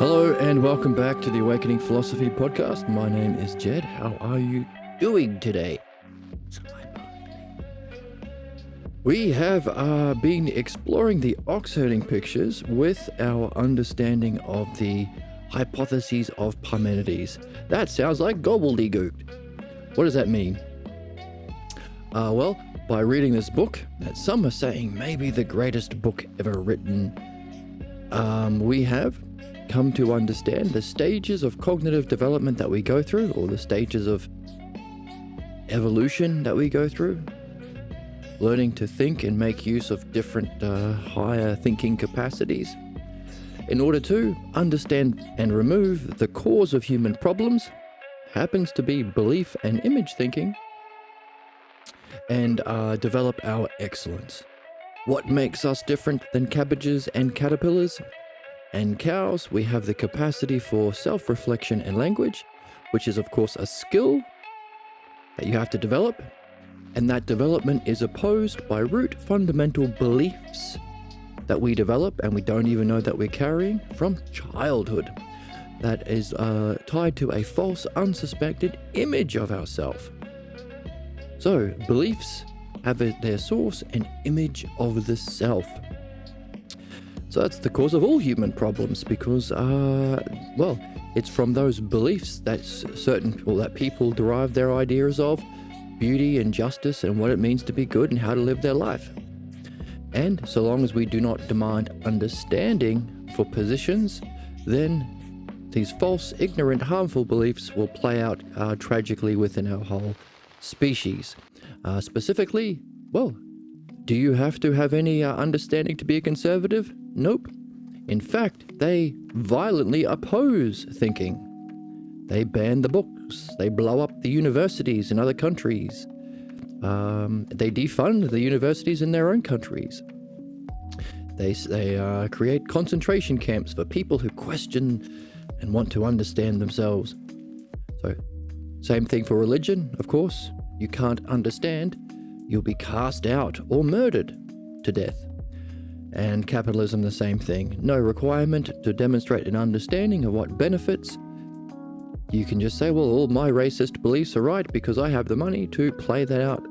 Hello and welcome back to the Awakening Philosophy Podcast. My name is Jed. How are you doing today? We have been exploring the ox-herding pictures with our understanding of the hypotheses of Parmenides. That sounds like gobbledygook. What does that mean? Well, by reading this book, that some are saying maybe the greatest book ever written, we have come to understand the stages of cognitive development that we go through, or the stages of evolution that we go through, learning to think and make use of different higher thinking capacities in order to understand and remove the cause of human problems, happens to be belief and image thinking, and develop our excellence. What makes us different than cabbages and caterpillars and cows? We have the capacity for self-reflection and language, which is of course a skill that you have to develop, and that development is opposed by root fundamental beliefs that we develop and we don't even know that we're carrying from childhood, that is tied to a false, unsuspected image of ourselves. So beliefs have their source and image of the self. So that's the cause of all human problems, because, it's from those beliefs that that people derive their ideas of beauty and justice and what it means to be good and how to live their life. And so long as we do not demand understanding for positions, then these false, ignorant, harmful beliefs will play out tragically within our whole species. Specifically, do you have to have any understanding to be a conservative? Nope. In fact, they violently oppose thinking. They ban the books. They blow up the universities in other countries. They defund the universities in their own countries. They create concentration camps for people who question and want to understand themselves. So, same thing for religion, of course. You can't understand, you'll be cast out or murdered to death. And capitalism, the same thing. No requirement to demonstrate an understanding of what benefits. You can just say, well, all my racist beliefs are right because I have the money to play that out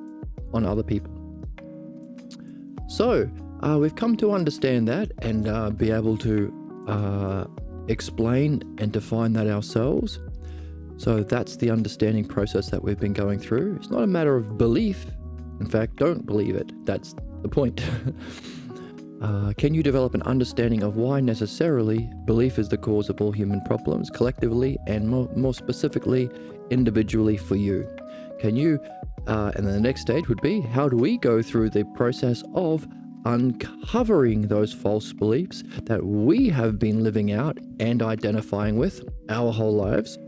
on other people. So, we've come to understand that and be able to explain and define that ourselves. So that's the understanding process that we've been going through. It's not a matter of belief. In fact, don't believe it. That's the point. Can you develop an understanding of why necessarily belief is the cause of all human problems, collectively and more specifically, individually for you? Can you, and then the next stage would be, how do we go through the process of uncovering those false beliefs that we have been living out and identifying with our whole lives?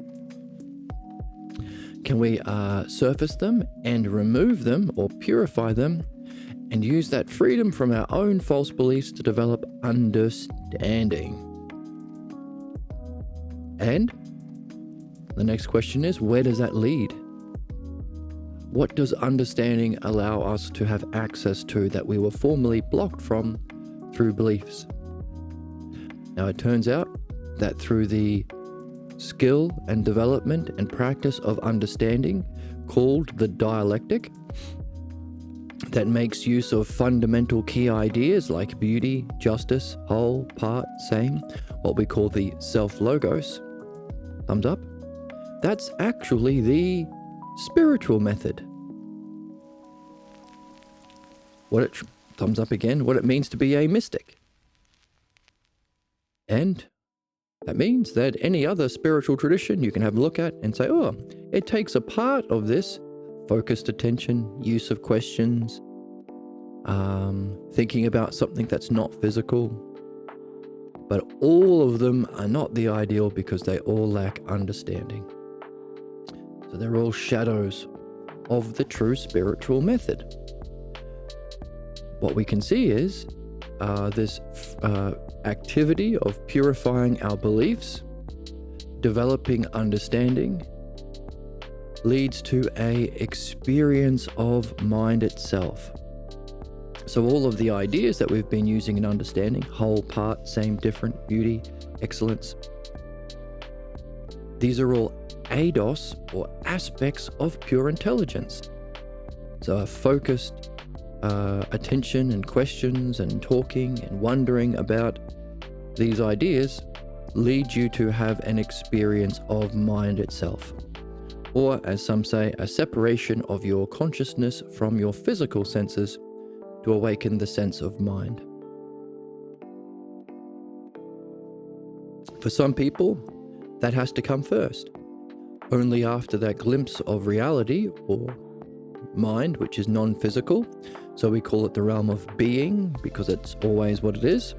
Can we surface them and remove them or purify them and use that freedom from our own false beliefs to develop understanding? And the next question is, where does that lead? What does understanding allow us to have access to that we were formerly blocked from through beliefs? Now, it turns out that through the skill and development and practice of understanding called the dialectic, that makes use of fundamental key ideas like beauty, justice, whole, part, same, what we call the self-logos, thumbs up, that's actually the spiritual method. Thumbs up again, what it means to be a mystic. And that means that any other spiritual tradition you can have a look at and say, oh, it takes a part of this focused attention, use of questions, thinking about something that's not physical. But all of them are not the ideal because they all lack understanding. So they're all shadows of the true spiritual method. What we can see is this activity of purifying our beliefs, developing understanding, leads to a experience of mind itself. So all of the ideas that we've been using in understanding, whole, part, same, different, beauty, excellence, These are all eidos, or aspects of pure intelligence. So a focused attention and questions and talking and wondering about these ideas lead you to have an experience of mind itself. Or, as some say, a separation of your consciousness from your physical senses to awaken the sense of mind. For some people, that has to come first. Only after that glimpse of reality, or mind, which is non-physical, so we call it the realm of being because it's always what it is.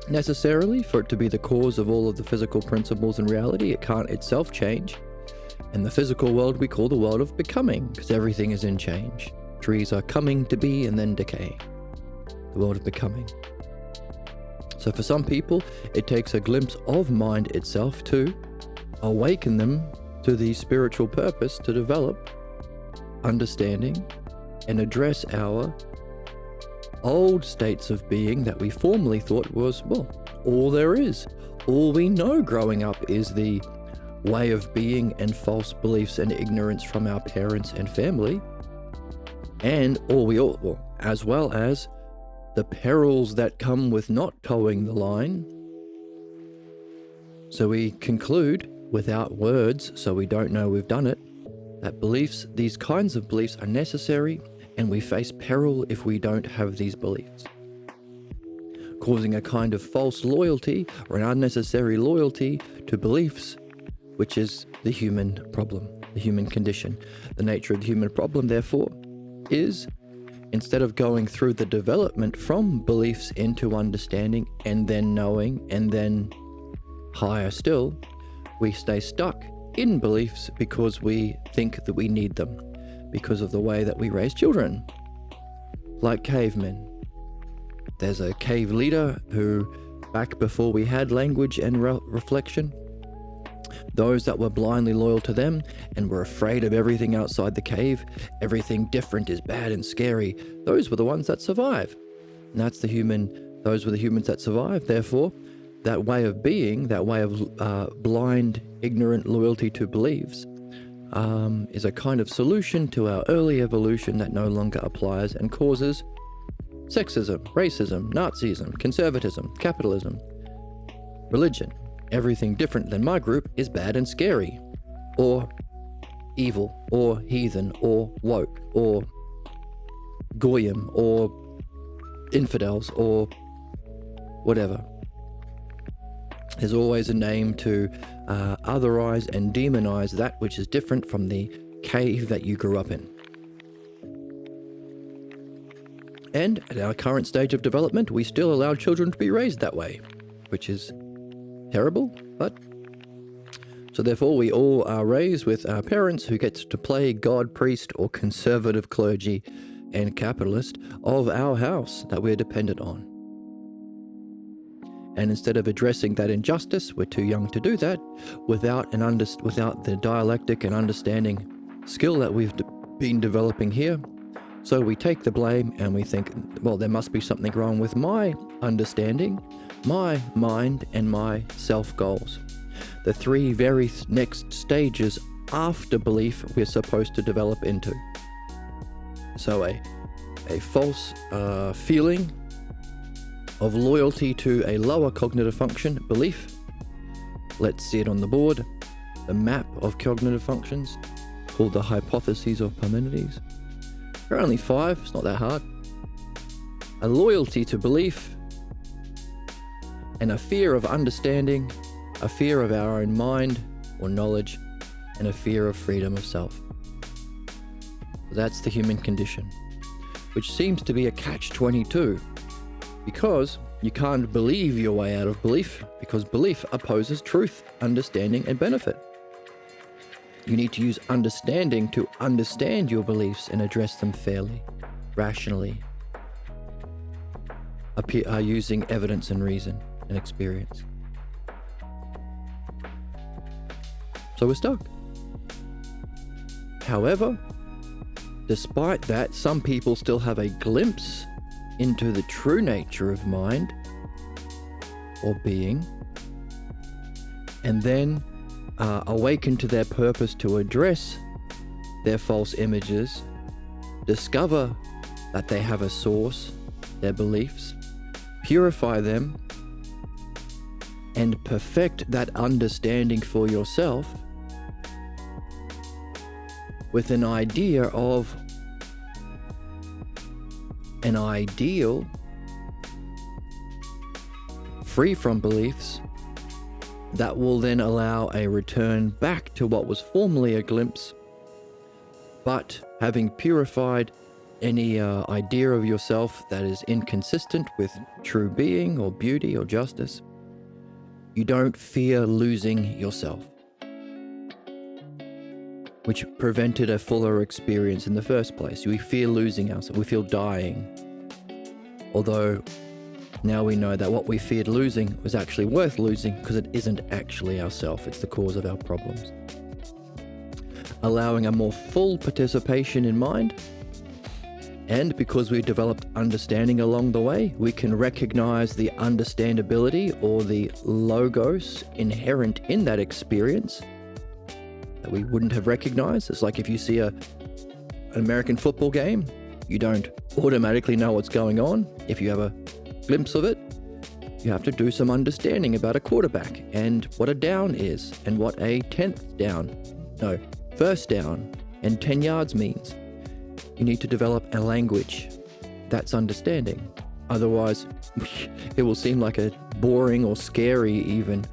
Necessarily, for it to be the cause of all of the physical principles and reality, it can't itself change. And the physical world we call the world of becoming, because everything is in change. Trees are coming to be and then decaying. The world of becoming. So for some people, it takes a glimpse of mind itself to awaken them to the spiritual purpose to develop understanding and address our old states of being that we formerly thought was, well, all there is. All we know growing up is the way of being and false beliefs and ignorance from our parents and family, and as well as the perils that come with not towing the line. So we conclude without words, so we don't know we've done it, that beliefs, these kinds of beliefs, are necessary, and we face peril if we don't have these beliefs, causing a kind of false loyalty or an unnecessary loyalty to beliefs, which is the human problem, the human condition. The nature of the human problem, therefore, is instead of going through the development from beliefs into understanding and then knowing and then higher still, we stay stuck in beliefs because we think that we need them, because of the way that we raise children, like cavemen. There's a cave leader who, back before we had language and reflection, those that were blindly loyal to them and were afraid of everything outside the cave, everything different is bad and scary, those were the ones that survive. And those were the humans that survived. Therefore, that way of being, that way of blind, ignorant loyalty to beliefs, is a kind of solution to our early evolution that no longer applies and causes sexism, racism, Nazism, conservatism, capitalism, religion. Everything different than my group is bad and scary, or evil, or heathen, or woke, or goyim, or infidels, or whatever. There's always a name to otherize and demonize that which is different from the cave that you grew up in. And at our current stage of development, we still allow children to be raised that way, which is terrible, but so therefore we all are raised with our parents who gets to play God, priest, or conservative clergy and capitalist of our house that we're dependent on. And instead of addressing that injustice, we're too young to do that without the dialectic and understanding skill that we've been developing here. So we take the blame and we think, well, there must be something wrong with my understanding, my mind, and my self-goals. The three very next stages after belief we're supposed to develop into. So a false feeling of loyalty to a lower cognitive function, belief. Let's see it on the board. The map of cognitive functions, called the hypotheses of Parmenides. There are only 5, it's not that hard. A loyalty to belief, and a fear of understanding, a fear of our own mind or knowledge, and a fear of freedom of self. That's the human condition, which seems to be a catch-22, because you can't believe your way out of belief, because belief opposes truth, understanding, and benefit. You need to use understanding to understand your beliefs and address them fairly, rationally, using evidence and reason and experience. So we're stuck. However, despite that, some people still have a glimpse into the true nature of mind or being, and then awaken to their purpose to address their false images, discover that they have a source, their beliefs, purify them, and perfect that understanding for yourself with an idea of an ideal free from beliefs that will then allow a return back to what was formerly a glimpse, but having purified any idea of yourself that is inconsistent with true being or beauty or justice, you don't fear losing yourself, which prevented a fuller experience in the first place. We fear losing ourselves, we feel dying. Although now we know that what we feared losing was actually worth losing because it isn't actually ourself, it's the cause of our problems. Allowing a more full participation in mind, and because we developed understanding along the way, we can recognize the understandability or the logos inherent in that experience that we wouldn't have recognized. It's like if you see an American football game, you don't automatically know what's going on. If you have a glimpse of it, you have to do some understanding about a quarterback and what a down is and what a first down and 10 yards means. You need to develop a language that's understanding. Otherwise, it will seem like a boring or scary, even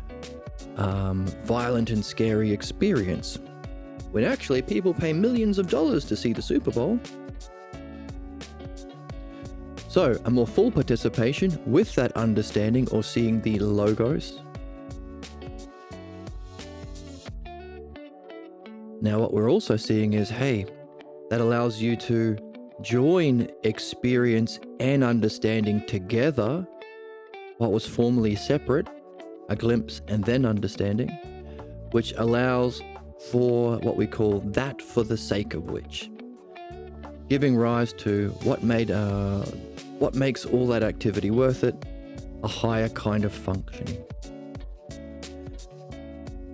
violent and scary experience, when actually people pay millions of dollars to see the Super Bowl. So, a more full participation with that understanding or seeing the logos. Now, what we're also seeing is, hey, that allows you to join experience and understanding together what was formerly separate, a glimpse and then understanding, which allows for what we call that for the sake of which, giving rise to what makes all that activity worth it, a higher kind of functioning.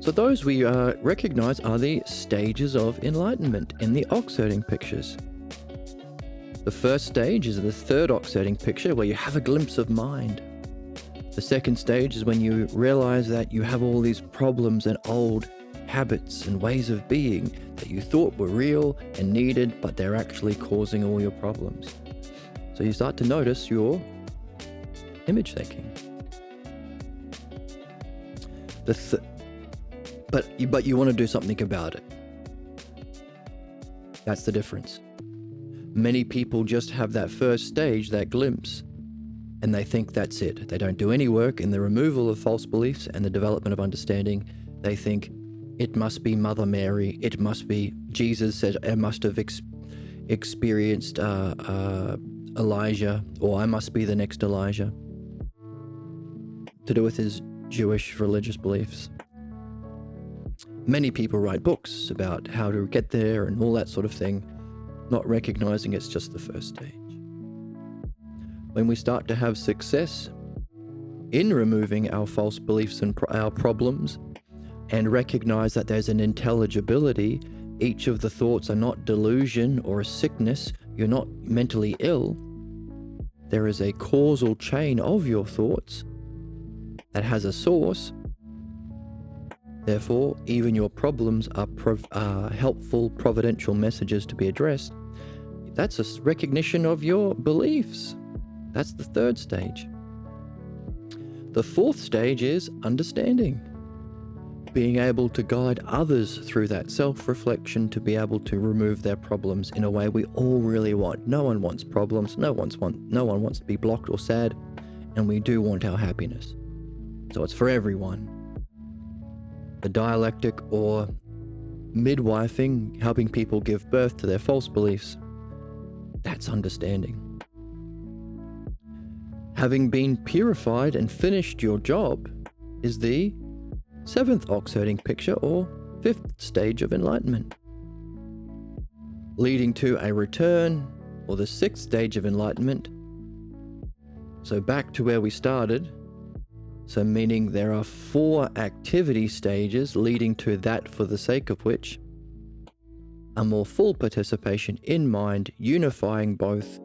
So those we recognize are the stages of enlightenment in the oxiding pictures. The first stage is the third oxiding picture, where you have a glimpse of mind. The second stage is when you realize that you have all these problems and old habits and ways of being that you thought were real and needed, but they're actually causing all your problems. So you start to notice your image thinking. But you want to do something about it. That's the difference. Many people just have that first stage, that glimpse, and they think that's it. They don't do any work in the removal of false beliefs and the development of understanding. They think it must be Mother Mary, it must be Jesus said I must have experienced Elijah, or I must be the next Elijah, to do with his Jewish religious beliefs. Many people write books about how to get there and all that sort of thing, not recognizing it's just the first stage. When we start to have success in removing our false beliefs and our problems, and recognize that there's an intelligibility, each of the thoughts are not delusion or a sickness, you're not mentally ill. There is a causal chain of your thoughts that has a source. Therefore, even your problems are helpful, providential messages to be addressed. That's a recognition of your beliefs. That's the third stage. The fourth stage is understanding. Being able to guide others through that self-reflection to be able to remove their problems in a way we all really want. No one wants problems. No one wants to be blocked or sad, and we do want our happiness. So it's for everyone. The dialectic or midwifing, helping people give birth to their false beliefs, that's understanding. Having been purified and finished your job is the seventh oxiding picture or fifth stage of enlightenment, leading to a return or the sixth stage of enlightenment. So back to where we started, So meaning there are 4 activity stages leading to that for the sake of which a more full participation in mind, unifying both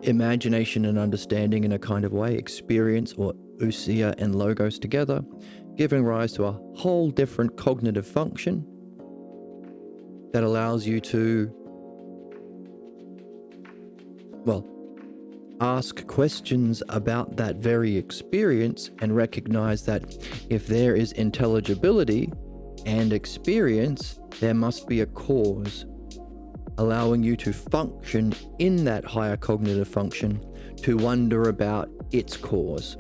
imagination and understanding in a kind of way, experience or ousia and logos together, giving rise to a whole different cognitive function that allows you to, well, ask questions about that very experience and recognize that if there is intelligibility and experience, there must be a cause, allowing you to function in that higher cognitive function to wonder about its cause,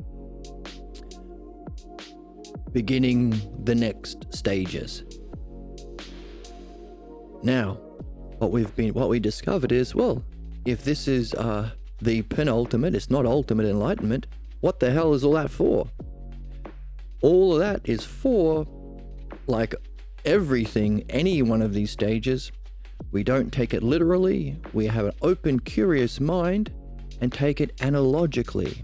beginning the next stages. Now, what we discovered is, well, if this is the penultimate, it's not ultimate enlightenment, what the hell is all that for? All of that is for, like everything, any one of these stages, we don't take it literally, we have an open, curious mind and take it analogically.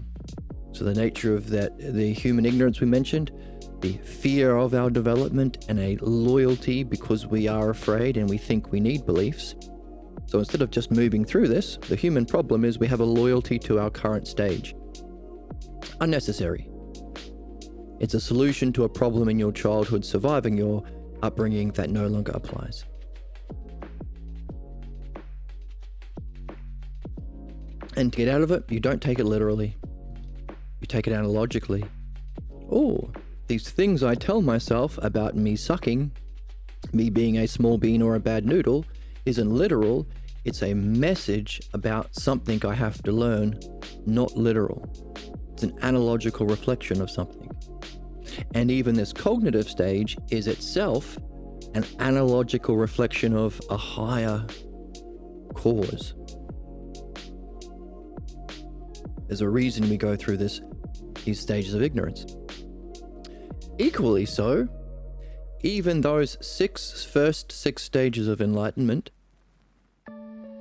So the nature of that, the human ignorance we mentioned, the fear of our development, and a loyalty because we are afraid and we think we need beliefs. So instead of just moving through this, the human problem is we have a loyalty to our current stage. Unnecessary. It's a solution to a problem in your childhood surviving your upbringing that no longer applies. And to get out of it, you don't take it literally. You take it analogically. Oh, these things I tell myself about me sucking, me being a small bean or a bad noodle, isn't literal. It's a message about something I have to learn, not literal. It's an analogical reflection of something. And even this cognitive stage is itself an analogical reflection of a higher cause. There's a reason we go through these stages of ignorance. Equally so, even those first six stages of enlightenment,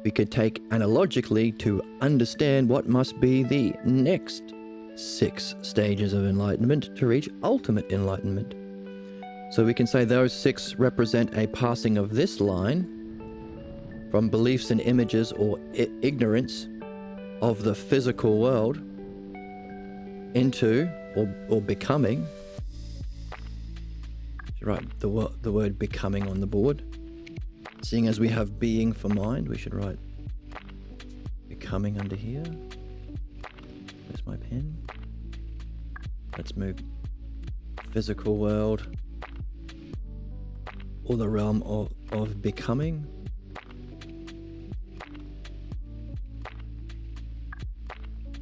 we could take analogically to understand what must be the next 6 stages of enlightenment to reach ultimate enlightenment. So we can say those 6 represent a passing of this line from beliefs and images or ignorance of the physical world into or becoming. Write the word becoming on the board. Seeing as we have being for mind, we should write becoming under here. Where's my pen? Let's move physical world or the realm of becoming.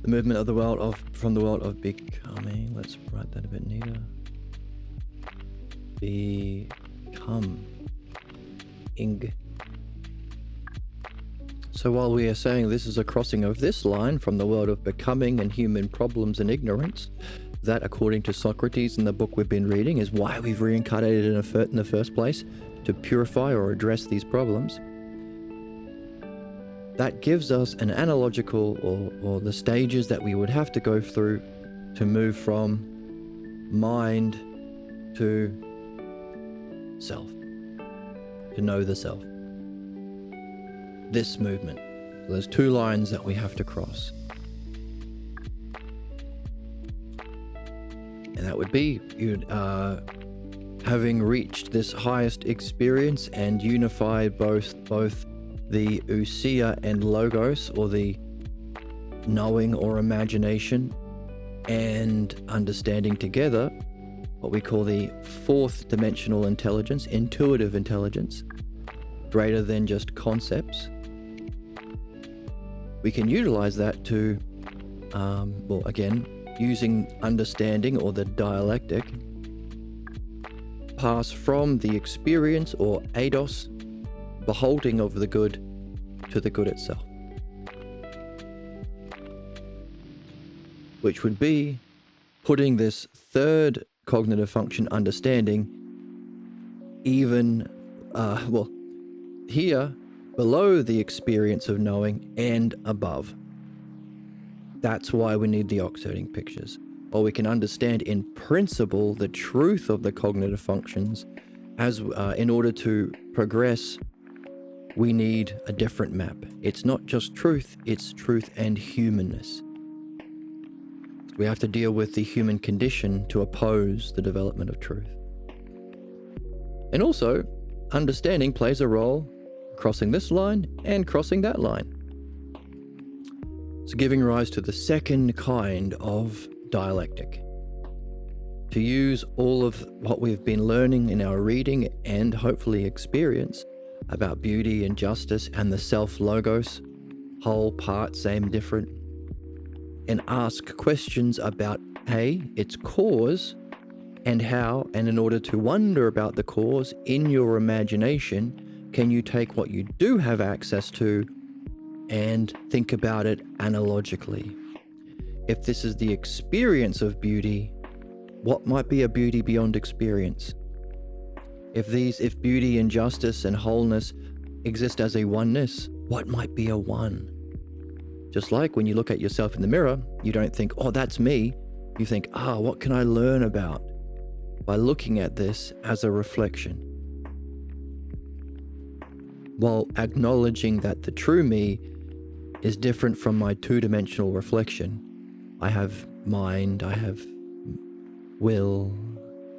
The movement of the world from the world of becoming. Let's write that a bit neater. Become. Ing. So while we are saying this is a crossing of this line from the world of becoming and human problems and ignorance, that according to Socrates in the book we've been reading is why we've reincarnated in the first place, to purify or address these problems. That gives us an analogical or the stages that we would have to go through to move from mind to self, to know the self. This movement. So there's 2 lines that we have to cross. And that would be having reached this highest experience and unified both the ousia and logos, or the knowing or imagination and understanding together, what we call the 4th dimensional intelligence, intuitive intelligence, greater than just concepts. We can utilize that to, again, using understanding or the dialectic, pass from the experience or eidos, beholding of the good, to the good itself. Which would be putting this 3rd cognitive function, understanding, even, here, below the experience of knowing and above. That's why we need the oxiding pictures. or we can understand in principle the truth of the cognitive functions, as in order to progress, we need a different map. It's not just truth, it's truth and humanness. We have to deal with the human condition to oppose the development of truth. And also, understanding plays a role crossing this line and crossing that line. So giving rise to the second kind of dialectic. To use all of what we've been learning in our reading and hopefully experience about beauty and justice and the self-logos, whole, part, same, different, and ask questions about A, its cause, and how, and in order to wonder about the cause in your imagination, can you take what you do have access to and think about it analogically? If this is the experience of beauty, what might be a beauty beyond experience? If beauty and justice and wholeness exist as a oneness, what might be a one? Just like when you look at yourself in the mirror, you don't think, oh, that's me. You think, what can I learn about by looking at this as a reflection? While acknowledging that the true me is different from my two-dimensional reflection. I have mind, I have will,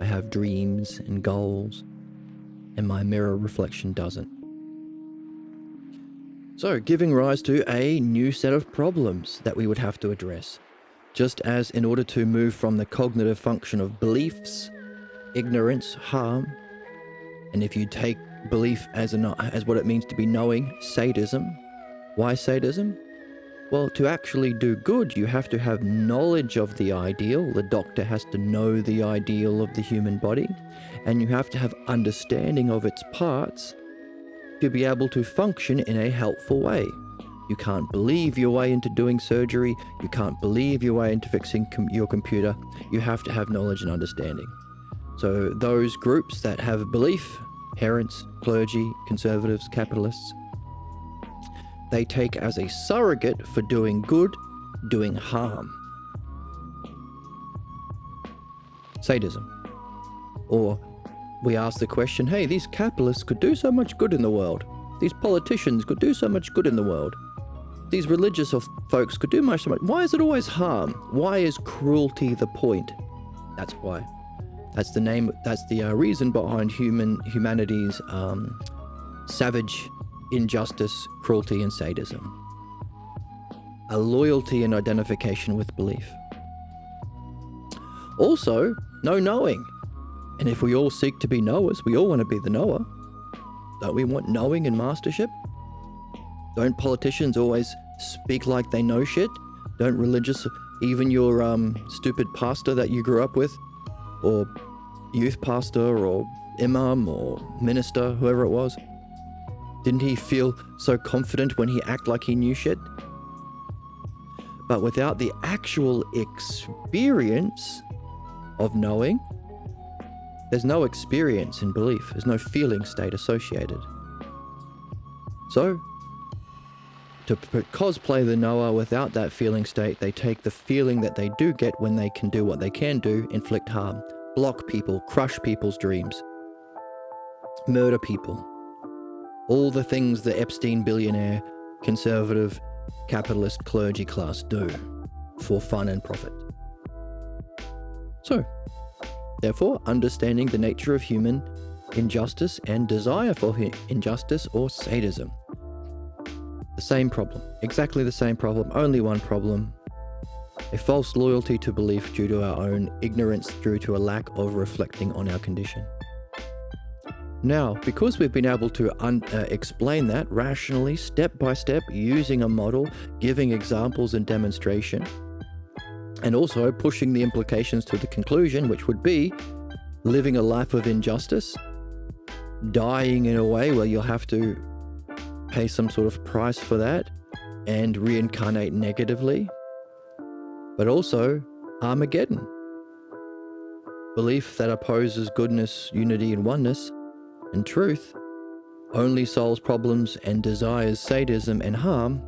I have dreams and goals, and my mirror reflection doesn't. So, giving rise to a new set of problems that we would have to address. Just as in order to move from the cognitive function of beliefs, ignorance, harm, and if you take belief as what it means to be knowing, sadism. Why sadism? Well, to actually do good, you have to have knowledge of the ideal. The doctor has to know the ideal of the human body, and you have to have understanding of its parts to be able to function in a helpful way. You can't believe your way into doing surgery. You can't believe your way into fixing your computer. You have to have knowledge and understanding. So those groups that have belief, parents, clergy, conservatives, capitalists, they take as a surrogate for doing good, doing harm. Sadism. Or we ask the question, hey, these capitalists could do so much good in the world. These politicians could do so much good in the world. These religious folks could do so much. Why is it always harm? Why is cruelty the point? That's why. That's the reason behind humanity's savage injustice, cruelty, and sadism. A loyalty and identification with belief. Also, no knowing. And if we all seek to be knowers, we all want to be the knower. Don't we want knowing and mastership? Don't politicians always speak like they know shit? Don't religious, even your stupid pastor that you grew up with, or youth pastor, or imam, or minister, whoever it was, didn't he feel so confident when he acted like he knew shit? But without the actual experience of knowing, there's no experience in belief. There's no feeling state associated. So, to cosplay the knower without that feeling state, they take the feeling that they do get when they can do what they can do, inflict harm, block people, crush people's dreams, murder people. All the things the Epstein billionaire, conservative, capitalist clergy class do for fun and profit. So, therefore, understanding the nature of human injustice and desire for injustice or sadism. The same problem, exactly the same problem, only one problem. A false loyalty to belief due to our own ignorance, due to a lack of reflecting on our condition. Now, because we've been able to explain that rationally, step by step, using a model, giving examples and demonstration, and also pushing the implications to the conclusion, which would be living a life of injustice, dying in a way where you'll have to pay some sort of price for that and reincarnate negatively, but also Armageddon. Belief that opposes goodness, unity, and oneness, and truth only solves problems and desires sadism and harm,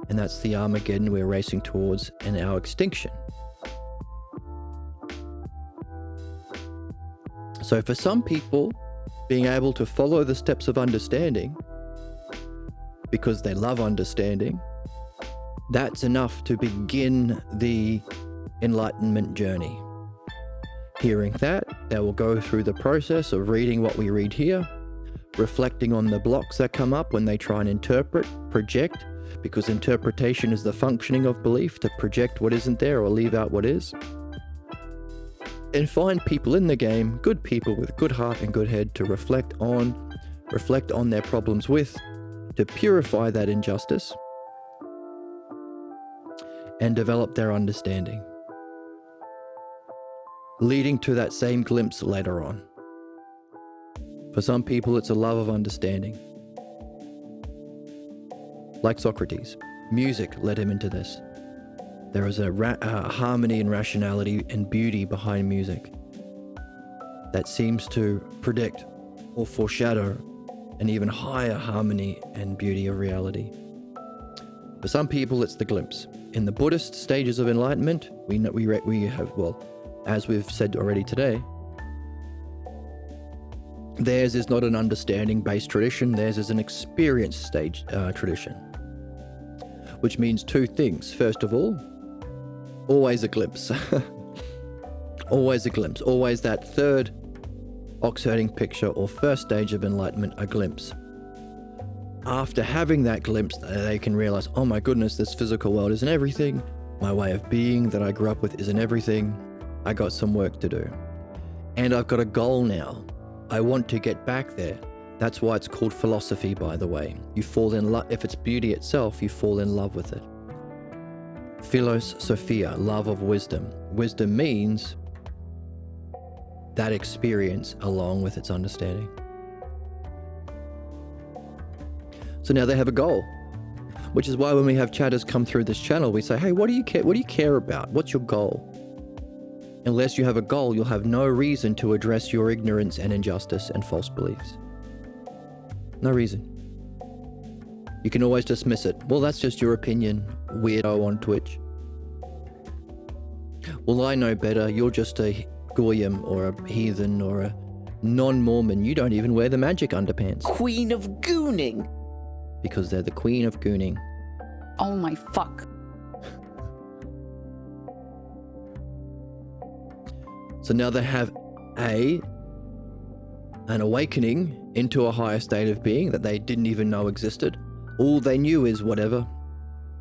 and that's the Armageddon we're racing towards and our extinction. So for some people, being able to follow the steps of understanding, because they love understanding, that's enough to begin the enlightenment journey. Hearing that, they will go through the process of reading what we read here, reflecting on the blocks that come up when they try and interpret, project, because interpretation is the functioning of belief, to project what isn't there or leave out what is. And find people in the game, good people with good heart and good head, to reflect on their problems with, to purify that injustice and develop their understanding, leading to that same glimpse later on. For some people, it's a love of understanding. Like Socrates, music led him into this. There is a harmony and rationality and beauty behind music that seems to predict or foreshadow an even higher harmony and beauty of reality. For some people, it's the glimpse. In the Buddhist stages of enlightenment, we have, well, as we've said already today, theirs is not an understanding-based tradition. Theirs is an experience stage tradition, which means two things. First of all, always a glimpse. Always a glimpse. Always that third ox-herding picture or first stage of enlightenment, a glimpse. After having that glimpse, they can realize, oh my goodness, this physical world isn't everything. My way of being that I grew up with isn't everything. I got some work to do. And I've got a goal now. I want to get back there. That's why it's called philosophy, by the way. You fall in love, if it's beauty itself, you fall in love with it. Philos Sophia, love of wisdom. Wisdom means that experience along with its understanding. So now they have a goal, which is why when we have chatters come through this channel, we say, hey, what do you care about? What's your goal? Unless you have a goal, you'll have no reason to address your ignorance and injustice and false beliefs. No reason. You can always dismiss it. Well, that's just your opinion, weirdo on Twitch. Well, I know better. You're just a goyim or a heathen or a non-Mormon. You don't even wear the magic underpants. Queen of Gooning. Because they're the queen of gooning. Oh my fuck. So now they have an awakening into a higher state of being that they didn't even know existed. All they knew is whatever.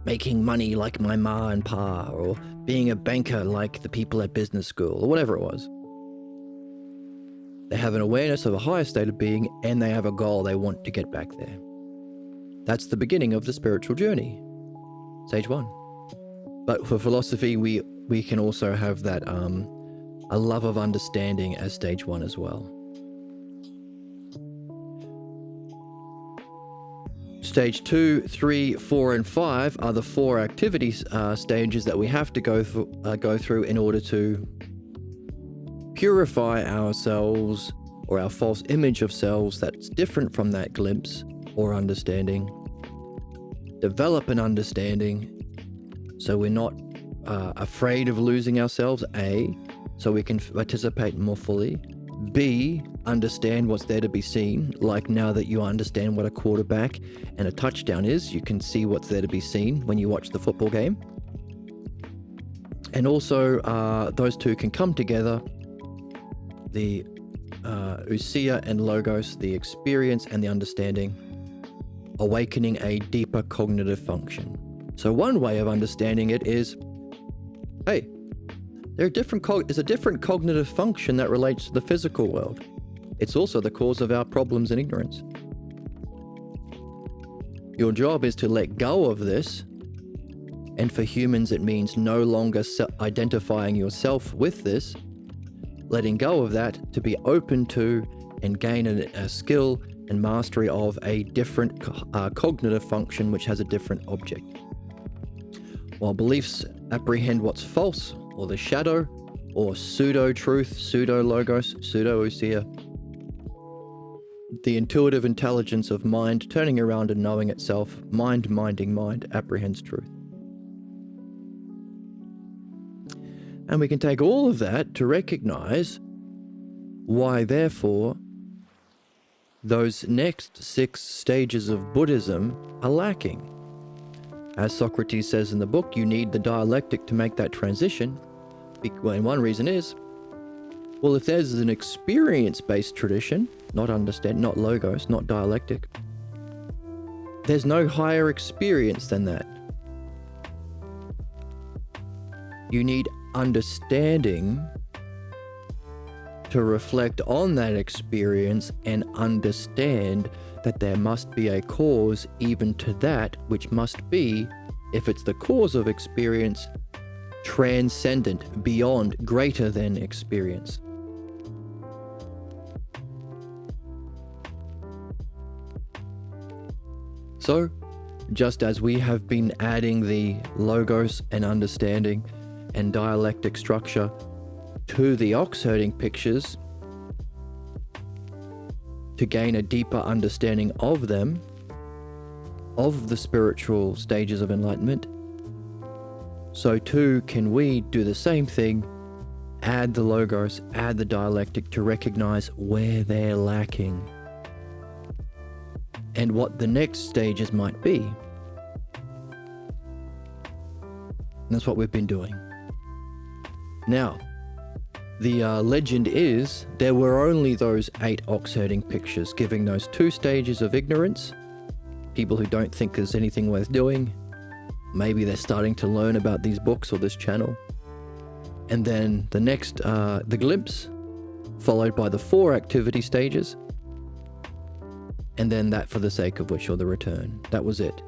Making money like my ma and pa, or being a banker like the people at business school, or whatever it was. They have an awareness of a higher state of being, and they have a goal. They want to get back there. That's the beginning of the spiritual journey. Stage 1. But for philosophy, we can also have that a love of understanding as stage 1 as well. Stage 2, 3, 4, and 5 are the 4 activities stages that we have to go through in order to purify ourselves or our false image of selves that's different from that glimpse or understanding. Develop an understanding so we're not afraid of losing ourselves, A, so we can participate more fully. B, understand what's there to be seen. Like now that you understand what a quarterback and a touchdown is, you can see what's there to be seen when you watch the football game. And also, those two can come together. The ousia and logos, the experience and the understanding, awakening a deeper cognitive function. So one way of understanding it is, hey, there's a different cognitive function that relates to the physical world. It's also the cause of our problems and ignorance. Your job is to let go of this, and for humans it means no longer identifying yourself with this, letting go of that to be open to and gain a skill and mastery of a different cognitive function which has a different object. While beliefs apprehend what's false, or the shadow, or pseudo-truth, pseudo-logos, pseudo-ousia, the intuitive intelligence of mind turning around and knowing itself, mind minding mind, apprehends truth. And we can take all of that to recognize why, therefore, those next 6 stages of Buddhism are lacking. As Socrates says in the book, you need the dialectic to make that transition. And one reason is, well, if there's an experience-based tradition, not logos, not dialectic, there's no higher experience than that. You need understanding to reflect on that experience and understand that there must be a cause even to that which must be, if it's the cause of experience, transcendent, beyond, greater than experience. So, just as we have been adding the logos and understanding and dialectic structure to the ox-herding pictures to gain a deeper understanding of them, of the spiritual stages of enlightenment, so too can we do the same thing, add the logos, add the dialectic to recognize where they're lacking and what the next stages might be. And that's what we've been doing. Now, the legend is there were only those 8 ox-herding pictures, giving those 2 stages of ignorance. People who don't think there's anything worth doing. Maybe they're starting to learn about these books or this channel. And then the next, the glimpse, followed by the 4 activity stages. And then that for the sake of which, or the return. That was it.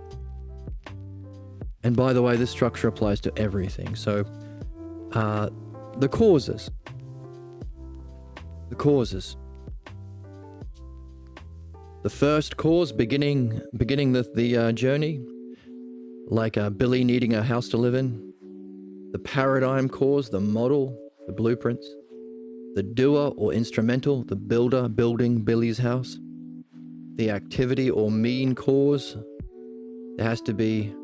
And by the way, this structure applies to everything. So, the causes. The causes. The first cause, beginning the journey, like Billy needing a house to live in. The paradigm cause, the model, the blueprints. The doer or instrumental, the builder building Billy's house. The activity or mean cause, there has to be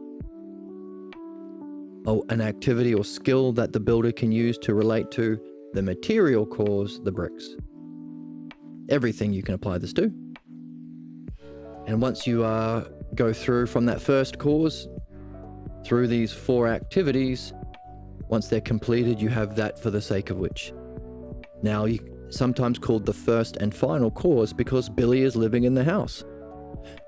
an activity or skill that the builder can use to relate to the material cause, the bricks. Everything you can apply this to. And once you go through from that first cause, through these 4 activities, once they're completed, you have that for the sake of which. Now, sometimes called the first and final cause because Billy is living in the house.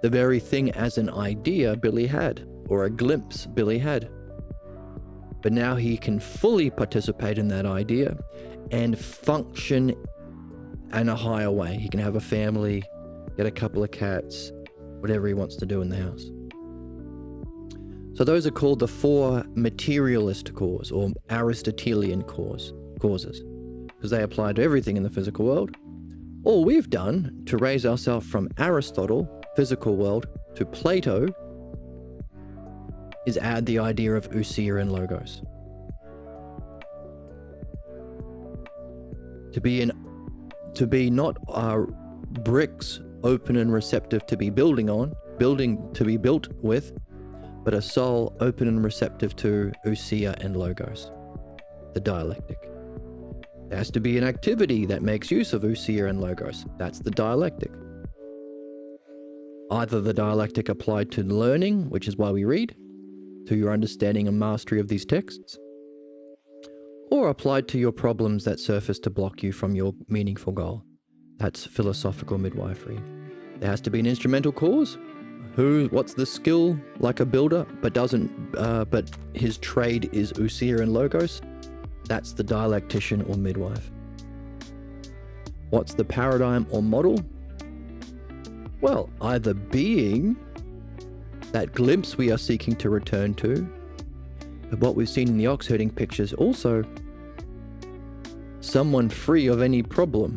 The very thing as an idea Billy had, or a glimpse Billy had. But now he can fully participate in that idea and function in a higher way. He can have a family, get a couple of cats, whatever he wants to do in the house. So those are called the 4 materialist cause or Aristotelian causes, because they apply to everything in the physical world. All we've done to raise ourselves from Aristotle, physical world, to Plato is add the idea of ousia and logos. To be not bricks open and receptive to be building to be built with, but a soul open and receptive to ousia and logos, the dialectic. There has to be an activity that makes use of ousia and logos. That's the dialectic. Either the dialectic applied to learning, which is why we read, to your understanding and mastery of these texts, or applied to your problems that surface to block you from your meaningful goal. That's philosophical midwifery. There has to be an instrumental cause. What's the skill like a builder, but his trade is ousia and logos? That's the dialectician or midwife. What's the paradigm or model? Well, either being that glimpse we are seeking to return to, but what we've seen in the ox-herding pictures also, someone free of any problem,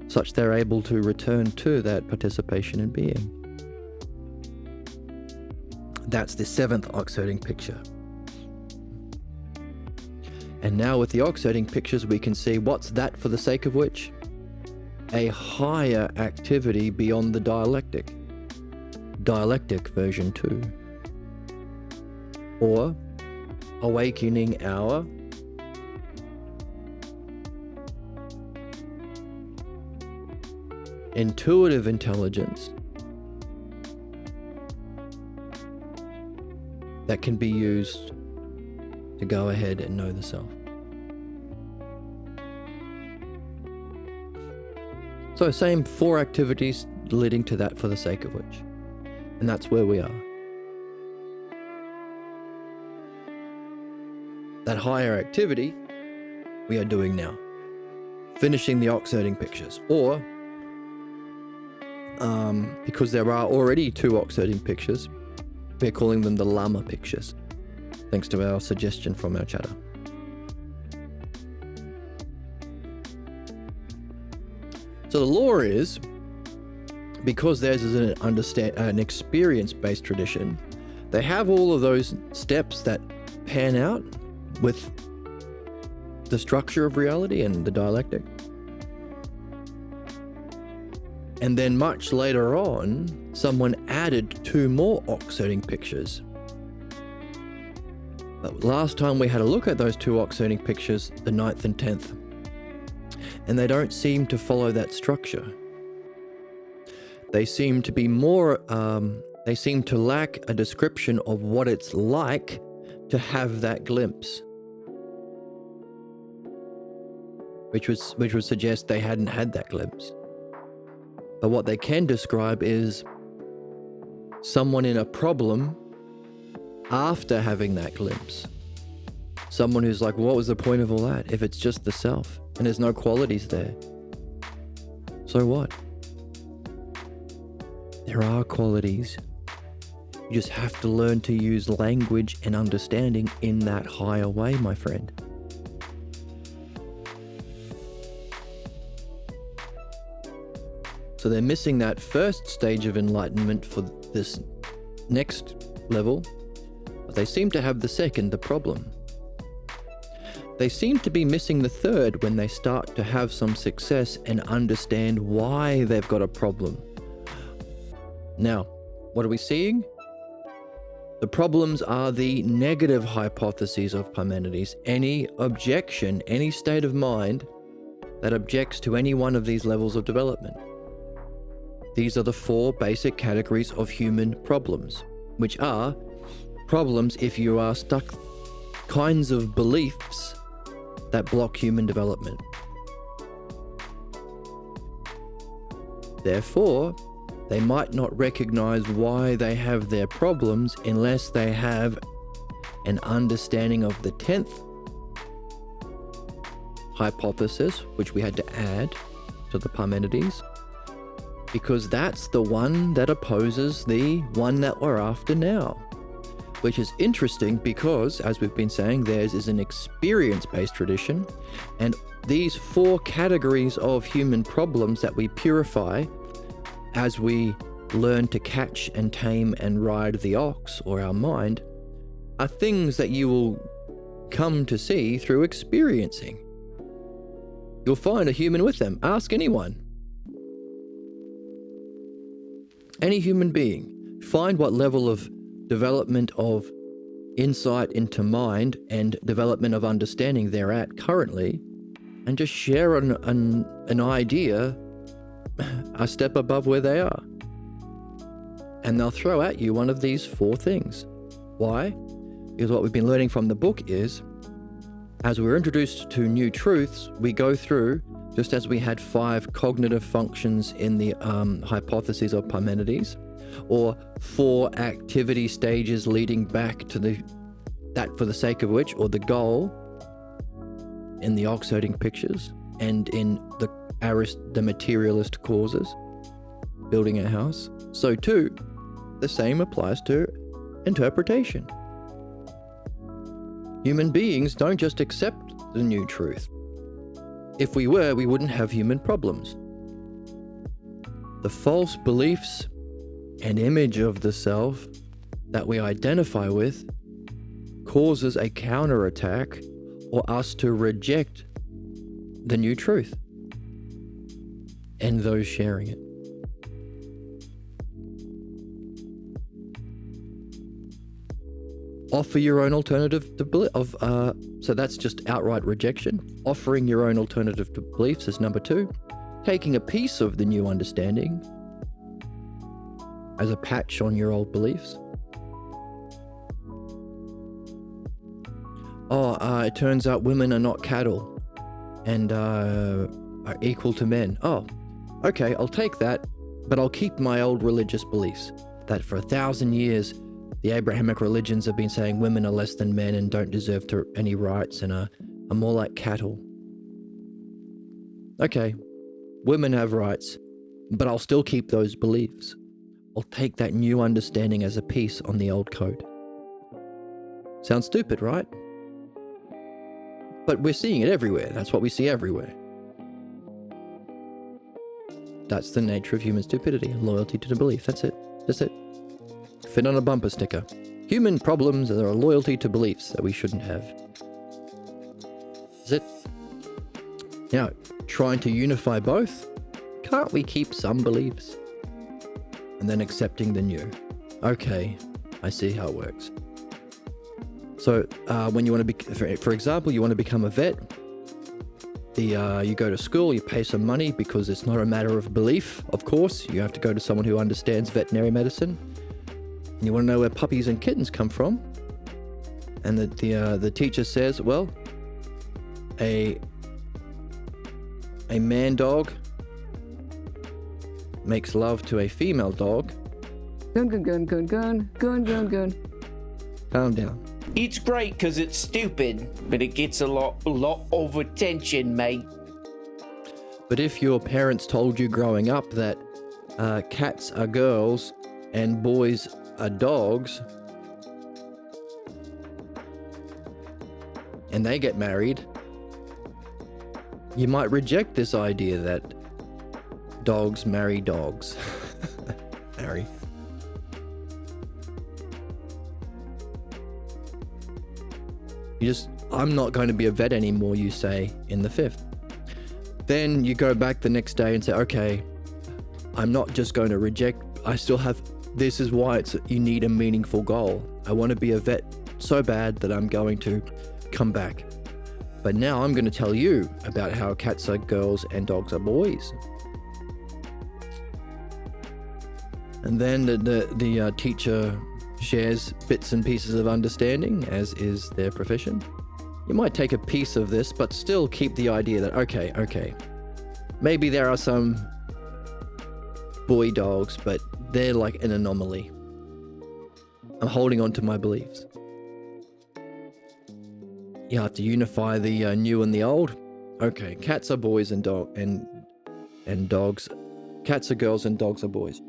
such they're able to return to that participation in being. That's the 7th ox-herding picture. And now with the ox-herding pictures, we can see what's that for the sake of which? A higher activity beyond the dialectic. Dialectic version 2. Or awakening our intuitive intelligence that can be used to go ahead and know the self. So same 4 activities leading to that for the sake of which. And that's where we are. That higher activity we are doing now. Finishing the oxiding pictures. Or, because there are already 2 oxiding pictures, we're calling them the Lama pictures, thanks to our suggestion from our chatter. So the law is, because theirs is an experience-based tradition, they have all of those steps that pan out with the structure of reality and the dialectic. And then much later on, someone added 2 more oxiding pictures. But last time we had a look at those 2 oxiding pictures, the 9th and 10th, and they don't seem to follow that structure. They seem to be more, they seem to lack a description of what it's like to have that glimpse. Which would suggest they hadn't had that glimpse. But what they can describe is someone in a problem after having that glimpse. Someone who's like, what was the point of all that if it's just the self and there's no qualities there? So what? There are qualities. You just have to learn to use language and understanding in that higher way, my friend. So they're missing that first stage of enlightenment for this next level, but they seem to have the second, the problem. They seem to be missing the third when they start to have some success and understand why they've got a problem. Now, what are we seeing? The problems are the negative hypotheses of Parmenides. Any objection, any state of mind that objects to any one of these levels of development. These are the 4 basic categories of human problems, which are problems if you are stuck kinds of beliefs that block human development. Therefore, they might not recognize why they have their problems unless they have an understanding of the 10th hypothesis, which we had to add to the Parmenides, because that's the one that opposes the one that we're after now. Which is interesting because, as we've been saying, theirs is an experience-based tradition, and these 4 categories of human problems that we purify as we learn to catch and tame and ride the ox, or our mind, are things that you will come to see through experiencing. You'll find a human with them. Ask anyone. Any human being. Find what level of development of insight into mind and development of understanding they're at currently, and just share an idea a step above where they are. And they'll throw at you one of these 4 things. Why? Because what we've been learning from the book is, as we're introduced to new truths, we go through, just as we had 5 cognitive functions in the hypotheses of Parmenides, or 4 activity stages leading back to that for the sake of which, or the goal, in the oxiding pictures, and in the materialist causes, building a house. So too, the same applies to interpretation. Human beings don't just accept the new truth. If we were, we wouldn't have human problems. The false beliefs and image of the self that we identify with causes a counterattack or us to reject the new truth and those sharing it. Offer your own alternative to so that's just outright rejection. Offering your own alternative to beliefs is number 2. taking a piece of the new understanding as a patch on your old beliefs. It turns out women are not cattle and are equal to men. Oh, okay, I'll take that, but I'll keep my old religious beliefs that for 1,000 years, the Abrahamic religions have been saying women are less than men and don't deserve any rights and are more like cattle. Okay, women have rights, but I'll still keep those beliefs. I'll take that new understanding as a piece on the old coat. Sounds stupid, right? But we're seeing it everywhere. That's what we see everywhere. That's the nature of human stupidity, loyalty to the belief. That's it. That's it. Fit on a bumper sticker. Human problems are a loyalty to beliefs that we shouldn't have. That's it. Now, trying to unify both, can't we keep some beliefs? And then accepting the new. Okay, I see how it works. So when you want to for example, you want to become a vet, you go to school, you pay some money because it's not a matter of belief, of course. You have to go to someone who understands veterinary medicine. And you want to know where puppies and kittens come from. And the teacher says, well, a man dog makes love to a female dog. Gun. Calm down. It's great because it's stupid, but it gets a lot of attention, mate. But if your parents told you growing up that cats are girls and boys are dogs, and they get married, you might reject this idea that dogs marry dogs. Harry. I'm not going to be a vet anymore, you say in the 5th. Then you go back the next day and say, okay, I'm not just going to reject, I still have, this is why you need a meaningful goal. I want to be a vet so bad that I'm going to come back. But now I'm going to tell you about how cats are girls and dogs are boys. And then the teacher shares bits and pieces of understanding, as is their profession. You might take a piece of this, but still keep the idea that, okay, maybe there are some boy dogs, but they're like an anomaly. I'm holding on to my beliefs. You have to unify the new and the old. Okay, cats are boys and dogs. Cats are girls and dogs are boys.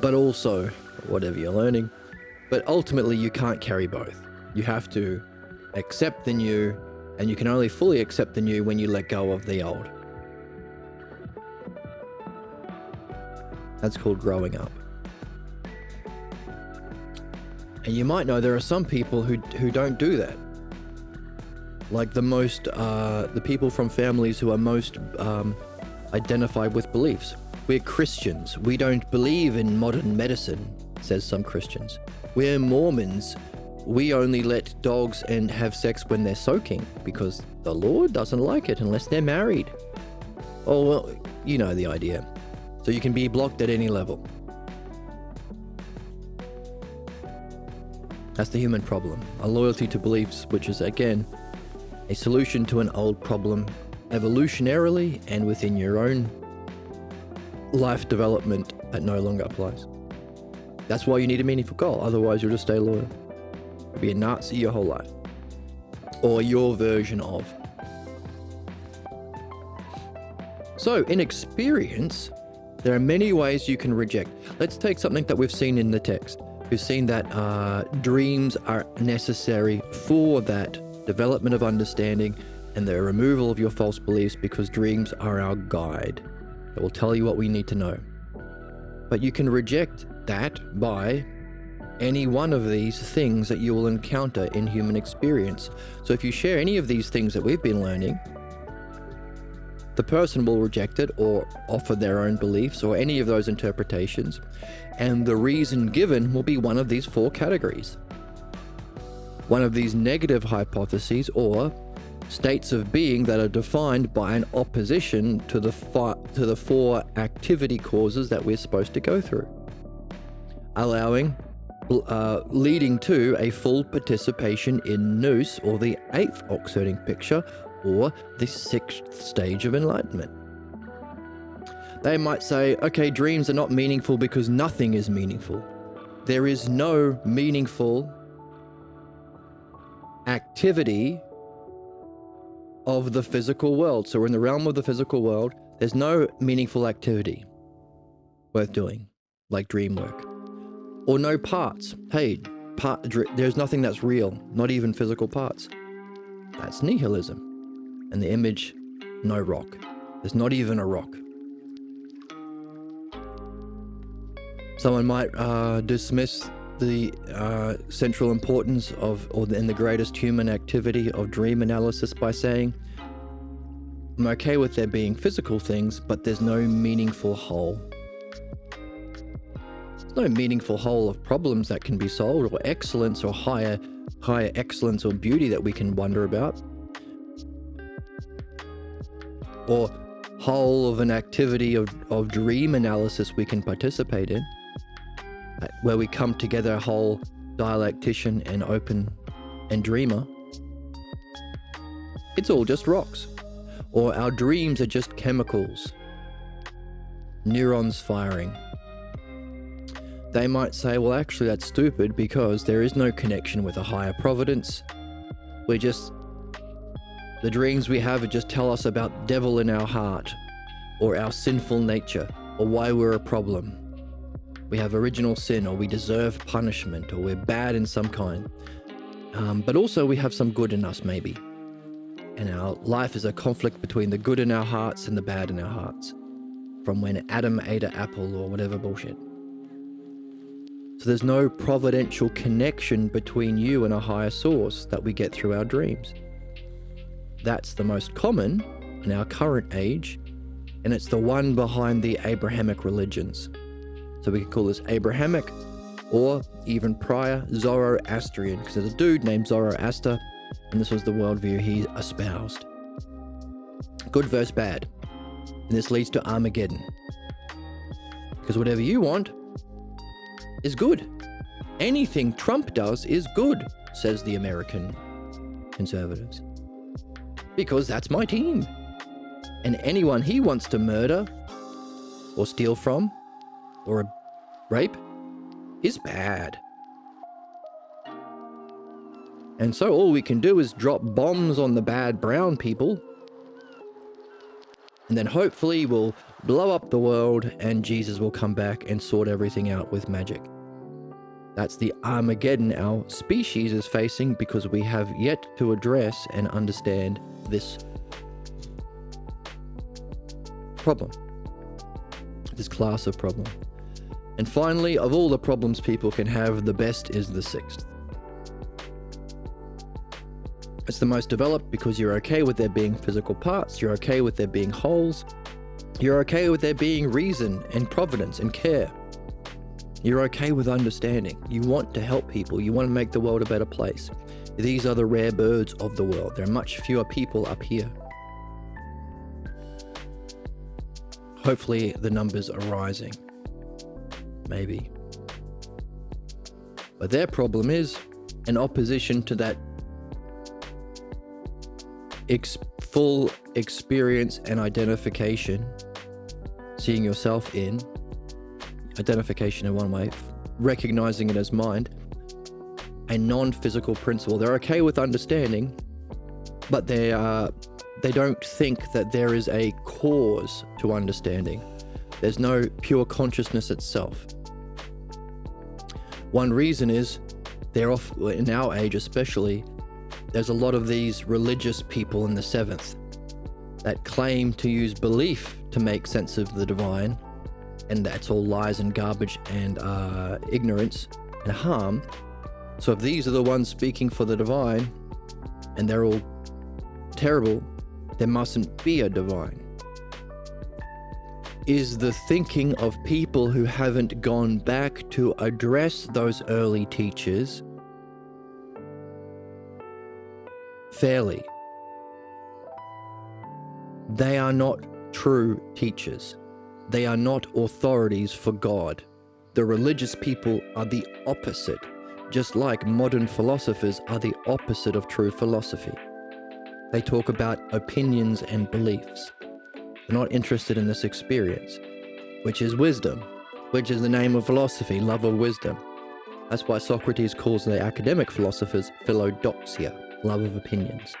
But also, whatever you're learning, but ultimately you can't carry both. You have to accept the new, and you can only fully accept the new when you let go of the old. That's called growing up. And you might know there are some people who don't do that. Like the people from families who are most identified with beliefs. We're Christians. We don't believe in modern medicine, says some Christians. We're Mormons. We only let dogs and have sex when they're soaking because the Lord doesn't like it unless they're married. Oh, well, you know the idea. So you can be blocked at any level. That's the human problem. A loyalty to beliefs, which is, again, a solution to an old problem evolutionarily and within your own life development that no longer applies. That's why you need a meaningful goal. Otherwise, you'll just stay loyal. You'll be a Nazi your whole life. Or your version of. So, in experience, there are many ways you can reject. Let's take something that we've seen in the text. We've seen that dreams are necessary for that development of understanding and the removal of your false beliefs because dreams are our guide. It will tell you what we need to know. But you can reject that by any one of these things that you will encounter in human experience. So if you share any of these things that we've been learning, the person will reject it or offer their own beliefs or any of those interpretations, and the reason given will be one of these 4 categories. One of these negative hypotheses or states of being that are defined by an opposition to the four activity causes that we're supposed to go through, leading to a full participation in nous, or the 8th oxherding picture, or the 6th stage of enlightenment. They might say, okay, dreams are not meaningful because nothing is meaningful. There is no meaningful activity of the physical world. So we're in the realm of the physical world. There's no meaningful activity worth doing, like dream work. Or no parts. Hey, there's nothing that's real, not even physical parts. That's nihilism. And the image, no rock. There's not even a rock. Someone might dismiss the central importance and the greatest human activity of dream analysis by saying, I'm okay with there being physical things, but there's no meaningful whole. There's no meaningful whole of problems that can be solved, or excellence, or higher excellence or beauty that we can wonder about, or whole of an activity of dream analysis we can participate in, where we come together whole, dialectician and open and dreamer. It's all just rocks. Or our dreams are just chemicals, neurons firing. They might say, well, actually that's stupid because there is no connection with a higher providence. The dreams we have just tell us about devil in our heart, or our sinful nature, or why we're a problem. We have original sin, or we deserve punishment, or we're bad in some kind. But also we have some good in us, maybe. And our life is a conflict between the good in our hearts and the bad in our hearts, from when Adam ate an apple or whatever bullshit. So there's no providential connection between you and a higher source that we get through our dreams. That's the most common in our current age, and it's the one behind the Abrahamic religions. So we could call this Abrahamic, or even prior, Zoroastrian, because there's a dude named Zoroaster, and this was the worldview he espoused. Good versus bad. And this leads to Armageddon. Because whatever you want is good. Anything Trump does is good, says the American conservatives. Because that's my team. And anyone he wants to murder, or steal from, or rape, is bad. And so all we can do is drop bombs on the bad brown people, and then hopefully we'll blow up the world and Jesus will come back and sort everything out with magic. That's the Armageddon our species is facing, because we have yet to address and understand this problem, this class of problem. And finally, of all the problems people can have, the best is the 6th. It's the most developed because you're okay with there being physical parts, you're okay with there being wholes, you're okay with there being reason and providence and care. You're okay with understanding. You want to help people. You want to make the world a better place. These are the rare birds of the world. There are much fewer people up here. Hopefully the numbers are rising. Maybe. But their problem is an opposition to that full experience and identification, seeing yourself in, identification in one way, recognizing it as mind, a non-physical principle. They're okay with understanding, but they don't think that there is a cause to understanding. There's no pure consciousness itself. One reason is in our age especially, there's a lot of these religious people in the 7th that claim to use belief to make sense of the divine, and that's all lies and garbage and ignorance and harm. So if these are the ones speaking for the divine, and they're all terrible, there mustn't be a divine. Is the thinking of people who haven't gone back to address those early teachers fairly? They are not true teachers. They are not authorities for God. The religious people are the opposite, just like modern philosophers are the opposite of true philosophy. They talk about opinions and beliefs. They're not interested in this experience, which is wisdom, which is the name of philosophy, love of wisdom. That's why Socrates calls the academic philosophers philodoxia, love of opinions.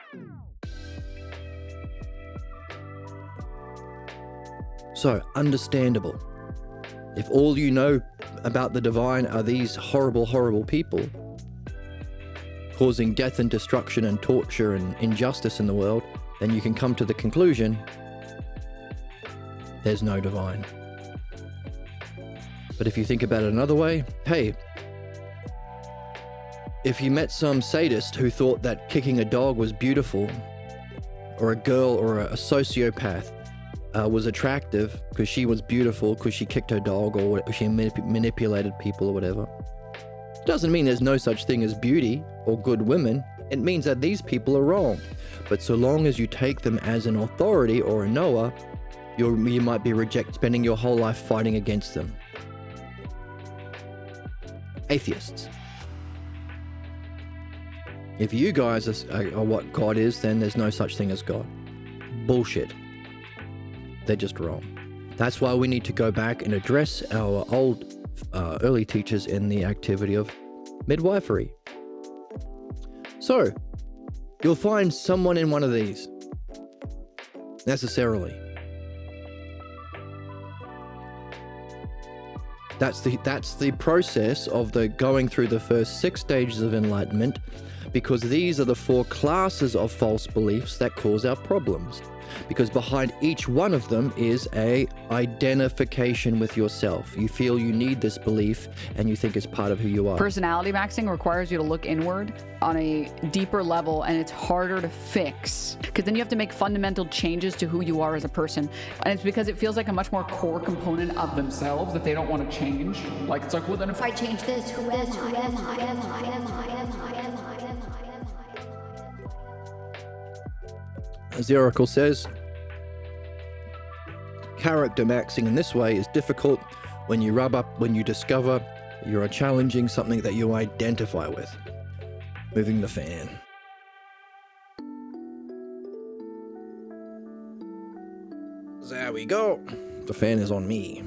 So, understandable. If all you know about the divine are these horrible, horrible people causing death and destruction and torture and injustice in the world, then you can come to the conclusion there's no divine. But if you think about it another way, hey, if you met some sadist who thought that kicking a dog was beautiful, or a girl or a sociopath was attractive because she was beautiful because she kicked her dog or she manipulated people or whatever, it doesn't mean there's no such thing as beauty or good women. It means that these people are wrong. But so long as you take them as an authority or a knower, you might be spending your whole life fighting against them. Atheists. If you guys are what God is, then there's no such thing as God. Bullshit. They're just wrong. That's why we need to go back and address our old, early teachers in the activity of midwifery. So, you'll find someone in one of these. Necessarily. That's the process of the going through the first 6 stages of enlightenment, because these are the 4 classes of false beliefs that cause our problems. Because behind each one of them is a identification with yourself. You feel you need this belief and you think it's part of who you are. Personality maxing requires you to look inward on a deeper level, and it's harder to fix because then you have to make fundamental changes to who you are as a person. And it's because it feels like a much more core component of themselves that they don't want to change. Like, it's like, well, then if I change this, who am I? As the Oracle says, character maxing in this way is difficult when you discover you are challenging something that you identify with. Moving the fan. There we go. The fan is on me.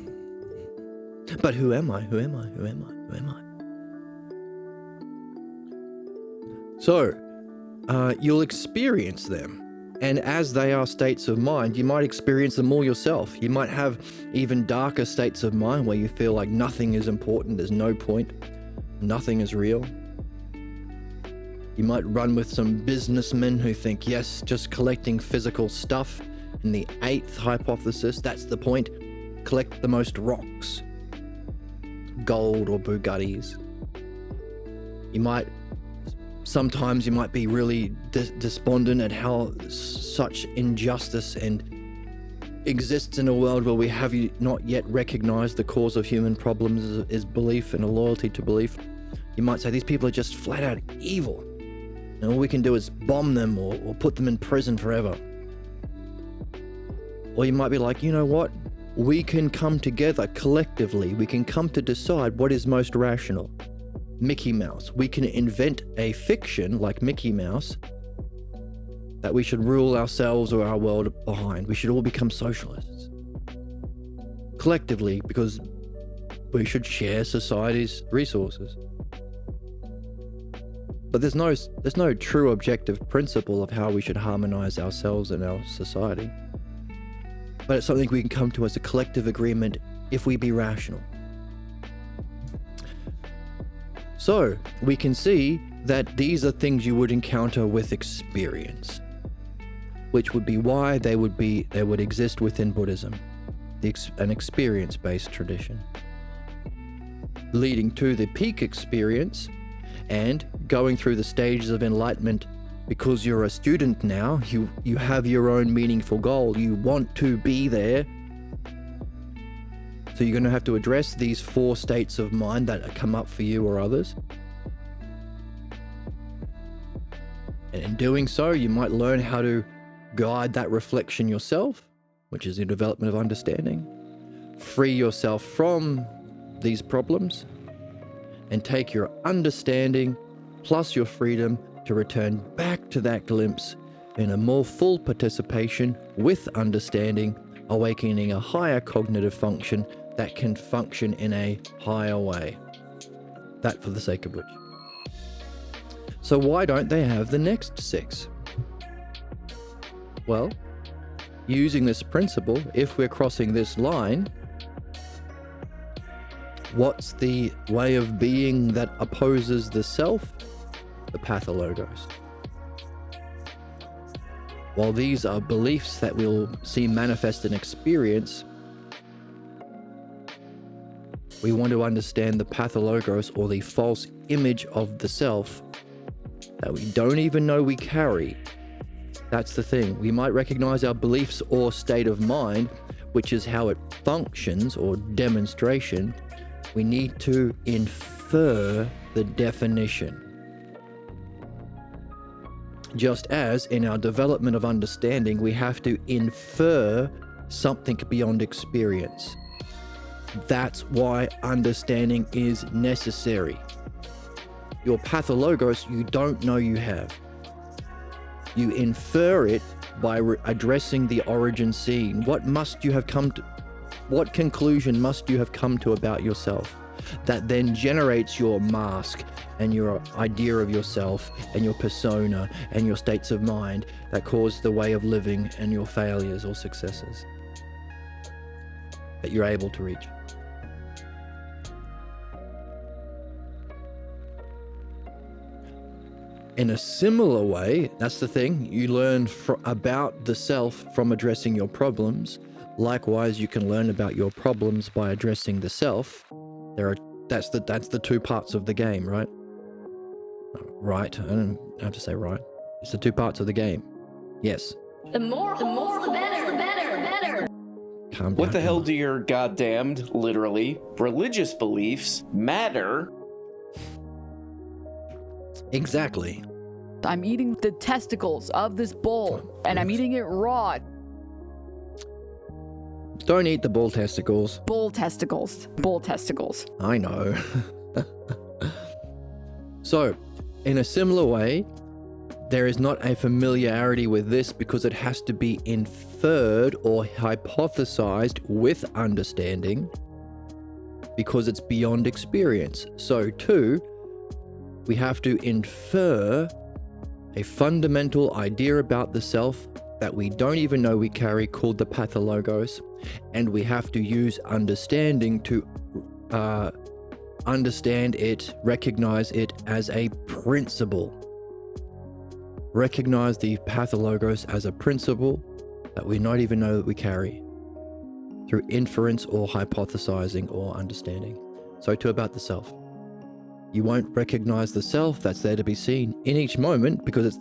But who am I? Who am I? Who am I? Who am I? So, you'll experience them. And as they are states of mind, you might experience them all yourself. You might have even darker states of mind where you feel like nothing is important, there's no point, nothing is real. You might run with some businessmen who think, yes, just collecting physical stuff. In the 8th hypothesis, that's the point. Collect the most rocks, gold or Bugattis. Sometimes you might be really despondent at how such injustice exists in a world where we have not yet recognized the cause of human problems is belief and a loyalty to belief. You might say these people are just flat out evil, and all we can do is bomb them or put them in prison forever. Or you might be like, you know what? We can come together collectively. We can come to decide what is most rational. Mickey Mouse. We can invent a fiction like Mickey Mouse that we should rule ourselves or our world behind. We should all become socialists. Collectively, because we should share society's resources. But there's no true objective principle of how we should harmonize ourselves and our society. But it's something we can come to as a collective agreement if we be rational. So, we can see that these are things you would encounter with experience, which would be why they would exist within Buddhism, an experience-based tradition. Leading to the peak experience and going through the stages of enlightenment, because you're a student now, you have your own meaningful goal, you want to be there. So you're going to have to address these 4 states of mind that come up for you or others. And in doing so, you might learn how to guide that reflection yourself, which is the development of understanding. Free yourself from these problems and take your understanding plus your freedom to return back to that glimpse in a more full participation with understanding, awakening a higher cognitive function that can function in a higher way. That for the sake of which. So why don't they have the next 6? Well, using this principle, if we're crossing this line, what's the way of being that opposes the self? The pathologos. While these are beliefs that we'll see manifest in experience, we want to understand the pathologos, or the false image of the self that we don't even know we carry. That's the thing. We might recognize our beliefs or state of mind, which is how it functions, or demonstration. We need to infer the definition. Just as in our development of understanding, we have to infer something beyond experience. That's why understanding is necessary. Your pathologos you don't know you have. You infer it by addressing the origin scene. What conclusion must you have come to about yourself that then generates your mask and your idea of yourself and your persona and your states of mind that cause the way of living and your failures or successes that you're able to reach. In a similar way, that's the thing, you learn about the self from addressing your problems. Likewise, you can learn about your problems by addressing the self. That's the 2 parts of the game, right? Right, I don't have to say right. It's the 2 parts of the game. Yes. The more holes, the better. Calm down. What the hell do your goddamned, literally, religious beliefs matter? Exactly. I'm eating the testicles of this bull, and I'm eating it raw. Don't eat the bull testicles. Bull testicles. Bull testicles. I know. So, in a similar way, there is not a familiarity with this because it has to be inferred or hypothesized with understanding because it's beyond experience. So too, we have to infer a fundamental idea about the self that we don't even know we carry, called the pathologos, and we have to use understanding to understand it, recognize it as a principle. Recognize the pathologos as a principle that we not even know that we carry through inference or hypothesizing or understanding. So too about the self. You won't recognize the self that's there to be seen in each moment because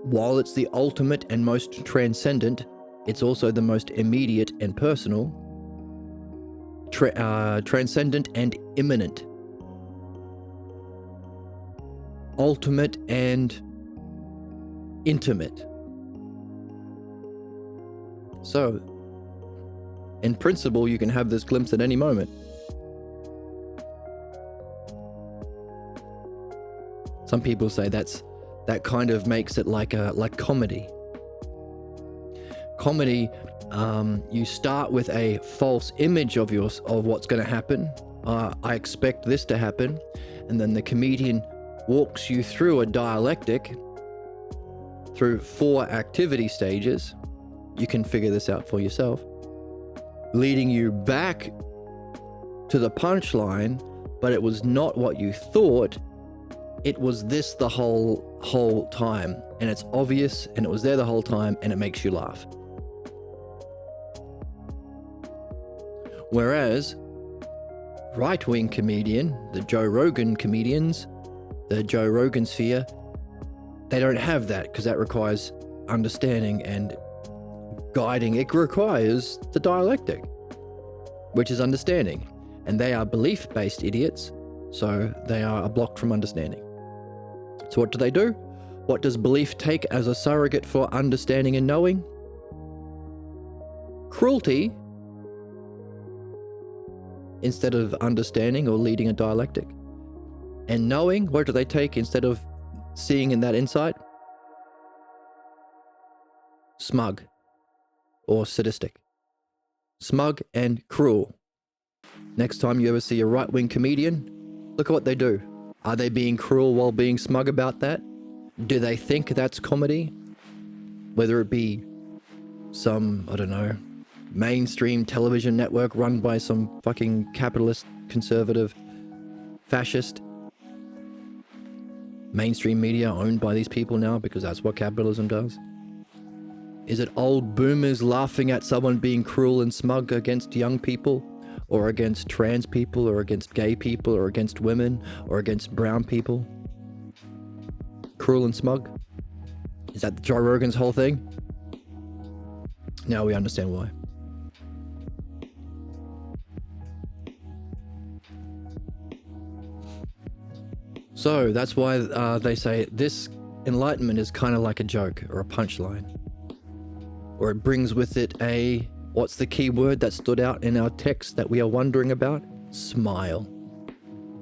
while it's the ultimate and most transcendent, it's also the most immediate and personal, transcendent and immanent, ultimate and intimate. So, in principle, you can have this glimpse at any moment. Some people say that kind of makes it like comedy. Comedy, you start with a false image of what's going to happen. I expect this to happen, and then the comedian walks you through a dialectic through 4 activity stages. You can figure this out for yourself, leading you back to the punchline, but it was not what you thought. It was this the whole time, and it's obvious, and it was there the whole time, and it makes you laugh. Whereas right-wing comedian, the Joe Rogan comedians, the Joe Rogan sphere, they don't have that because that requires understanding and guiding. It requires the dialectic, which is understanding, and they are belief-based idiots, so they are blocked from understanding. So what do? What does belief take as a surrogate for understanding and knowing? Cruelty instead of understanding or leading a dialectic. And knowing, what do they take instead of seeing in that insight? Smug or sadistic. Smug and cruel. Next time you ever see a right-wing comedian, look at what they do. Are they being cruel while being smug about that? Do they think that's comedy? Whether it be some, I don't know, mainstream television network run by some fucking capitalist, conservative, fascist. Mainstream media owned by these people now because that's what capitalism does. Is it old boomers laughing at someone being cruel and smug against young people, or against trans people, or against gay people, or against women, or against brown people? Cruel and smug? Is that Joe Rogan's whole thing? Now we understand why. So that's why they say this enlightenment is kind of like a joke or a punchline. Or it brings with it a, what's the key word that stood out in our text that we are wondering about? Smile.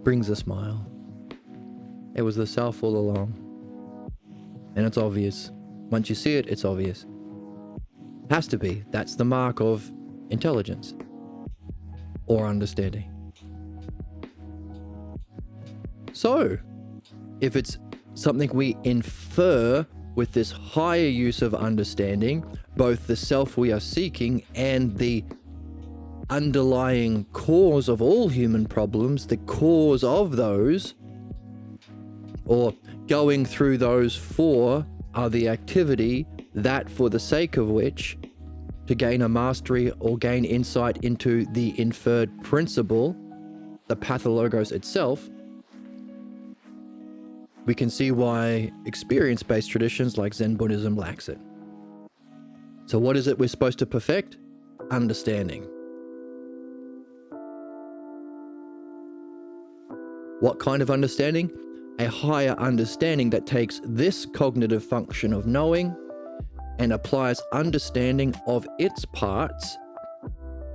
Brings a smile. It was the self all along. And it's obvious. Once you see it, it's obvious. Has to be. That's the mark of intelligence or understanding. So, if it's something we infer with this higher use of understanding, both the self we are seeking and the underlying cause of all human problems, the cause of those, or going through those four are the activity that for the sake of which to gain a mastery or gain insight into the inferred principle, the pathologos itself, we can see why experience-based traditions like Zen Buddhism lacks it. So what is it we're supposed to perfect? Understanding. What kind of understanding? A higher understanding that takes this cognitive function of knowing and applies understanding of its parts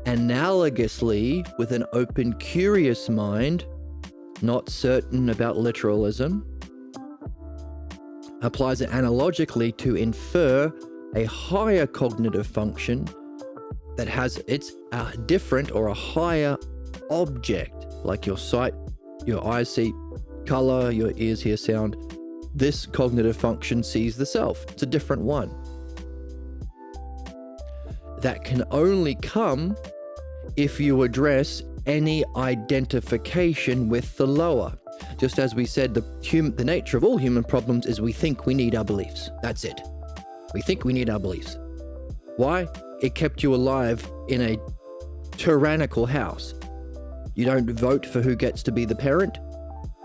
analogously with an open, curious mind, not certain about literalism, applies it analogically to infer a higher cognitive function that has its different or a higher object, like your sight, your eyes see color, your ears hear sound. This cognitive function sees the self. It's a different one. That can only come if you address any identification with the lower. Just as we said, the nature of all human problems is we think we need our beliefs. That's it. We think we need our beliefs. Why? It kept you alive in a tyrannical house. You don't vote for who gets to be the parent,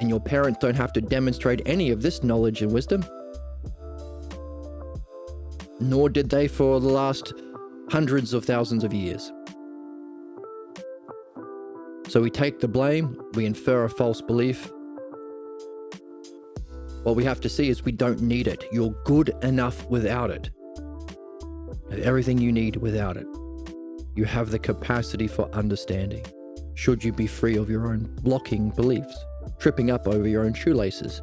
and your parents don't have to demonstrate any of this knowledge and wisdom. Nor did they for the last hundreds of thousands of years. So we take the blame, we infer a false belief. What we have to see is we don't need it. You're good enough without it. You have everything you need without it. You have the capacity for understanding. Should you be free of your own blocking beliefs, tripping up over your own shoelaces,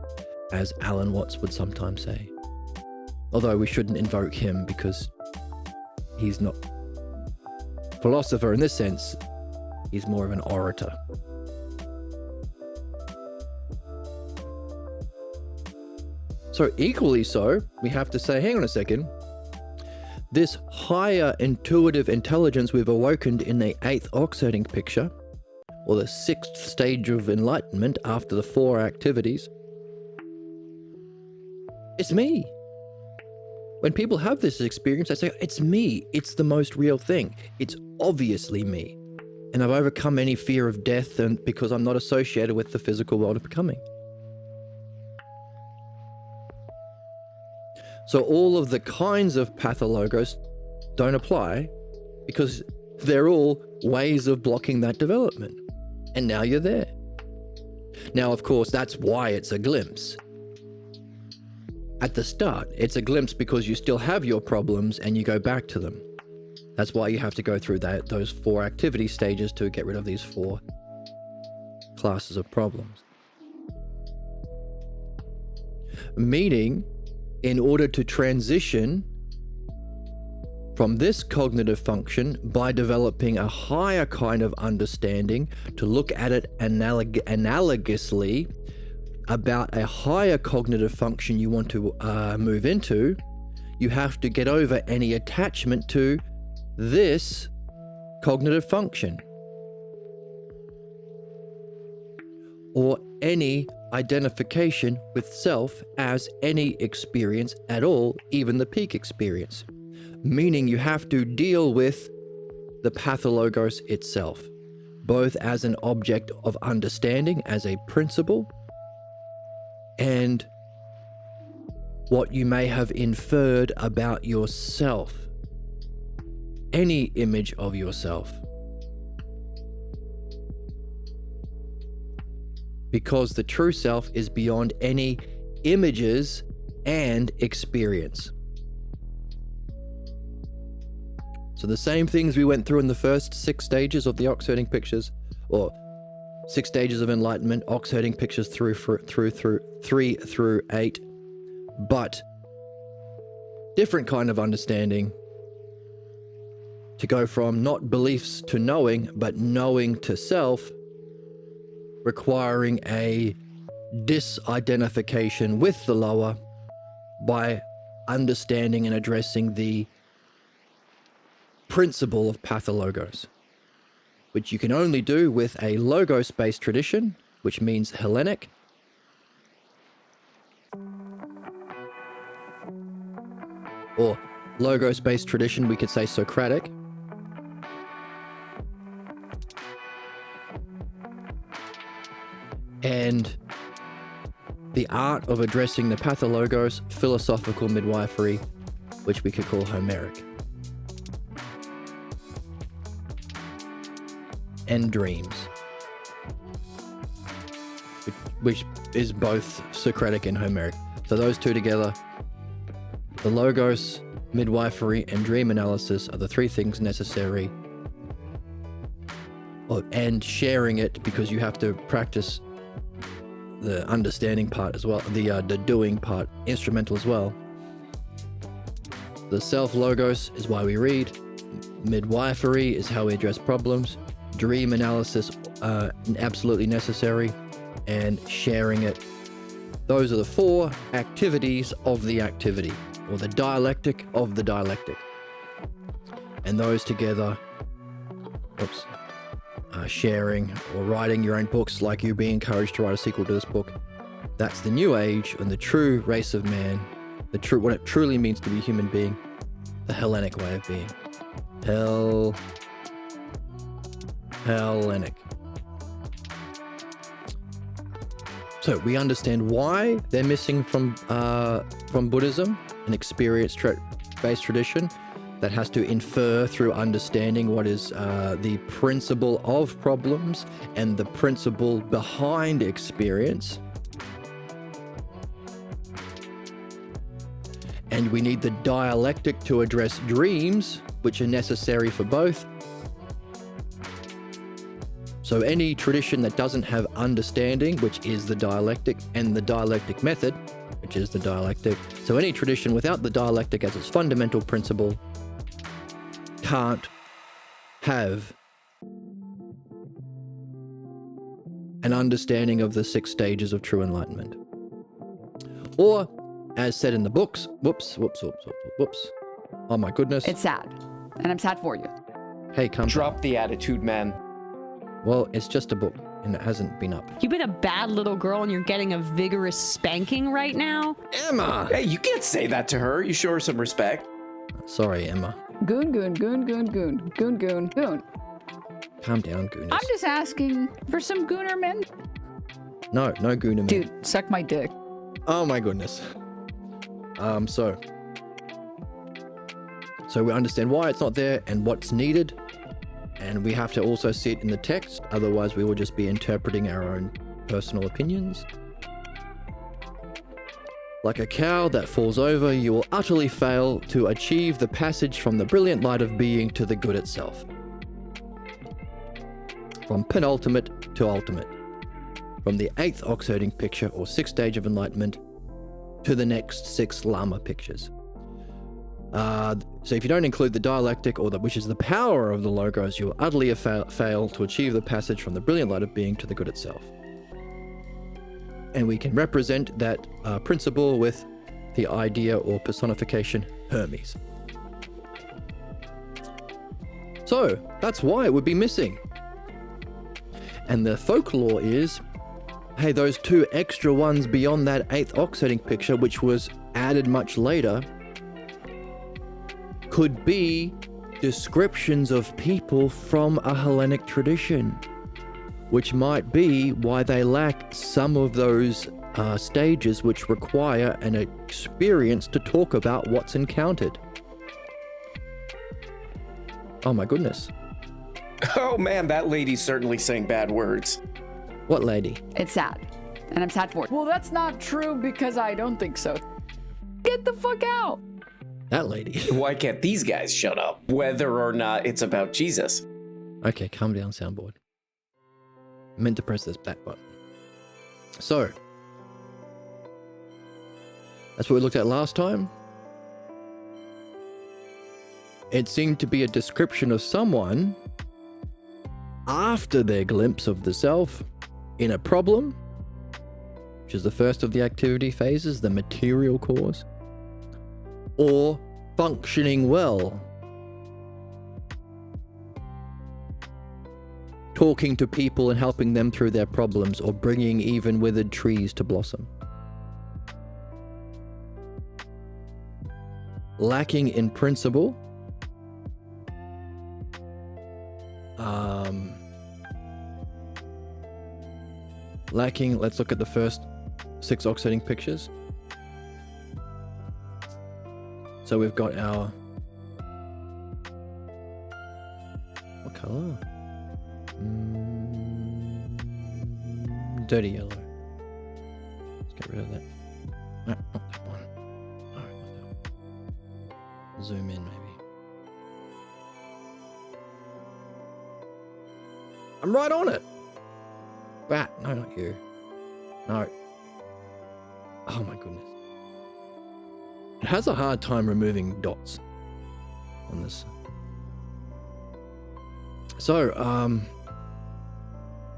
as Alan Watts would sometimes say. Although we shouldn't invoke him because he's not a philosopher in this sense. He's more of an orator. So equally so, we have to say, hang on a second, this higher intuitive intelligence we've awakened in the 8th oxiding picture, or the 6th stage of enlightenment after the 4 activities, it's me. When people have this experience, they say, it's me. It's the most real thing. It's obviously me. And I've overcome any fear of death and because I'm not associated with the physical world of becoming. So all of the kinds of pathologos don't apply because they're all ways of blocking that development. And now you're there. Now, of course, that's why it's a glimpse. at the start. It's a glimpse because you still have your problems and you go back to them. That's why you have to go through those 4 activity stages to get rid of these 4 classes of problems. Meaning, in order to transition from this cognitive function by developing a higher kind of understanding to look at it analogously about a higher cognitive function you want to move into, you have to get over any attachment to this cognitive function or any identification with self as any experience at all, even the peak experience. Meaning you have to deal with the pathologos itself, both as an object of understanding, as a principle, and what you may have inferred about yourself, any image of yourself. Because the true self is beyond any images and experience. So the same things we went through in the first 6 stages of the ox-herding pictures, or 6 stages of enlightenment, ox-herding pictures through 3 through 8, but different kind of understanding to go from not beliefs to knowing, but knowing to self, requiring a disidentification with the lower by understanding and addressing the principle of pathologos, which you can only do with a logos-based tradition, which means Hellenic, or logos-based tradition, we could say Socratic, and the art of addressing the pathologos, philosophical midwifery, which we could call Homeric, and dreams, which is both Socratic and Homeric. So those two together, the logos, midwifery, and dream analysis are the 3 things necessary, and sharing it, because you have to practice the understanding part as well, the doing part, instrumental as well. The self logos is why we read, midwifery is how we address problems, dream analysis absolutely necessary, and sharing it. Those are the 4 activities of the activity, or the dialectic of the dialectic. And those together, sharing or writing your own books, like you be encouraged to write a sequel to this book. That's the new age and the true race of man, what it truly means to be a human being, the Hellenic way of being. Hellenic. So we understand why they're missing from Buddhism, an experience-based tradition that has to infer through understanding what is the principle of problems and the principle behind experience. And we need the dialectic to address dreams, which are necessary for both. So any tradition that doesn't have understanding, which is the dialectic, and the dialectic method, which is the dialectic. So any tradition without the dialectic as its fundamental principle can't have an understanding of the 6 stages of true enlightenment. Or, as said in the books, whoops. Oh my goodness. It's sad. And I'm sad for you. Hey, come Drop the attitude, man. Well, it's just a book, and it hasn't been up. You've been a bad little girl and you're getting a vigorous spanking right now? Emma! Hey, you can't say that to her. You show her some respect. Sorry, Emma. Goon. Calm down, Gooners. I'm just asking for some gooner men. No Gooner man. Dude, suck my dick. Oh my goodness. So we understand why it's not there and what's needed. And we have to also see it in the text. Otherwise, we will just be interpreting our own personal opinions. Like a cow that falls over, you will utterly fail to achieve the passage from the brilliant light of being to the good itself. From penultimate to ultimate. From the 8th oxiding picture or 6th stage of enlightenment to the next 6 Lama pictures. So if you don't include the dialectic, which is the power of the logos, you will utterly fail to achieve the passage from the brilliant light of being to the good itself. And we can represent that principle with the idea or personification Hermes. So that's why it would be missing. And the folklore is, hey, those 2 extra ones beyond that 8th oxiding picture, which was added much later, could be descriptions of people from a Hellenic tradition, which might be why they lack some of those stages which require an experience to talk about what's encountered. Oh my goodness. Oh man, that lady's certainly saying bad words. What lady? It's sad. And I'm sad for it. Well, that's not true because I don't think so. Get the fuck out. That lady. Why can't these guys shut up? Whether or not it's about Jesus. Okay, calm down, soundboard. I meant to press this back button. So, that's what we looked at last time. It seemed to be a description of someone after their glimpse of the self in a problem, which is the first of the activity phases, the material cause, or functioning well, talking to people and helping them through their problems, or bringing even withered trees to blossom. Lacking in principle, let's look at the first 6 oxiding pictures. So we've got our, what color? Dirty yellow. Let's get rid of that. No, not that one. No, not that one. Zoom in maybe. I'm right on it. Bat, no, not you. No. Oh my goodness. It has a hard time removing dots on this. So,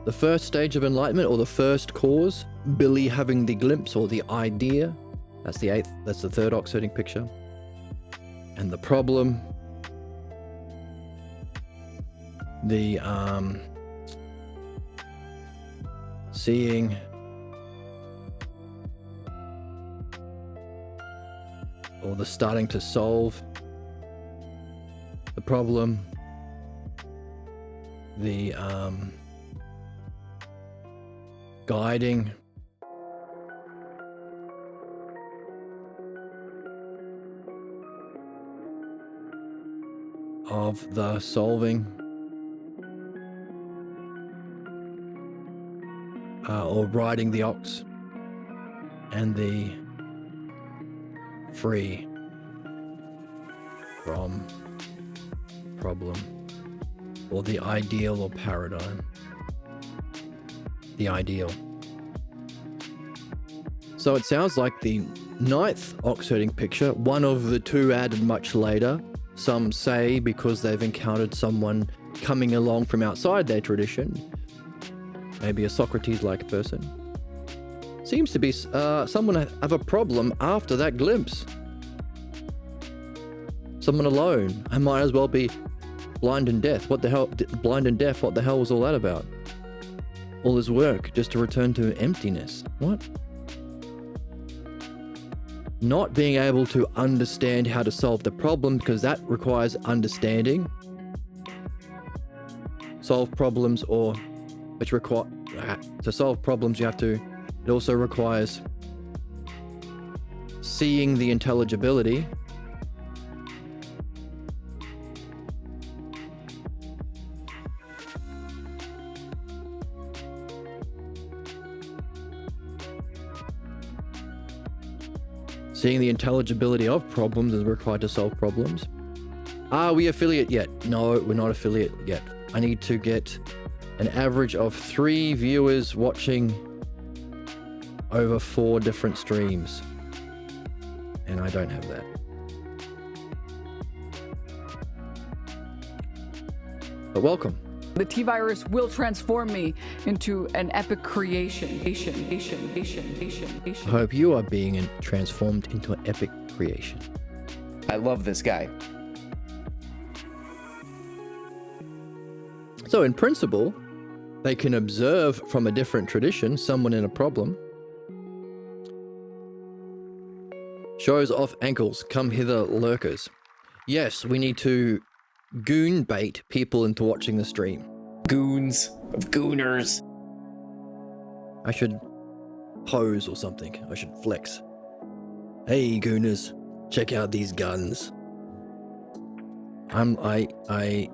the first stage of enlightenment, or the first cause, Billy having the glimpse or the idea, that's the 8th, that's the 3rd oxiding picture. And the problem, the seeing, or the starting to solve the problem, the guiding, of the solving, or riding the ox, and the free from problem, or the ideal or paradigm. The ideal. So it sounds like the 9th oxiding picture, one of the 2 added much later, some say because they've encountered someone coming along from outside their tradition, maybe a Socrates-like person, seems to be someone have a problem after that glimpse. Someone alone. I might as well be blind and deaf. What the hell? Blind and deaf, what the hell was all that about? All this work just to return to emptiness. What? Not being able to understand how to solve the problem, because that requires understanding. Solve problems, or which require to solve problems you have to, it also requires seeing the intelligibility. Seeing the intelligibility of problems is required to solve problems. Are we affiliate yet? No, we're not affiliate yet. I need to get an average of 3 viewers watching over 4 different streams. And I don't have that. But welcome. The T-virus will transform me into an epic creation. I hope you are being transformed into an epic creation. I love this guy. So in principle, they can observe from a different tradition someone in a problem. Shows off ankles, come hither lurkers. Yes, we need to goon bait people into watching the stream. Goons of gooners. I should pose or something. I should flex. Hey gooners, check out these guns. I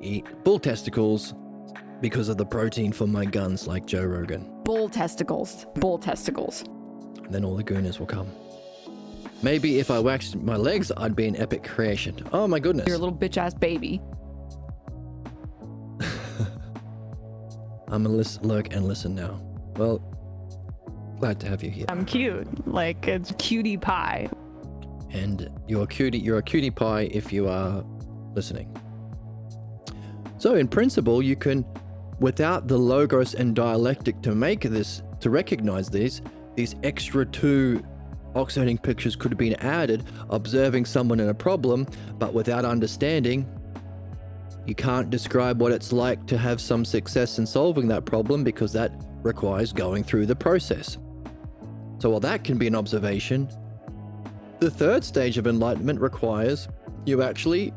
eat bull testicles because of the protein for my guns, like Joe Rogan. Bull testicles. Bull testicles. And then all the gooners will come. Maybe if I waxed my legs, I'd be an epic creation. Oh my goodness. You're a little bitch-ass baby. I'm gonna lurk and listen now. Well, glad to have you here. I'm cute. Like, it's cutie pie. And you're a cutie pie if you are listening. So in principle, you can, without the logos and dialectic to make this, to recognize these extra 2 oxiding pictures could have been added, observing someone in a problem, but without understanding, you can't describe what it's like to have some success in solving that problem because that requires going through the process. So while that can be an observation, the 3rd stage of enlightenment requires you actually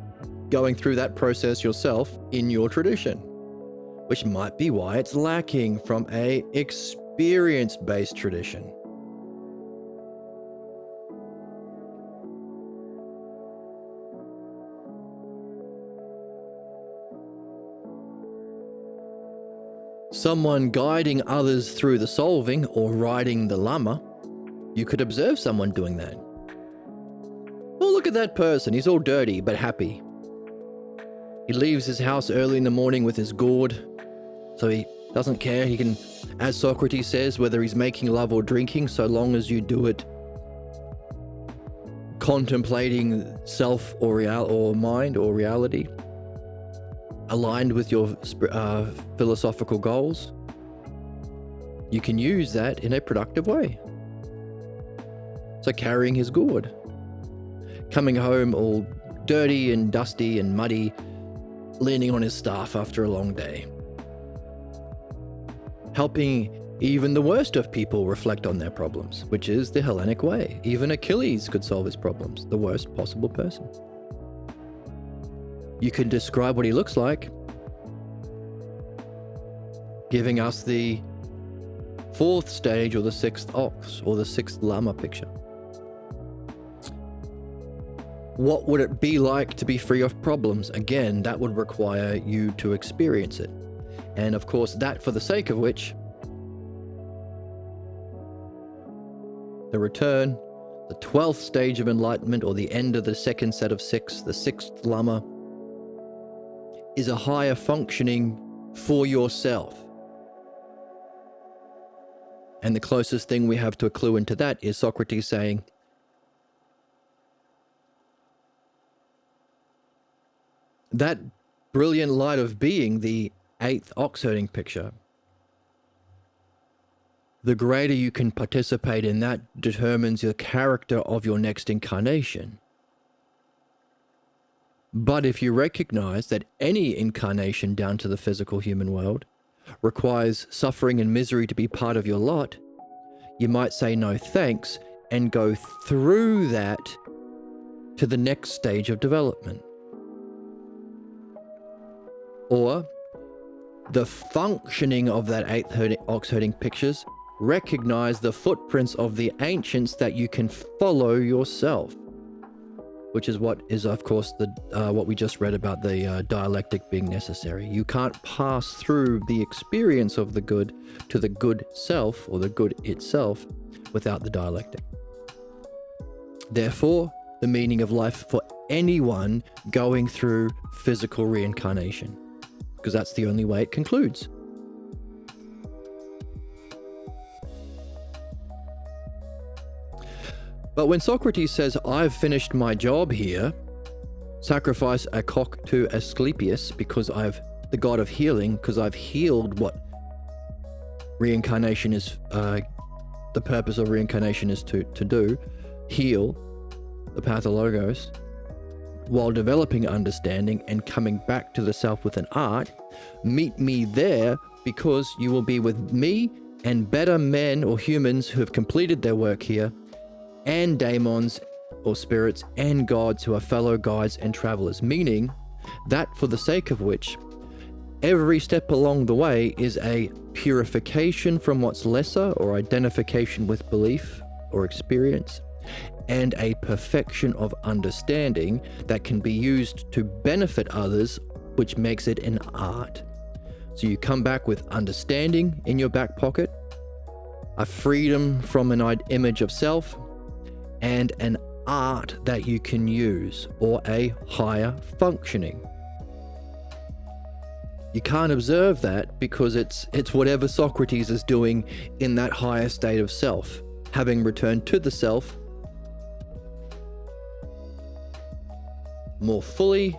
going through that process yourself in your tradition, which might be why it's lacking from a experience-based tradition. Someone guiding others through the solving or riding the llama, you could observe someone doing that. Oh, look at that person. He's all dirty but happy. He leaves his house early in the morning with his gourd, so he doesn't care. He can, as Socrates says, whether he's making love or drinking, so long as you do it contemplating self or mind or reality, aligned with your philosophical goals, you can use that in a productive way. So carrying his gourd, coming home all dirty and dusty and muddy, leaning on his staff after a long day, helping even the worst of people reflect on their problems, which is the Hellenic way. Even Achilles could solve his problems, the worst possible person. You can describe what he looks like, giving us the 4th stage or the 6th ox or the 6th llama picture. What would it be like to be free of problems? Again, that would require you to experience it. And of course, that for the sake of which, the return, the 12th stage of enlightenment or the end of the 2nd set of 6, the 6th llama, is a higher functioning for yourself. And the closest thing we have to a clue into that is Socrates saying, that brilliant light of being, the 8th ox-herding picture, the greater you can participate in that determines the character of your next incarnation. But if you recognize that any incarnation down to the physical human world requires suffering and misery to be part of your lot, you might say no thanks and go through that to the next stage of development. Or the functioning of that 8th ox-herding pictures recognize the footprints of the ancients that you can follow yourself, which is what is, of course, the what we just read about the dialectic being necessary. You can't pass through the experience of the good to the good self or the good itself without the dialectic. Therefore, the meaning of life for anyone going through physical reincarnation, because that's the only way it concludes. But when Socrates says, "I've finished my job here, sacrifice a cock to Asclepius because I've the god of healing, because I've healed what reincarnation is, the purpose of reincarnation is to do, heal the pathologos, while developing understanding and coming back to the self with an art, meet me there because you will be with me and better men or humans who have completed their work here, and daemons or spirits and gods who are fellow guides and travelers," meaning that for the sake of which every step along the way is a purification from what's lesser or identification with belief or experience, and a perfection of understanding that can be used to benefit others, which makes it an art. So you come back with understanding in your back pocket, a freedom from an image of self, and an art that you can use, or a higher functioning. You can't observe that because it's whatever Socrates is doing in that higher state of self, having returned to the self more fully,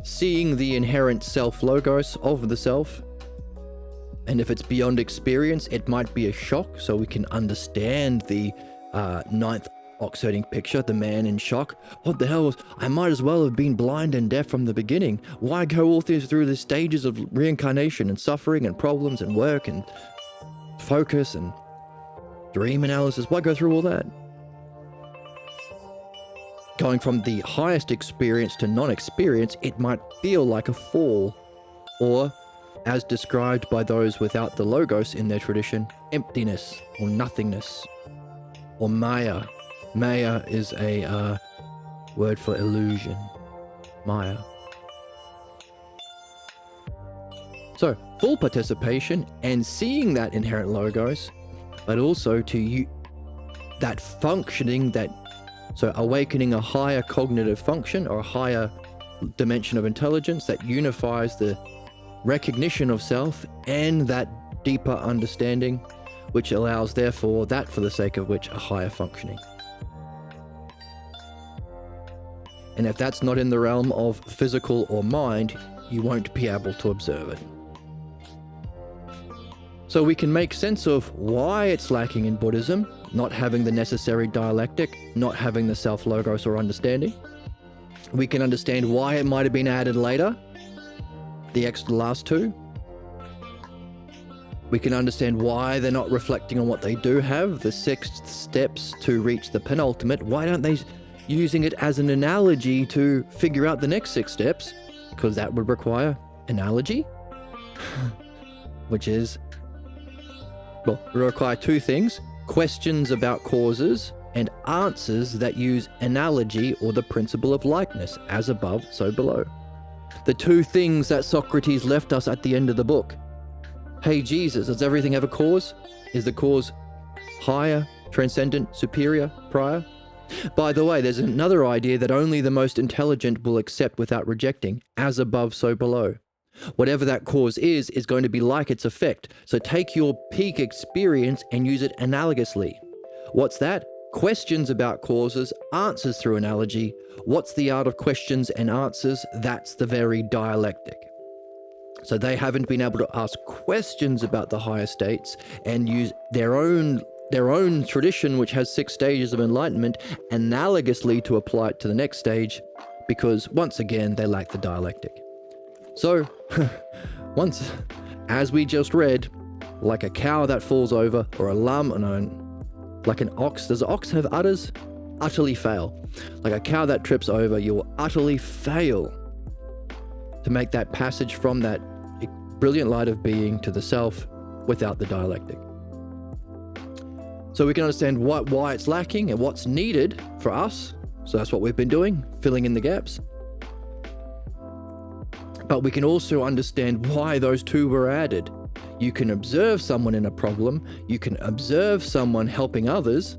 seeing the inherent self-logos of the self. And if it's beyond experience, it might be a shock, so we can understand the ninth oxiding picture, the man in shock. What the hell was, I might as well have been blind and deaf from the beginning. Why go all through the stages of reincarnation and suffering and problems and work and focus and dream analysis? Why go through all that? Going from the highest experience to non-experience, it might feel like a fall, or, as described by those without the logos in their tradition, emptiness or nothingness, or maya. Maya is a word for illusion. Maya. So, full participation and seeing that inherent logos, but also to that functioning, so awakening a higher cognitive function or a higher dimension of intelligence that unifies the recognition of self and that deeper understanding, which allows, therefore, that for the sake of which a higher functioning. And if that's not in the realm of physical or mind, you won't be able to observe it. So we can make sense of why it's lacking in Buddhism, not having the necessary dialectic, not having the self-logos or understanding. We can understand why it might have been added later, the last two. We can understand why they're not reflecting on what they do have, the 6 steps to reach the penultimate. Why aren't they using it as an analogy to figure out the next 6 steps? Because that would require analogy, which is, well, it would require 2 things: questions about causes and answers that use analogy or the principle of likeness, as above, so below. The 2 things that Socrates left us at the end of the book. Hey Jesus, does everything have a cause? Is the cause higher, transcendent, superior, prior? By the way, there's another idea that only the most intelligent will accept without rejecting, as above, so below. Whatever that cause is going to be like its effect. So take your peak experience and use it analogously. What's that? Questions about causes, answers through analogy. What's the art of questions and answers? That's the very dialectic. So they haven't been able to ask questions about the higher states and use their own tradition, which has 6 stages of enlightenment, analogously to apply it to the next stage, because once again, they lack the dialectic. So, once, as we just read, like a cow that falls over, or a like an ox. Does an ox have udders? Utterly fail. Like a cow that trips over, you will utterly fail to make that passage from that brilliant light of being to the self without the dialectic. So we can understand why it's lacking and what's needed for us. So that's what we've been doing, filling in the gaps. But we can also understand why those 2 were added. You can observe someone in a problem. You can observe someone helping others.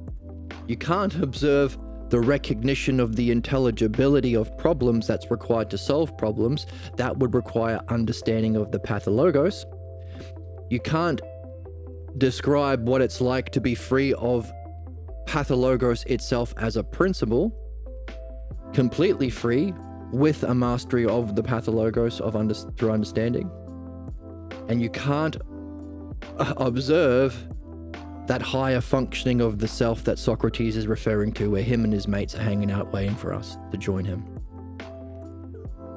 You can't observe the recognition of the intelligibility of problems that's required to solve problems, that would require understanding of the pathologos. You can't describe what it's like to be free of pathologos itself as a principle, completely free, with a mastery of the pathologos through understanding. And you can't observe that higher functioning of the self that Socrates is referring to, where him and his mates are hanging out waiting for us to join him.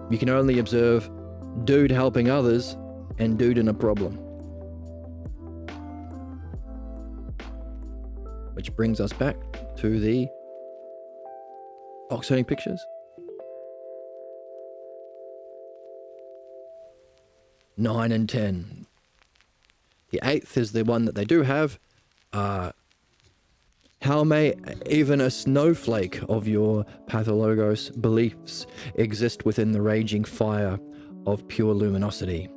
You can only observe dude helping others and dude in a problem. Which brings us back to the ox herding pictures. 9 and 10. The 8th is the one that they do have. How may even a snowflake of your pathologos beliefs exist within the raging fire of pure luminosity?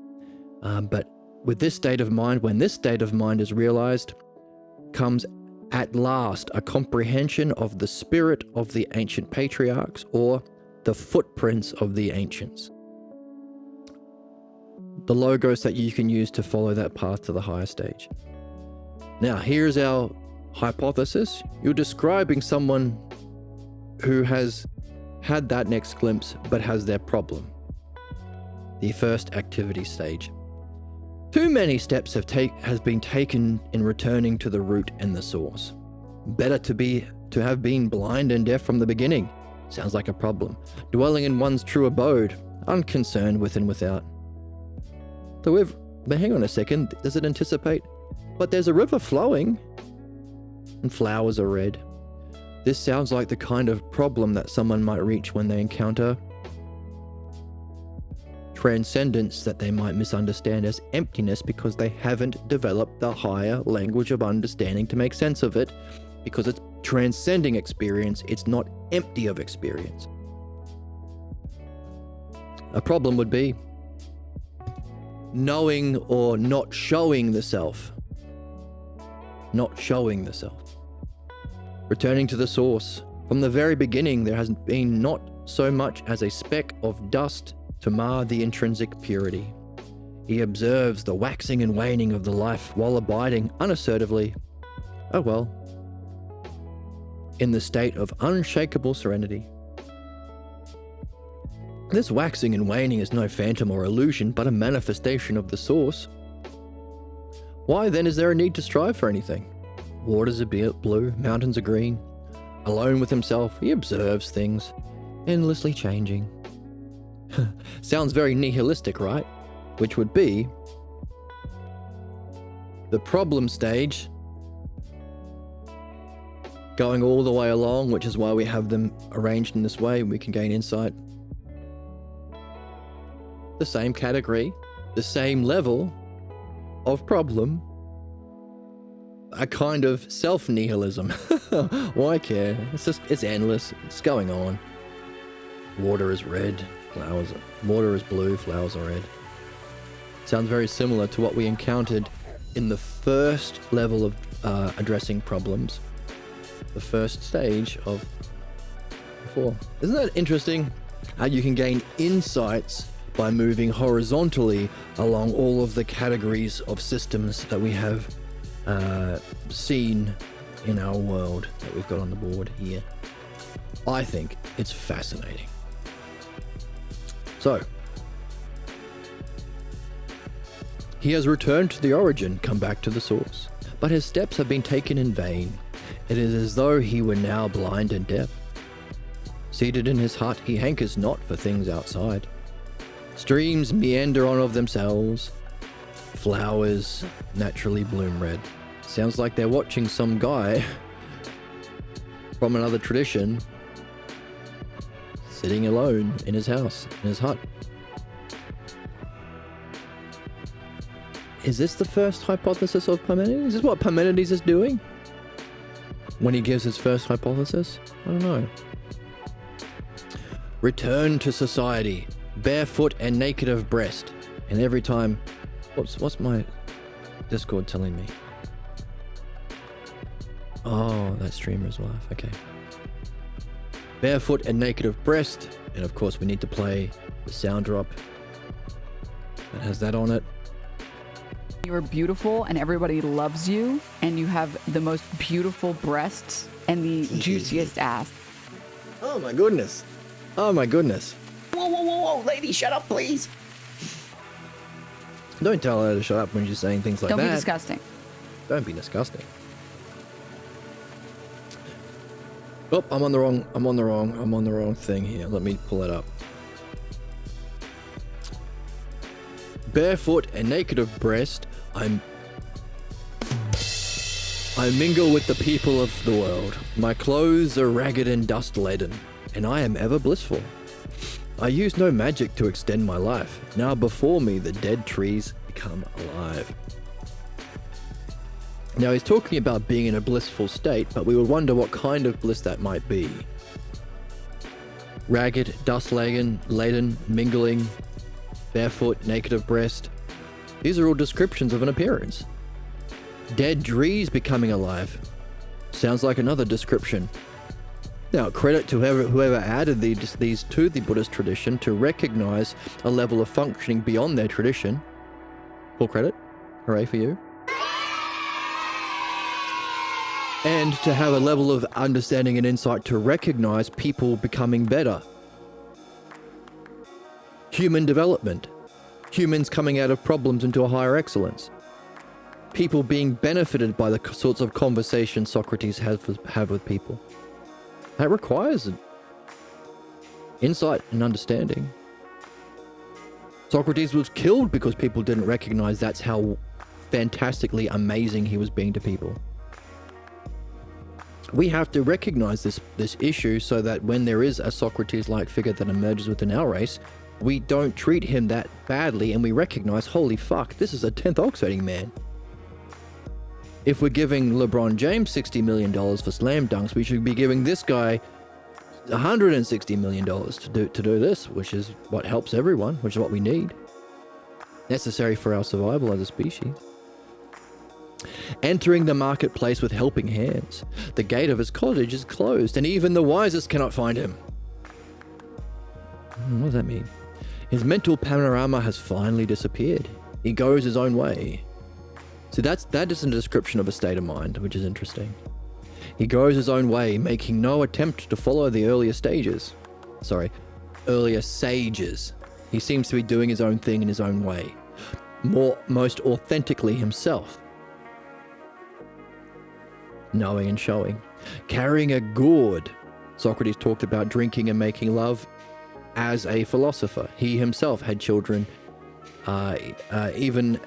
But with this state of mind, when this state of mind is realized, comes at last a comprehension of the spirit of the ancient patriarchs, or the footprints of the ancients. The logos that you can use to follow that path to the higher stage. Now, here's our hypothesis. You're describing someone who has had that next glimpse, but has their problem. The first activity stage. Too many steps has been taken in returning to the root and the source. Better to have been blind and deaf from the beginning. Sounds like a problem. Dwelling in one's true abode, unconcerned with and without. But hang on a second, does it anticipate? But there's a river flowing, and flowers are red. This sounds like the kind of problem that someone might reach when they encounter transcendence that they might misunderstand as emptiness, because they haven't developed the higher language of understanding to make sense of it, because it's transcending experience, it's not empty of experience. A problem would be knowing or not showing the self. Not showing the self. Returning to the source. From the very beginning, there has been not so much as a speck of dust to mar the intrinsic purity. He observes the waxing and waning of the life while abiding unassertively, oh well, in the state of unshakable serenity. This waxing and waning is no phantom or illusion, but a manifestation of the source. Why then is there a need to strive for anything? Waters are blue, mountains are green. Alone with himself, he observes things, endlessly changing. Sounds very nihilistic, right? Which would be the problem stage, going all the way along, which is why we have them arranged in this way. We can gain insight. The same category, the same level of problem, a kind of self-nihilism. Why care? It's endless. It's going on. Water is red, water is blue, flowers are red. Sounds very similar to what we encountered in the first level of addressing problems. The first stage of 4. Isn't that interesting? How you can gain insights by moving horizontally along all of the categories of systems that we have seen in our world that we've got on the board here. I think it's fascinating. So, he has returned to the origin, come back to the source, but his steps have been taken in vain. It is as though he were now blind and deaf. Seated in his hut, he hankers not for things outside. Streams meander on of themselves. Flowers naturally bloom red. Sounds like they're watching some guy from another tradition sitting alone in his house, in his hut. Is this the first hypothesis of Parmenides? Is this what Parmenides is doing when he gives his first hypothesis? I don't know. Return to society, barefoot and naked of breast. And every time, what's my Discord telling me? Oh, that streamer's wife. Okay. Barefoot and naked of breast. And of course we need to play the sound drop that has that on it. You are beautiful and everybody loves you, and you have the most beautiful breasts and the juiciest ass. Oh my goodness. Oh my goodness. Whoa, whoa, whoa, whoa, lady, shut up, please. Don't tell her to shut up when she's saying things like Don't that. be disgusting. Don't be disgusting. Oh, I'm on the wrong thing here. Let me pull it up. Barefoot and naked of breast, I mingle with the people of the world. My clothes are ragged and dust laden, and I am ever blissful. I use no magic to extend my life. Now before me the dead trees become alive. Now he's talking about being in a blissful state, but we would wonder what kind of bliss that might be. Ragged, dust-laden, mingling, barefoot, naked of breast. These are all descriptions of an appearance. Dead trees becoming alive. Sounds like another description. Now, credit to whoever added these to the Buddhist tradition to recognize a level of functioning beyond their tradition. Full credit. Hooray for you. And to have a level of understanding and insight to recognize people becoming better. Human development. Humans coming out of problems into a higher excellence. People being benefited by the sorts of conversations Socrates have with people. That requires insight and understanding. Socrates was killed because people didn't recognize that's how fantastically amazing he was being to people. We have to recognize this issue so that when there is a Socrates-like figure that emerges within our race, we don't treat him that badly and we recognize, holy fuck, this is a 10th oxiding man. If we're giving LeBron James $60 million for slam dunks, we should be giving this guy $160 million to do this, which is what helps everyone, which is what we need. Necessary for our survival as a species. Entering the marketplace with helping hands. The gate of his cottage is closed, and even the wisest cannot find him. What does that mean? His mental panorama has finally disappeared. He goes his own way. So that is a description of a state of mind, which is interesting. He goes his own way, making no attempt to follow the earlier sages. He seems to be doing his own thing in his own way. Most authentically himself. Knowing and showing. Carrying a gourd. Socrates talked about drinking and making love as a philosopher. He himself had children. Even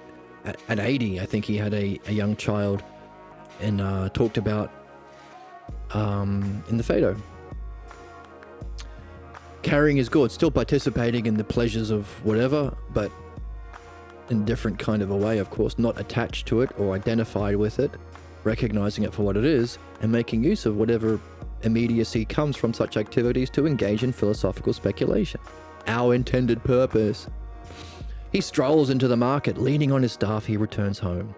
at 80, I think he had a young child, and talked about in the Phaedo. Carrying his gourd, still participating in the pleasures of whatever, but in a different kind of a way, of course, not attached to it or identified with it, recognizing it for what it is, and making use of whatever immediacy comes from such activities to engage in philosophical speculation. Our intended purpose. He strolls into the market, leaning on his staff. He returns home.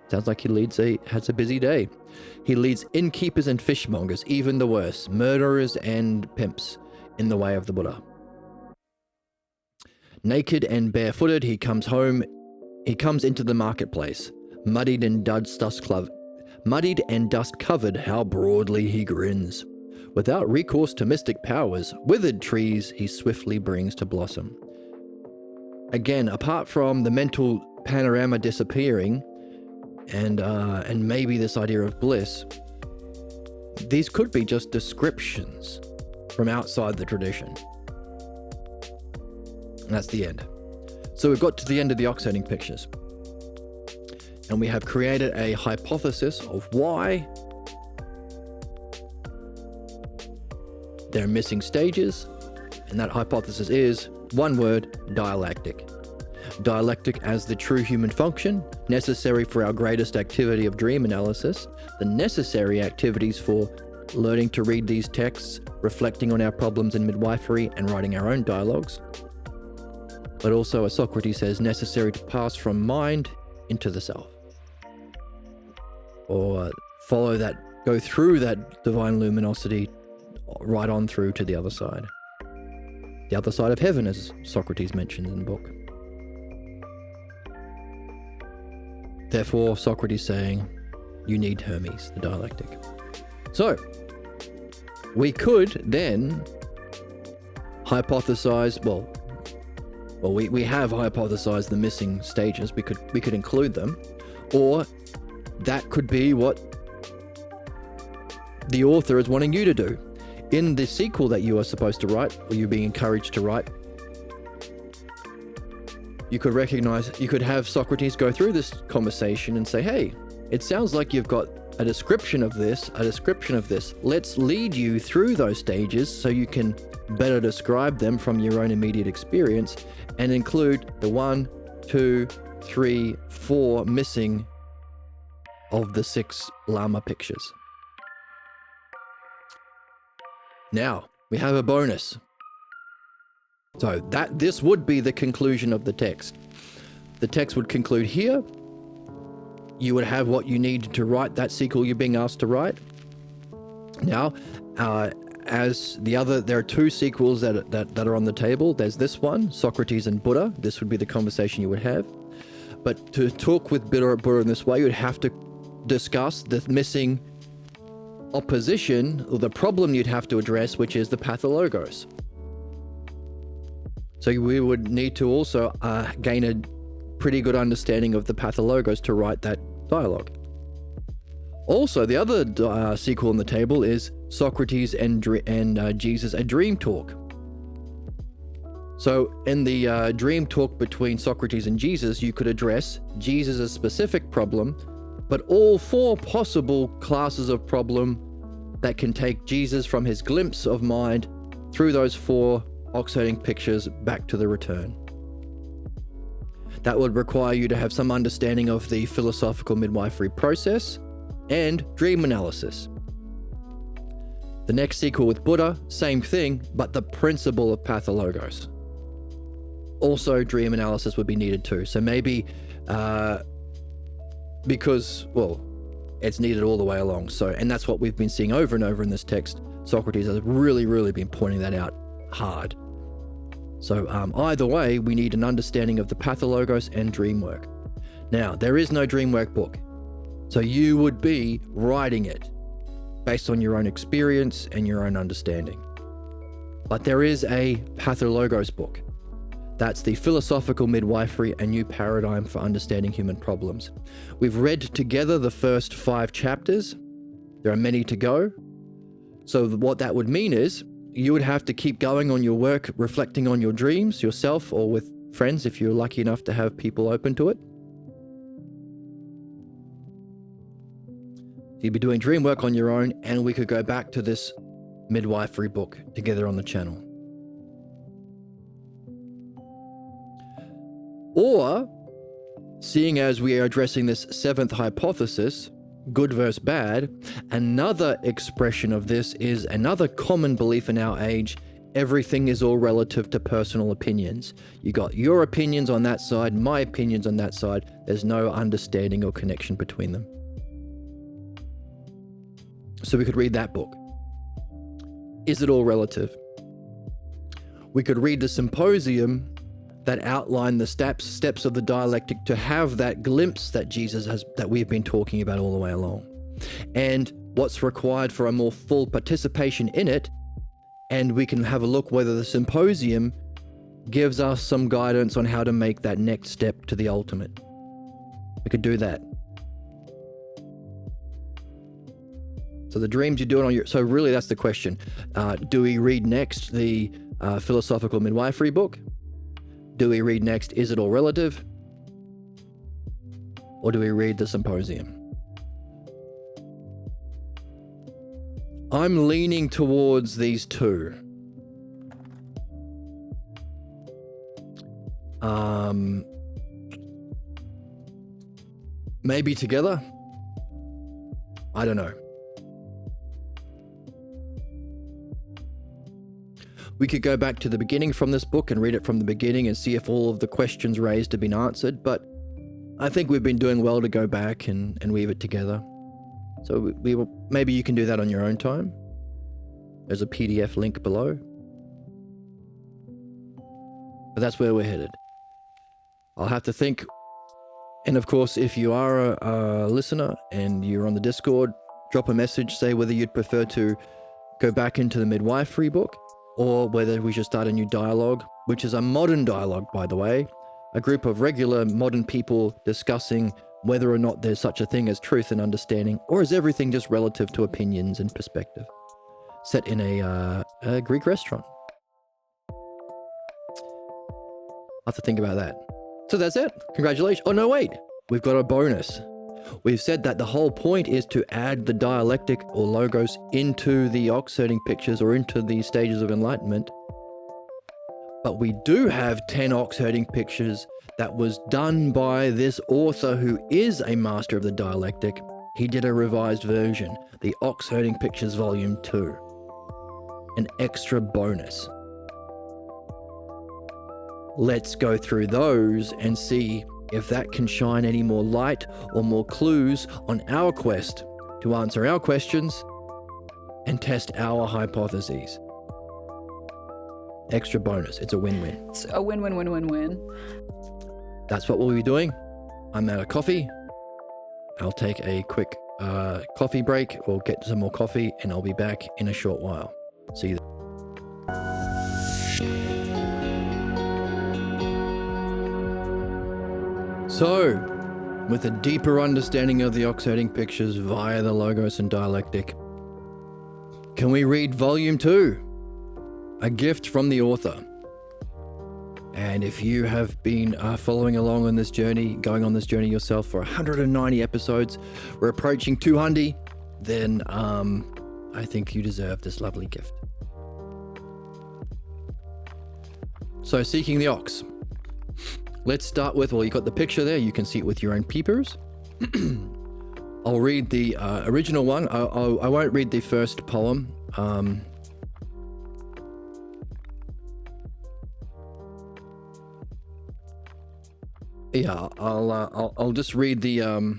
Sounds like he has a busy day. He leads innkeepers and fishmongers, even the worst, murderers and pimps, in the way of the Buddha. Naked and barefooted, he comes home. He comes into the marketplace, muddied and dust covered. How broadly he grins. Without recourse to mystic powers, withered trees he swiftly brings to blossom. Again, apart from the mental panorama disappearing, and maybe this idea of bliss, these could be just descriptions from outside the tradition. And that's the end. So we've got to the end of the oxiding pictures, and we have created a hypothesis of why there are missing stages, and that hypothesis is, one word, dialectic. Dialectic as the true human function, necessary for our greatest activity of dream analysis, the necessary activities for learning to read these texts, reflecting on our problems in midwifery, and writing our own dialogues. But also, as Socrates says, necessary to pass from mind into the self. Or go through that divine luminosity right on through to the other side. The other side of heaven, as Socrates mentions in the book. Therefore, Socrates saying, you need Hermes, the dialectic. So, we could then hypothesize, well, we have hypothesized the missing stages. We could include them, or that could be what the author is wanting you to do. In the sequel that you are supposed to write, or you're being encouraged to write, you could have Socrates go through this conversation and say, hey, it sounds like you've got a description of this. Let's lead you through those stages so you can better describe them from your own immediate experience and include the 1, 2, 3, 4 missing of the 6 llama pictures. Now, we have a bonus. So this would be the conclusion of the text. The text would conclude here. You would have what you need to write that sequel you're being asked to write. Now, there are 2 sequels that are on the table. There's this one, Socrates and Buddha. This would be the conversation you would have. But to talk with Buddha in this way, you would have to discuss the missing opposition, or the problem you'd have to address, which is the pathologos. So we would need to also gain a pretty good understanding of the pathologos to write that dialogue. Also, the other sequel on the table is Socrates and Jesus, a dream talk. So in the dream talk between Socrates and Jesus, you could address Jesus' specific problem, but all 4 possible classes of problem that can take Jesus from his glimpse of mind through those 4 oxidizing pictures back to the return. That would require you to have some understanding of the philosophical midwifery process and dream analysis. The next sequel with Buddha, same thing, but the principle of pathologos. Also, dream analysis would be needed too. So maybe because, well, it's needed all the way along. So, and that's what we've been seeing over and over in this text. Socrates has really, really been pointing that out hard. So either way, we need an understanding of the pathologos and dream work. Now, there is no dream work book. So you would be writing it based on your own experience and your own understanding. But there is a pathologos book. That's the Philosophical Midwifery, a New Paradigm for Understanding Human Problems. We've read together the first 5 chapters. There are many to go. So what that would mean is you would have to keep going on your work, reflecting on your dreams yourself or with friends if you're lucky enough to have people open to it. So you'd be doing dream work on your own, and we could go back to this midwifery book together on the channel. Or, seeing as we are addressing this 7th hypothesis, good versus bad, another expression of this is another common belief in our age: everything is all relative to personal opinions. You got your opinions on that side, my opinions on that side. There's no understanding or connection between them. So we could read that book. Is it all relative? We could read the symposium that outline the steps of the dialectic to have that glimpse that Jesus has, that we've been talking about all the way along, and what's required for a more full participation in it. And we can have a look whether the symposium gives us some guidance on how to make that next step to the ultimate. We could do that. So the dreams you're doing on your, so really that's the question. Do we read next the Philosophical Midwifery book? Do we read next Is It All Relative? Or do we read the symposium? I'm leaning towards these 2. Maybe together? I don't know. We could go back to the beginning from this book and read it from the beginning and see if all of the questions raised have been answered, but I think we've been doing well to go back and weave it together. So maybe you can do that on your own time. There's a PDF link below. But that's where we're headed. I'll have to think. And of course, if you are a listener and you're on the Discord, drop a message, say whether you'd prefer to go back into the Midwifery book or whether we should start a new dialogue, which is a modern dialogue, by the way. A group of regular modern people discussing whether or not there's such a thing as truth and understanding, or is everything just relative to opinions and perspective. Set in a Greek restaurant. I'll have to think about that. So that's it. Congratulations. Oh, no, wait. We've got a bonus. We've said that the whole point is to add the dialectic or logos into the ox herding pictures or into the stages of enlightenment. But we do have 10 ox herding pictures that was done by this author who is a master of the dialectic. He did a revised version, the Ox Herding Pictures Volume 2. An extra bonus. Let's go through those and see if that can shine any more light or more clues on our quest to answer our questions and test our hypotheses. Extra bonus. It's a win-win. It's a win-win-win-win-win. That's what we'll be doing. I'm out of coffee. I'll take a quick coffee break or get some more coffee, and I'll be back in a short while. See you then. So, with a deeper understanding of the ox herding pictures via the logos and dialectic, can we read Volume 2? A gift from the author. And if you have been following along on this journey, going on this journey yourself for 190 episodes, we're approaching 200, then I think you deserve this lovely gift. So, Seeking the Ox. Let's start with, well, you got the picture there. You can see it with your own peepers. I'll read the original one. I won't read the first poem. Yeah, I'll just read the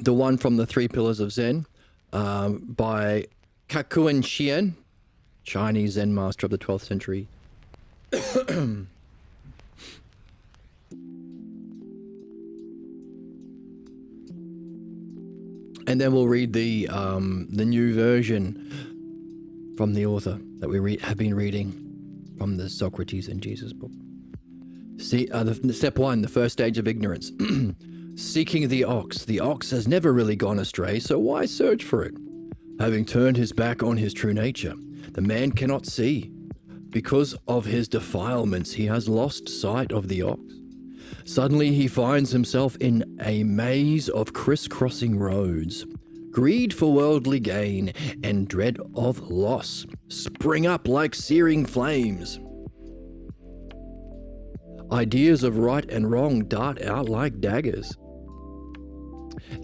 one from the Three Pillars of Zen by Kakuen Xian, Chinese Zen master of the 12th century. And then we'll read the new version from the author that we have been reading from the Socrates and Jesus book. See, step 1, the first stage of ignorance. Seeking the ox. The ox has never really gone astray, so why search for it? Having turned his back on his true nature, the man cannot see. Because of his defilements, he has lost sight of the ox. Suddenly he finds himself in a maze of crisscrossing roads. Greed for worldly gain and dread of loss spring up like searing flames. Ideas of right and wrong dart out like daggers.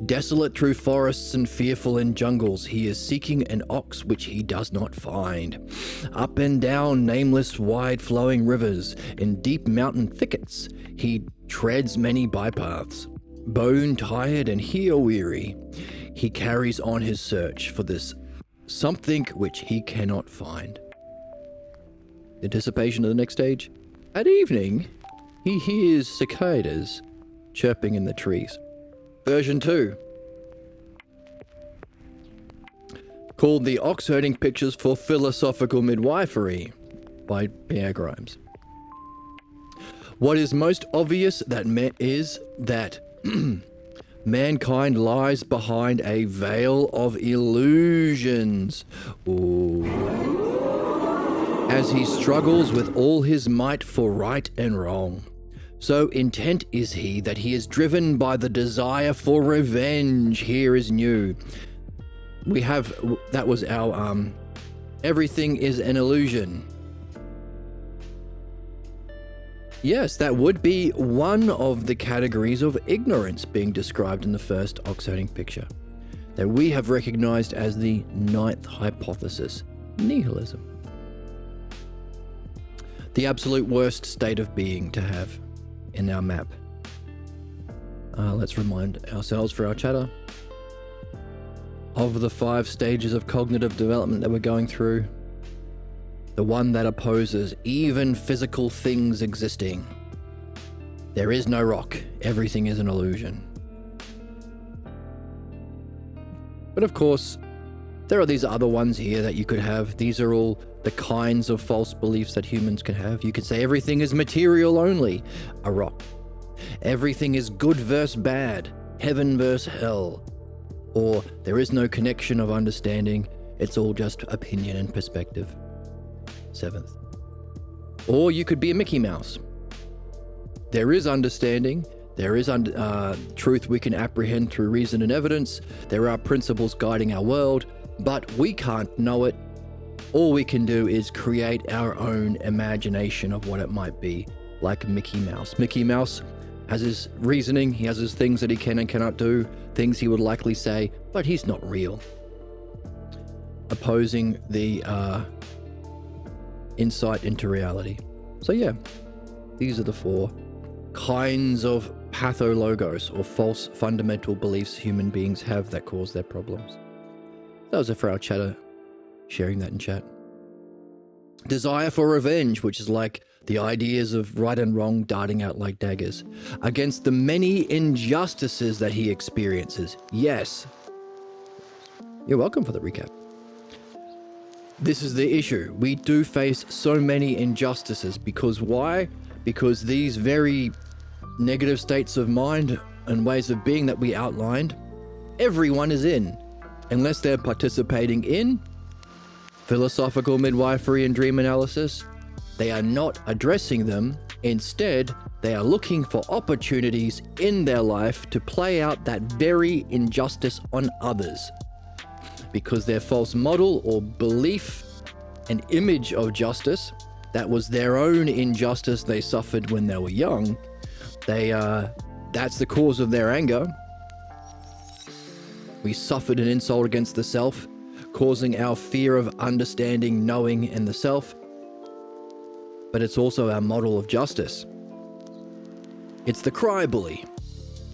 Desolate through forests and fearful in jungles, he is seeking an ox which he does not find. Up and down nameless wide-flowing rivers, in deep mountain thickets, he treads many bypaths. Bone-tired and heel-weary, he carries on his search for this something which he cannot find. Anticipation of the next stage? At evening, he hears cicadas chirping in the trees. Version 2. Called The Ox Herding Pictures for Philosophical Midwifery by Bear Grimes. What is most obvious is that mankind lies behind a veil of illusions. Ooh. As he struggles with all his might for right and wrong. So intent is he that he is driven by the desire for revenge. Here is new. That was our, everything is an illusion. Yes, that would be one of the categories of ignorance being described in the first ox herding picture, that we have recognized as the 9th hypothesis, nihilism. The absolute worst state of being to have in our map. Let's remind ourselves for our chatter. of the 5 stages of cognitive development that we're going through, the one that opposes even physical things existing. There is no rock. Everything is an illusion. But of course, there are these other ones here that you could have. These are all the kinds of false beliefs that humans can have. You could say everything is material only, a rock. Everything is good versus bad, heaven versus hell. Or there is no connection of understanding, it's all just opinion and perspective. 7th. Or you could be a Mickey Mouse. There is understanding, there is truth we can apprehend through reason and evidence, there are principles guiding our world, but we can't know it. All we can do is create our own imagination of what it might be, like Mickey Mouse. Mickey Mouse has his reasoning, he has his things that he can and cannot do, things he would likely say, but he's not real. Opposing the insight into reality. So yeah, these are the 4 kinds of pathologos, or false fundamental beliefs human beings have that cause their problems. That was it for our chatter, sharing that in chat. Desire for revenge, which is like the ideas of right and wrong darting out like daggers, against the many injustices that he experiences. Yes. You're welcome for the recap. This is the issue. We do face so many injustices because why? Because these very negative states of mind and ways of being that we outlined, everyone is in, unless they're participating in philosophical midwifery and dream analysis. They are not addressing them. Instead, they are looking for opportunities in their life to play out that very injustice on others. Because their false model or belief and image of justice, that was their own injustice they suffered when they were young, that's the cause of their anger. We suffered an insult against the self, causing our fear of understanding, knowing, and the self. But it's also our model of justice. It's the cry bully.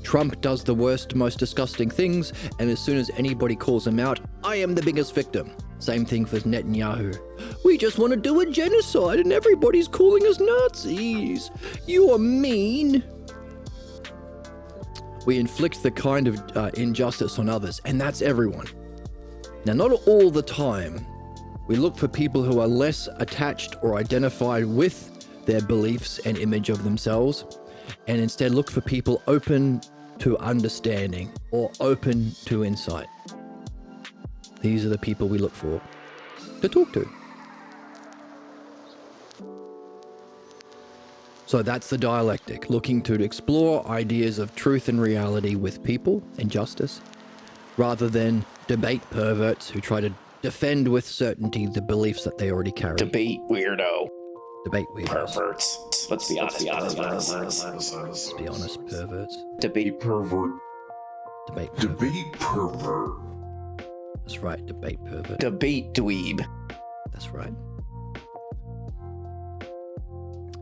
Trump does the worst, most disgusting things, and as soon as anybody calls him out, I am the biggest victim. Same thing for Netanyahu. We just want to do a genocide and everybody's calling us Nazis. You are mean. We inflict the kind of injustice on others, and that's everyone. Now, not all the time. We look for people who are less attached or identified with their beliefs and image of themselves, and instead look for people open to understanding or open to insight. These are the people we look for to talk to. So that's the dialectic, looking to explore ideas of truth and reality with people and justice, rather than debate perverts who try to defend with certainty the beliefs that they already carry. Debate weirdo. Debate weirdos. Perverts. Let's be honest. Let's be honest, perverts. Debate pervert. Debate pervert. Debate pervert. That's right, debate pervert. Debate dweeb. That's right.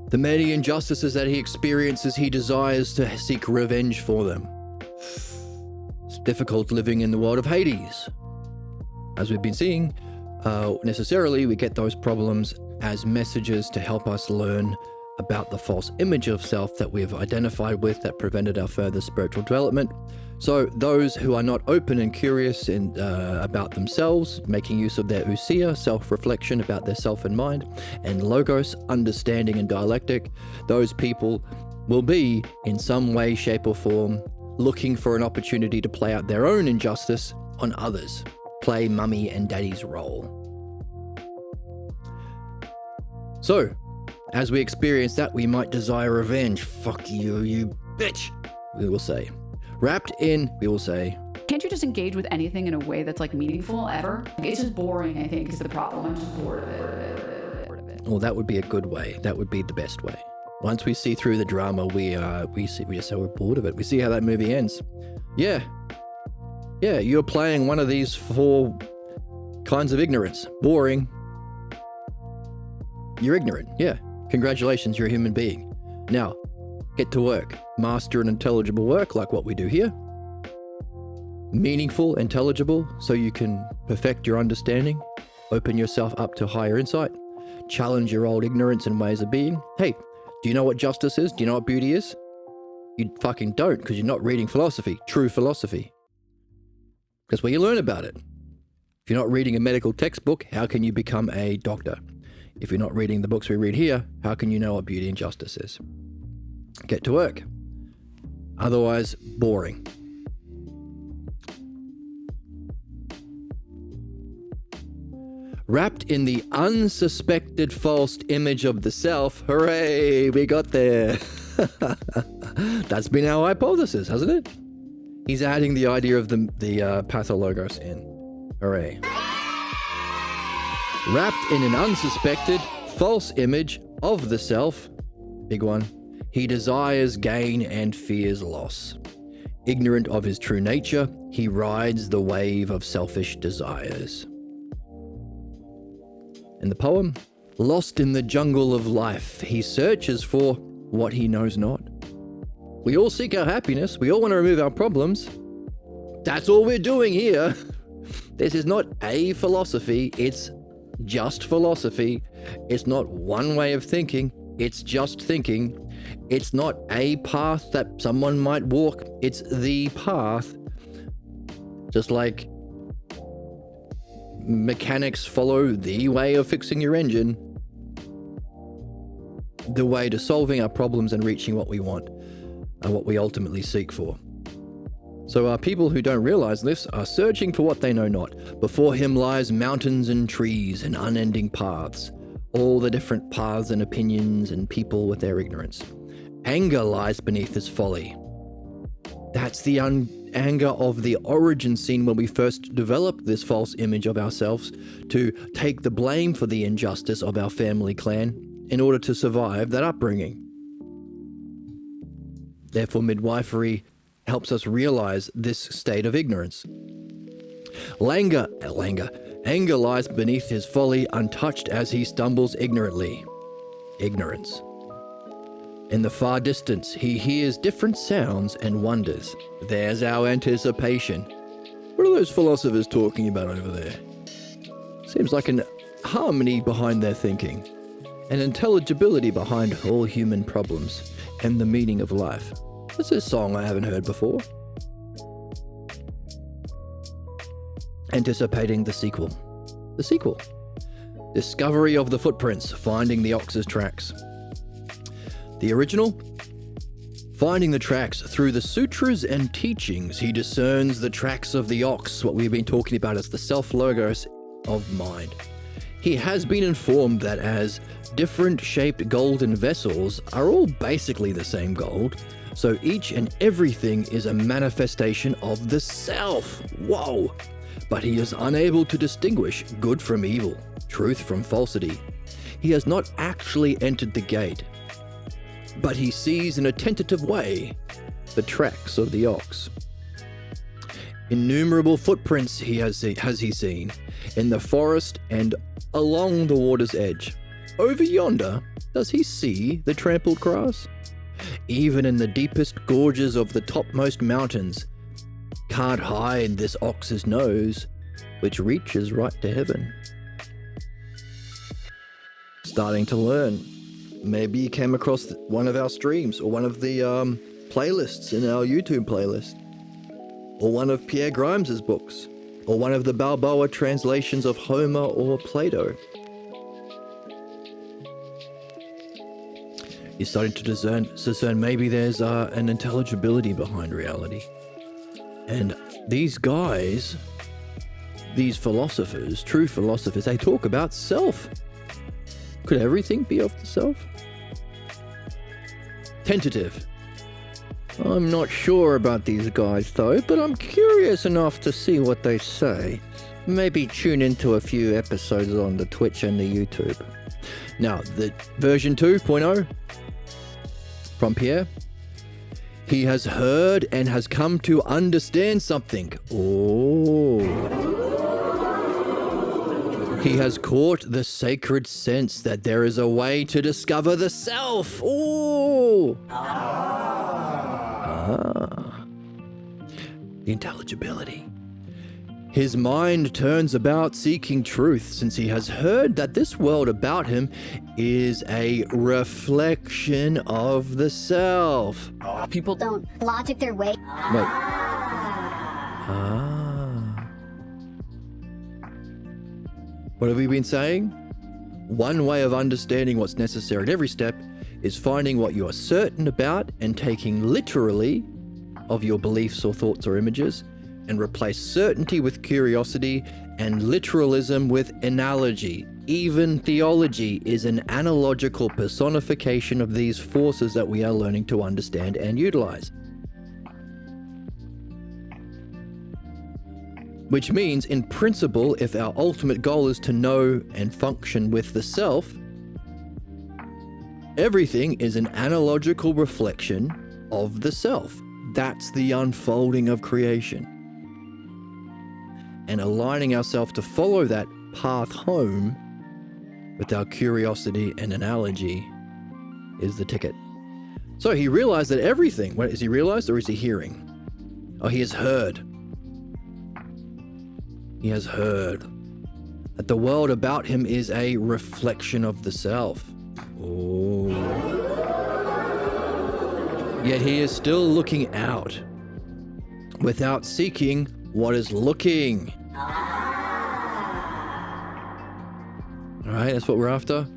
The many injustices that he experiences, he desires to seek revenge for them. It's difficult living in the world of Hades. As we've been seeing, necessarily we get those problems as messages to help us learn about the false image of self that we've identified with that prevented our further spiritual development. So those who are not open and curious about themselves, making use of their ousia, self-reflection about their self and mind, and logos, understanding and dialectic, those people will be, in some way, shape or form, looking for an opportunity to play out their own injustice on others. Play mummy and daddy's role. So, as we experience that, we might desire revenge. Fuck you, you bitch, we will say. Wrapped in, we will say. Can't you just engage with anything in a way that's like meaningful ever? It's just boring, I think, is the problem. I'm just bored of it. Well, that would be a good way. That would be the best way. Once we see through the drama, we just say we're bored of it. We see how that movie ends. Yeah, you're playing one of these 4 kinds of ignorance. Boring. You're ignorant. Yeah. Congratulations, you're a human being. Now, get to work. Master an intelligible work like what we do here. meaningful, intelligible, so you can perfect your understanding, open yourself up to higher insight, challenge your old ignorance and ways of being. Hey, do you know what justice is? Do you know what beauty is? You fucking don't, because you're not reading philosophy, true philosophy. That's where you learn about it. If you're not reading a medical textbook, how can you become a doctor? If you're not reading the books we read here, how can you know what beauty and justice is? Get to work. Otherwise, boring. Wrapped in the unsuspected false image of the self, hooray, we got there. That's been our hypothesis, hasn't it? He's adding the idea of the pathologos in. Hooray. Wrapped in an unsuspected false image of the self, big one, he desires gain and fears loss. Ignorant of his true nature, he rides the wave of selfish desires. In the poem, lost in the jungle of life, he searches for what he knows not. We all seek our happiness. We all want to remove our problems. That's all we're doing here. This is not a philosophy. It's just philosophy. It's not one way of thinking. It's just thinking. It's not a path that someone might walk. It's the path. Just like mechanics follow the way of fixing your engine. The way to solving our problems and reaching what we want and what we ultimately seek for. So people who don't realize this are searching for what they know not. Before him lies mountains and trees and unending paths, all the different paths and opinions and people with their ignorance. Anger lies beneath his folly. That's the anger of the origin scene when we first developed this false image of ourselves to take the blame for the injustice of our family clan in order to survive that upbringing. Therefore, midwifery helps us realize this state of ignorance. Anger lies beneath his folly, untouched as he stumbles ignorantly. Ignorance. In the far distance, he hears different sounds and wonders. There's our anticipation. What are those philosophers talking about over there? Seems like an harmony behind their thinking, an intelligibility behind all human problems, and the meaning of life. What's this song I haven't heard before? Anticipating the sequel. The sequel. Discovery of the footprints, finding the ox's tracks. The original? Finding the tracks through the sutras and teachings, he discerns the tracks of the ox, what we've been talking about as the self-logos of mind. He has been informed that as different shaped golden vessels are all basically the same gold, so each and everything is a manifestation of the self. Whoa! But he is unable to distinguish good from evil, truth from falsity. He has not actually entered the gate, but he sees in a tentative way the tracks of the ox. Innumerable footprints has he seen in the forest and along the water's edge. Over yonder, does he see the trampled grass? Even in the deepest gorges of the topmost mountains, can't hide this ox's nose, which reaches right to heaven. Starting to learn. Maybe you came across one of our streams or one of the playlists in our YouTube playlist, or one of Pierre Grimes's books, or one of the Balboa translations of Homer or Plato. You're starting to discern maybe there's an intelligibility behind reality. And these guys, these philosophers, true philosophers, they talk about self. Could everything be of the self? Tentative. I'm not sure about these guys though, but I'm curious enough to see what they say. Maybe tune into a few episodes on the Twitch and the YouTube. Now, the version 2.0 from Pierre. He has heard and has come to understand something. Oh. He has caught the sacred sense that there is a way to discover the self. Oh. the intelligibility. His mind turns about seeking truth, since he has heard that this world about him is a reflection of the self. People Don't logic their way. Wait. Ah. What have we been saying? One way of understanding what's necessary at every step is finding what you are certain about and taking literally of your beliefs or thoughts or images, and replace certainty with curiosity and literalism with analogy. Even theology is an analogical personification of these forces that we are learning to understand and utilize. Which means, in principle, if our ultimate goal is to know and function with the self, everything is an analogical reflection of the self. That's the unfolding of creation. And aligning ourselves to follow that path home with our curiosity and analogy is the ticket. So he realized that everything, what is he realized or is he hearing? Oh, he has heard. He has heard that the world about him is a reflection of the self. Oh. Yet he is still looking out without seeking what is looking. All right, that's what we're after.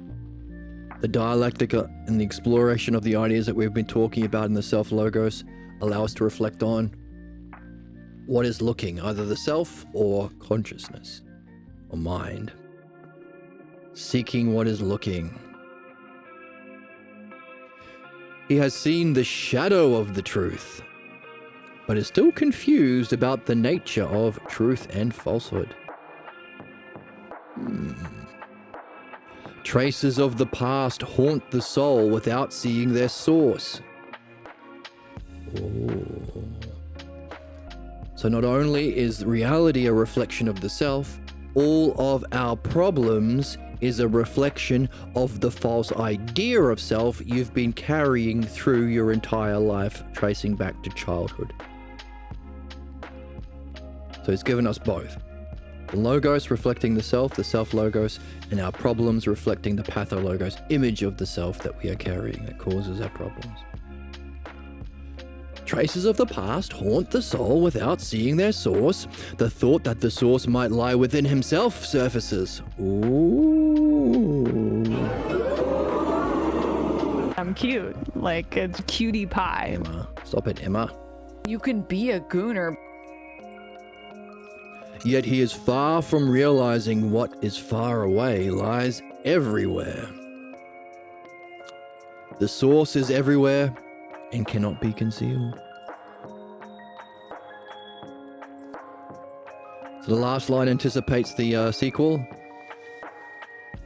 The dialectic and the exploration of the ideas that we've been talking about in the self-logos allow us to reflect on what is looking, either the self or consciousness or mind. Seeking what is looking. He has seen the shadow of the truth, but is still confused about the nature of truth and falsehood. Traces of the past haunt the soul without seeing their source. Oh. So not only is reality a reflection of the self, all of our problems is a reflection of the false idea of self you've been carrying through your entire life, tracing back to childhood. So he's given us both. The logos reflecting the self logos, and our problems reflecting the pathologos, image of the self that we are carrying that causes our problems. Traces of the past haunt the soul without seeing their source. The thought that the source might lie within himself surfaces. Ooh. I'm cute. Like, it's cutie pie. Emma. Stop it, Emma. You can be a gooner. Yet he is far from realizing what is far away lies everywhere. The source is everywhere and cannot be concealed. So the last line anticipates the sequel.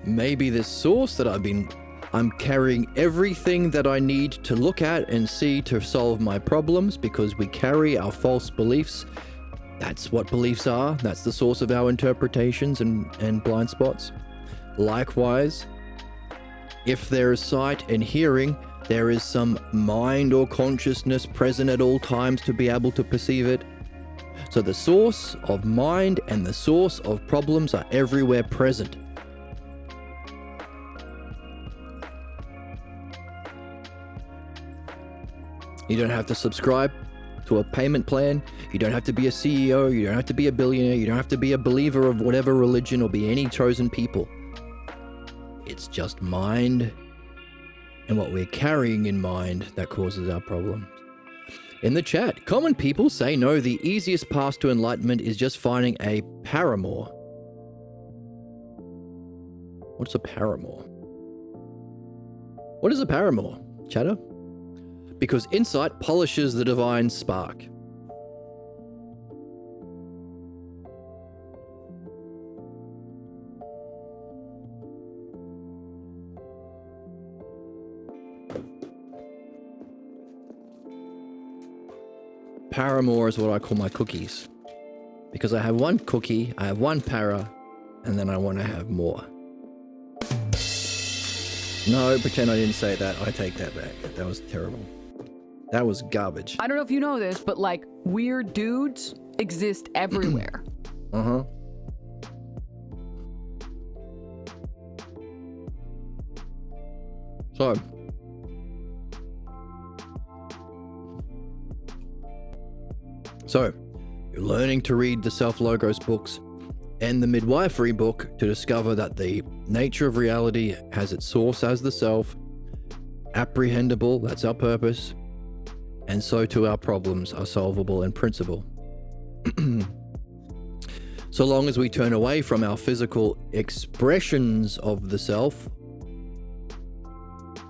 Maybe this source that I'm carrying everything that I need to look at and see to solve my problems, because we carry our false beliefs. That's what beliefs are. That's the source of our interpretations and blind spots. Likewise, if there is sight and hearing, there is some mind or consciousness present at all times to be able to perceive it. So the source of mind and the source of problems are everywhere present. You don't have to subscribe to a payment plan. You don't have to be a CEO. You don't have to be a billionaire. You don't have to be a believer of whatever religion or be any chosen people. It's just mind and what we're carrying in mind that causes our problems. In the chat, common people say no, the easiest path to enlightenment is just finding a paramour. What's a paramour? What is a paramour, chatter? Because insight polishes the divine spark. Paramour is what I call my cookies. Because I have one cookie, I have one para, and then I want to have more. No, pretend I didn't say that. I take that back. That was terrible. That was garbage. I don't know if you know this, but like weird dudes exist everywhere. Uh-huh. So, you're learning to read the Self-Logos books and the Midwifery book to discover that the nature of reality has its source as the self, apprehendable, that's our purpose, and so too our problems are solvable in principle. So long as we turn away from our physical expressions of the self,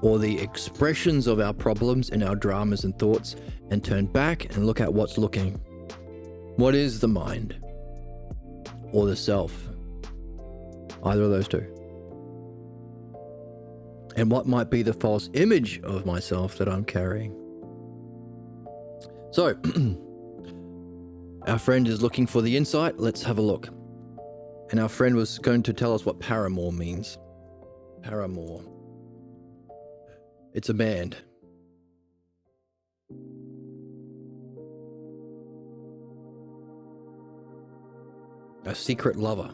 or the expressions of our problems in our dramas and thoughts, and turn back and look at what's looking. What is the mind? Or the self? Either of those two. And what might be the false image of myself that I'm carrying? So, our friend is looking for the insight. Let's have a look. And our friend was going to tell us what paramour means. Paramour. It's a band. A secret lover.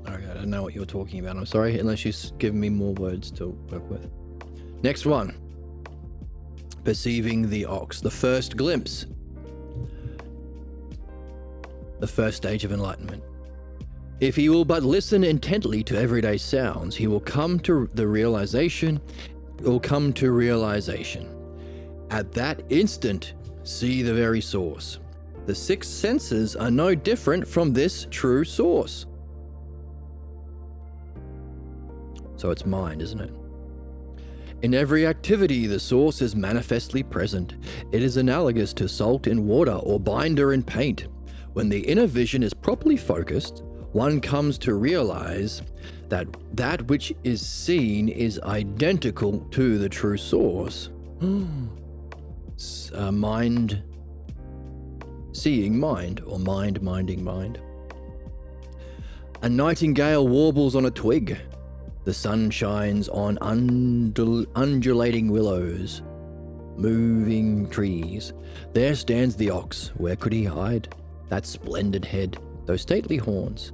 Okay, I don't know what you're talking about. I'm sorry, unless you've given me more words to work with. Next one. Perceiving the ox. The first glimpse. The first stage of enlightenment. If he will but listen intently to everyday sounds, he will come to realization. At that instant, see the very source. The six senses are no different from this true source. So it's mind, isn't it? In every activity, the source is manifestly present. It is analogous to salt in water or binder in paint. When the inner vision is properly focused, one comes to realize that that which is seen is identical to the true source. Mind seeing mind, or mind minding mind. A nightingale warbles on a twig. The sun shines on undulating willows, moving trees. There stands the ox. Where could he hide? That splendid head, those stately horns.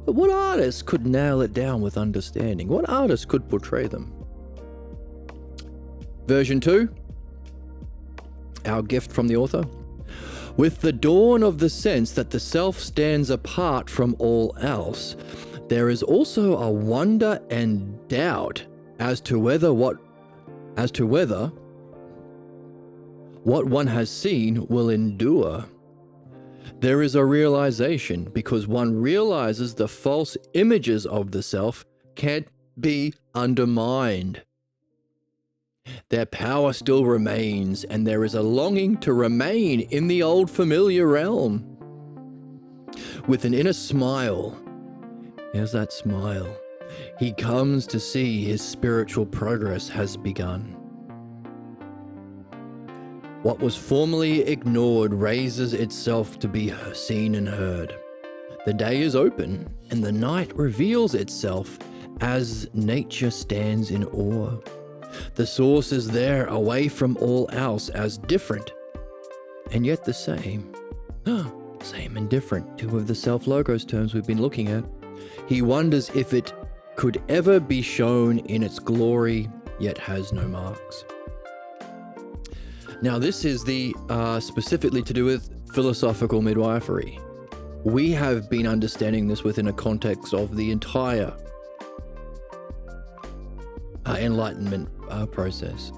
But what artist could nail it down with understanding? What artist could portray them? Version 2. Our gift from the author. With the dawn of the sense that the self stands apart from all else, there is also a wonder and doubt as to whether what one has seen will endure. There is a realization because one realizes the false images of the self can't be undermined. Their power still remains, and there is a longing to remain in the old familiar realm. With an inner smile, here's that smile, he comes to see his spiritual progress has begun. What was formerly ignored raises itself to be seen and heard. The day is open, and the night reveals itself as nature stands in awe. The source is there, away from all else, as different, and yet the same. Same and different, two of the self-logos terms we've been looking at. He wonders if it could ever be shown in its glory, yet has no marks. Now, this is the specifically to do with philosophical midwifery. We have been understanding this within a context of the entire Enlightenment process.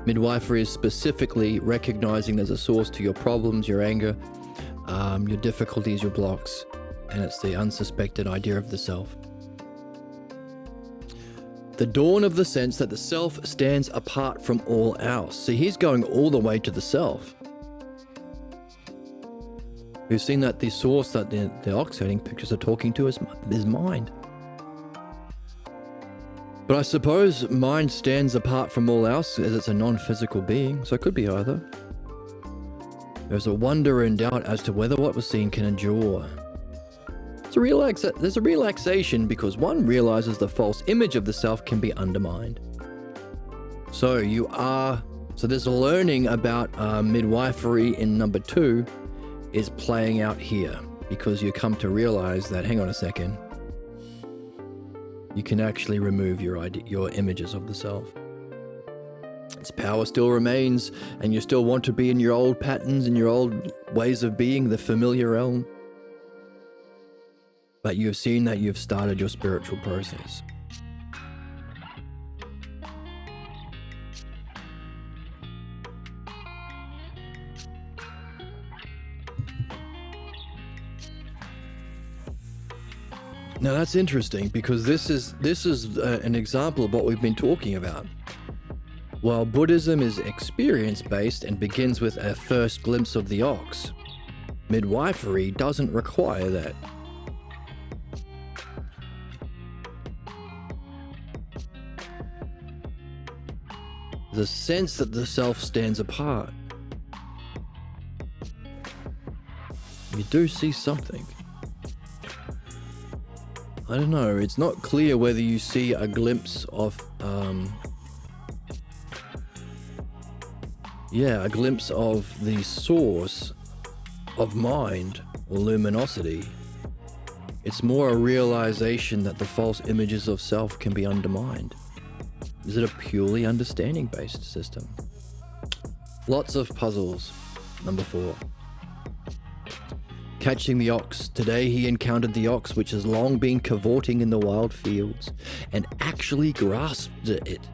Midwifery is specifically recognizing there's a source to your problems, your anger, your difficulties, your blocks, and it's the unsuspected idea of the self. The dawn of the sense that the self stands apart from all else. So he's going all the way to the self. We've seen that the source that the ox herding pictures are talking to is mind. But I suppose mind stands apart from all else as it's a non-physical being, so it could be either. There's a wonder and doubt as to whether what was seen can endure. There's a relaxation because one realizes the false image of the self can be undermined. So there's a learning about midwifery in number 2 is playing out here because you come to realize that, hang on a second, you can actually remove your images of the self. Its power still remains, and you still want to be in your old patterns and your old ways of being, the familiar realm. But you've seen that you've started your spiritual process. Now that's interesting because this is an example of what we've been talking about. While Buddhism is experience-based and begins with a first glimpse of the ox, midwifery doesn't require that. The sense that the self stands apart. You do see something. I don't know, it's not clear whether you see a glimpse of, a glimpse of the source of mind or luminosity. It's more a realization that the false images of self can be undermined. Is it a purely understanding-based system? Lots of puzzles. Number 4. Catching the ox. Today he encountered the ox which has long been cavorting in the wild fields and actually grasped it.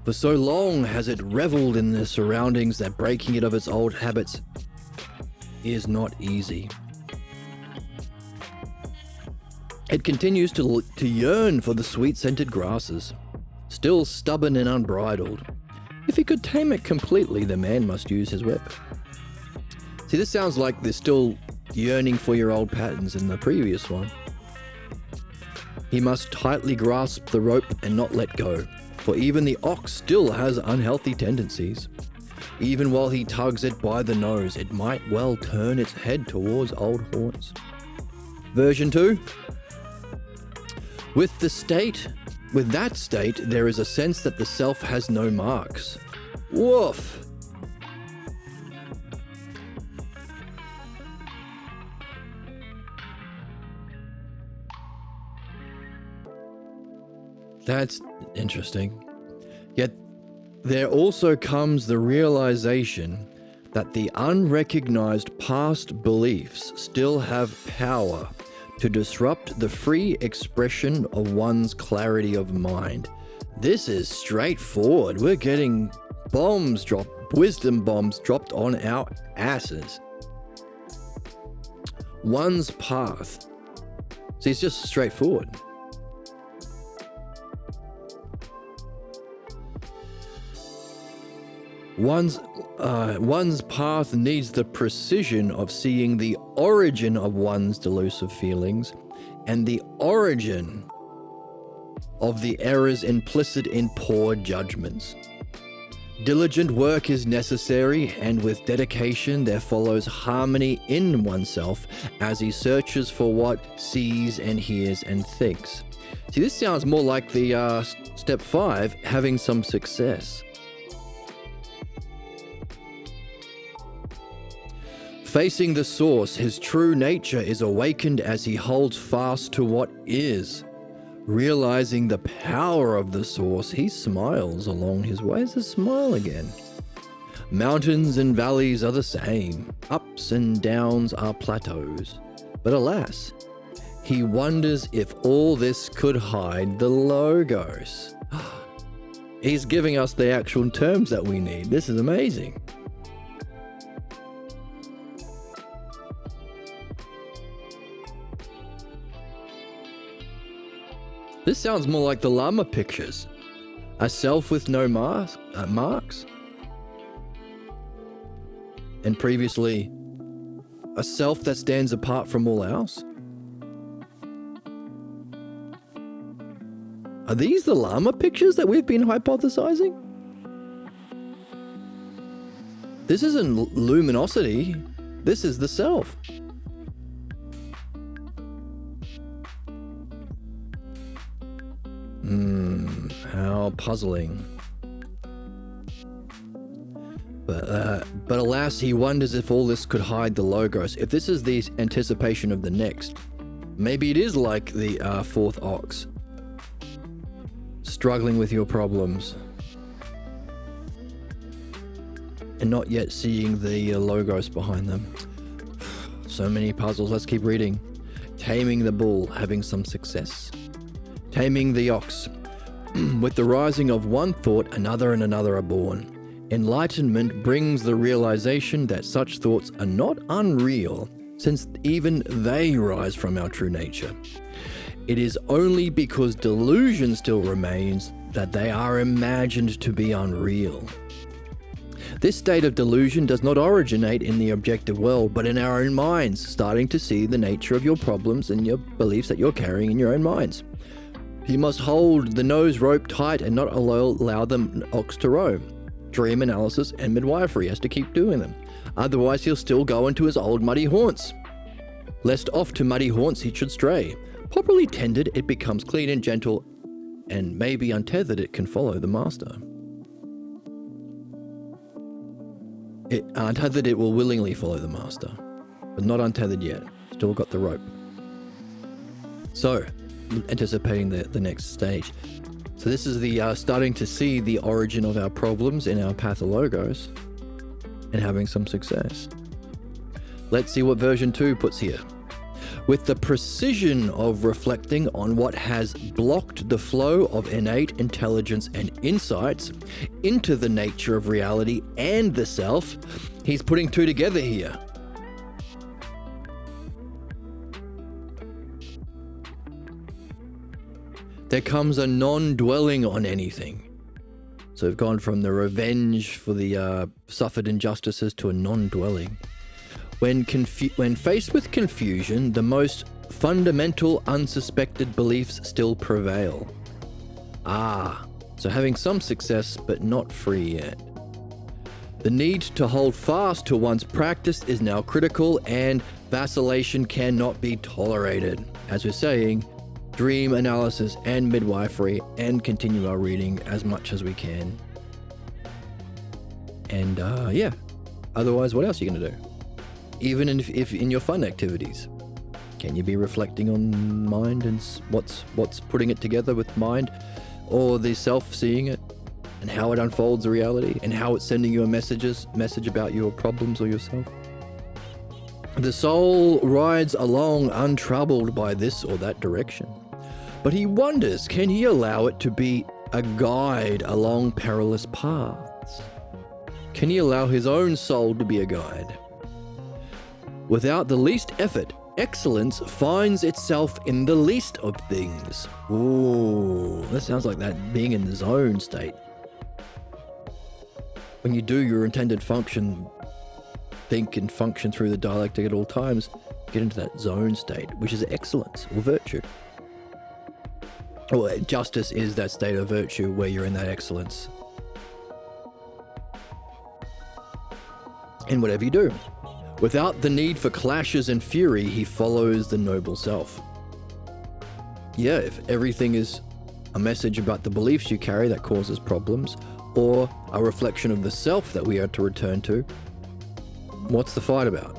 For so long has it reveled in the surroundings that breaking it of its old habits is not easy. It continues to yearn for the sweet-scented grasses, still stubborn and unbridled. If he could tame it completely, the man must use his whip. See, this sounds like they're still yearning for your old patterns in the previous one. He must tightly grasp the rope and not let go, for even the ox still has unhealthy tendencies. Even while he tugs it by the nose, it might well turn its head towards old haunts. Version 2. With that state, there is a sense that the self has no marks. Woof! That's interesting. Yet there also comes the realization that the unrecognized past beliefs still have power to disrupt the free expression of one's clarity of mind. This is straightforward. We're getting wisdom bombs dropped on our asses. One's path. See, it's just straightforward. One's path needs the precision of seeing the origin of one's delusive feelings and the origin of the errors implicit in poor judgments. Diligent work is necessary, and with dedication there follows harmony in oneself as he searches for what sees and hears and thinks. See, this sounds more like the step 5, having some success. Facing the source, his true nature is awakened as he holds fast to what is. Realizing the power of the source, he smiles along his way. There's a smile again. Mountains and valleys are the same. Ups and downs are plateaus. But alas, he wonders if all this could hide the logos. He's giving us the actual terms that we need. This is amazing. This sounds more like the Lama pictures. A self with no marks. And previously, a self that stands apart from all else. Are these the Lama pictures that we've been hypothesizing? This isn't luminosity. This is the self. How puzzling. But alas, he wonders if all this could hide the Logos. If this is the anticipation of the next, maybe it is like the fourth ox, struggling with your problems and not yet seeing the Logos behind them. So many puzzles. Let's keep reading. Taming the bull, having some success. Taming the ox. With the rising of one thought, another and another are born. Enlightenment brings the realization that such thoughts are not unreal, since even they rise from our true nature. It is only because delusion still remains that they are imagined to be unreal. This state of delusion does not originate in the objective world, but in our own minds, starting to see the nature of your problems and your beliefs that you're carrying in your own minds. You must hold the nose rope tight and not allow the ox to roam. Dream analysis and midwifery has to keep doing them. Otherwise, he'll still go into his old muddy haunts. Lest off to muddy haunts he should stray. Properly tended, it becomes clean and gentle, and maybe untethered, it can follow the master. Untethered, it will willingly follow the master, but not untethered yet. Still got the rope. So, anticipating the next stage. So this is the starting to see the origin of our problems in our pathologos and having some success. Let's see what version 2 puts here. With the precision of reflecting on what has blocked the flow of innate intelligence and insights into the nature of reality and the self, he's putting two together here. There comes a non-dwelling on anything. So we've gone from the revenge for the suffered injustices to a non-dwelling. When faced with confusion, the most fundamental unsuspected beliefs still prevail. So having some success, but not free yet. The need to hold fast to one's practice is now critical, and vacillation cannot be tolerated. As we're saying, dream analysis and midwifery, and continue our reading as much as we can. And otherwise, what else are you going to do? Even if in your fun activities, can you be reflecting on mind and what's putting it together with mind, or the self seeing it, and how it unfolds the reality, and how it's sending you a message about your problems or yourself? The soul rides along untroubled by this or that direction, but he wonders, can he allow it to be a guide along perilous paths? Can he allow his own soul to be a guide? Without the least effort, excellence finds itself in the least of things. Ooh, that sounds like that being in the zone state. When you do your intended function, think and function through the dialectic at all times, get into that zone state, which is excellence or virtue. Well, justice is that state of virtue where you're in that excellence. In whatever you do. Without the need for clashes and fury, he follows the noble self. Yeah, if everything is a message about the beliefs you carry that causes problems, or a reflection of the self that we are to return to, what's the fight about?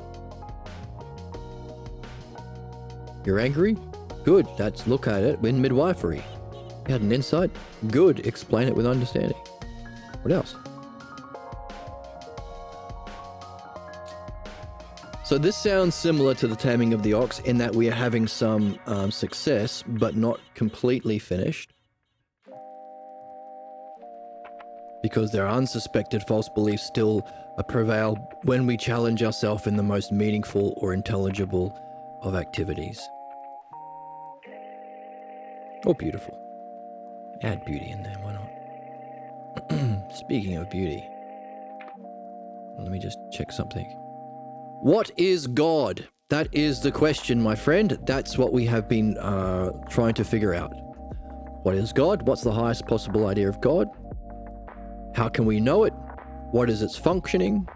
You're angry? Good, let's look at it in midwifery. You had an insight? Good, explain it with understanding. What else? So this sounds similar to the taming of the ox in that we are having some success, but not completely finished. Because there are unsuspected false beliefs still prevail when we challenge ourselves in the most meaningful or intelligible of activities. Or beautiful. Add beauty in there, why not? Speaking of beauty, let me just check something. What is God? That is the question, my friend. That's what we have been trying to figure out. What is God? What's the highest possible idea of God? How can we know it? What is its functioning?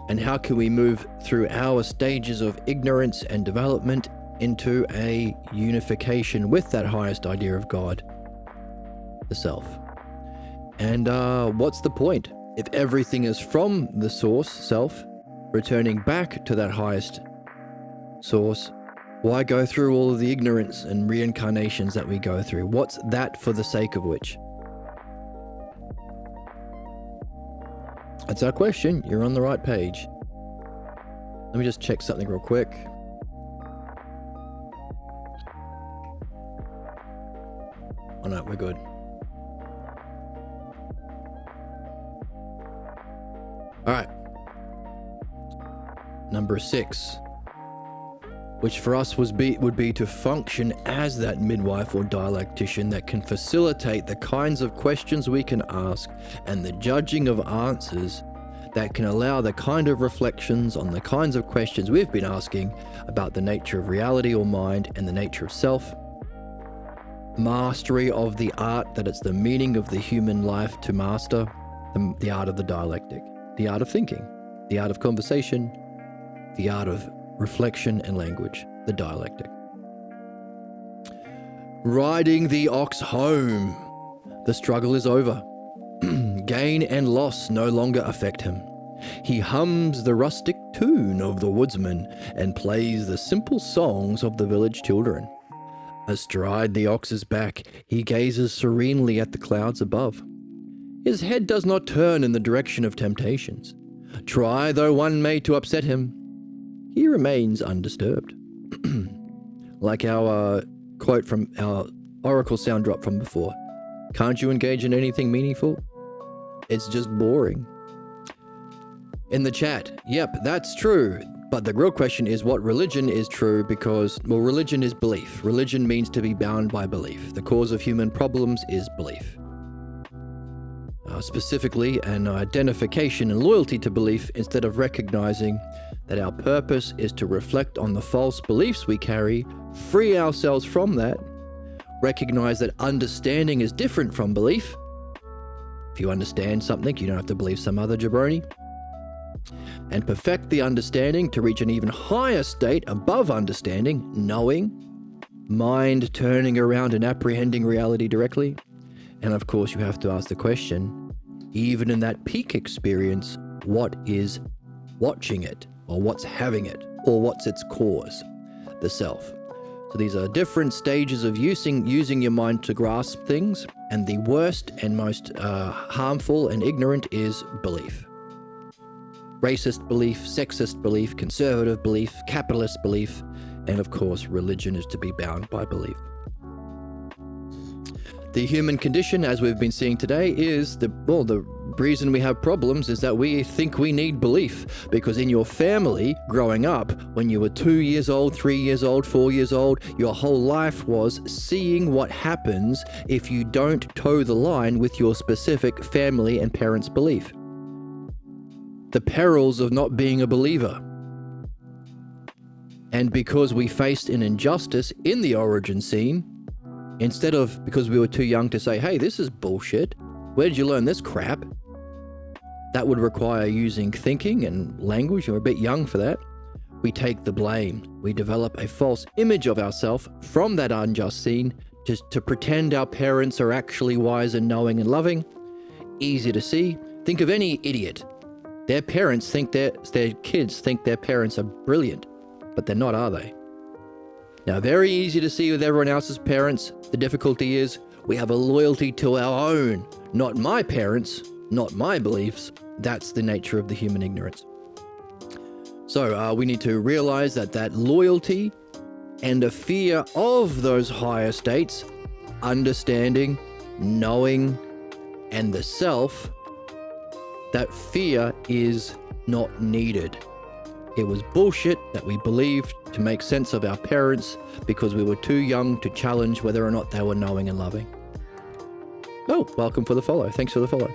And how can we move through our stages of ignorance and development into a unification with that highest idea of God? the self. And what's the point? If everything is from the source, self, returning back to that highest source, why go through all of the ignorance and reincarnations that we go through? What's that for the sake of which? That's our question. You're on the right page. Let me just check something real quick. Oh no, we're good. All right. Number 6, which for us would be to function as that midwife or dialectician that can facilitate the kinds of questions we can ask and the judging of answers that can allow the kind of reflections on the kinds of questions we've been asking about the nature of reality or mind and the nature of self. Mastery of the art that it's the meaning of the human life to master, the art of the dialectic, the art of thinking, the art of conversation, the art of reflection and language, the dialectic. Riding the ox home. The struggle is over. Gain and loss no longer affect him. He hums the rustic tune of the woodsman and plays the simple songs of the village children. Astride the ox's back, he gazes serenely at the clouds above. His head does not turn in the direction of temptations. Try though one may to upset him, he remains undisturbed. Like our quote from our Oracle sound drop from before. Can't you engage in anything meaningful? It's just boring. In the chat, yep, that's true. But the real question is what religion is true because, well, religion is belief. Religion means to be bound by belief. The cause of human problems is belief. Specifically, an identification and loyalty to belief instead of recognizing that our purpose is to reflect on the false beliefs we carry, free ourselves from that, recognize that understanding is different from belief. If you understand something, you don't have to believe some other jabroni. And perfect the understanding to reach an even higher state above understanding, knowing, mind turning around and apprehending reality directly. And of course, you have to ask the question, even in that peak experience, what is watching it, or what's having it, or what's its cause? The self. So these are different stages of using your mind to grasp things, and the worst and most harmful and ignorant is belief. Racist belief, sexist belief, conservative belief, capitalist belief, and of course, religion is to be bound by belief. The human condition, as we've been seeing today, is the reason we have problems is that we think we need belief. Because in your family, growing up, when you were 2 years old, 3 years old, 4 years old, your whole life was seeing what happens if you don't toe the line with your specific family and parents' belief. The perils of not being a believer. And because we faced an injustice in the origin scene, instead of because we were too young to say, hey, this is bullshit, where did you learn this crap? That would require using thinking and language, we're a bit young for that. We take the blame. We develop a false image of ourselves from that unjust scene just to pretend our parents are actually wise and knowing and loving. Easy to see. Think of any idiot. Their parents think their kids think their parents are brilliant, but they're not, are they? Now, very easy to see with everyone else's parents. The difficulty is we have a loyalty to our own, not my parents, not my beliefs. That's the nature of the human ignorance. So we need to realize that loyalty and a fear of those higher states, understanding, knowing, and the self, that fear is not needed. It was bullshit that we believed to make sense of our parents because we were too young to challenge whether or not they were knowing and loving. Oh, welcome for the follow. Thanks for the follow.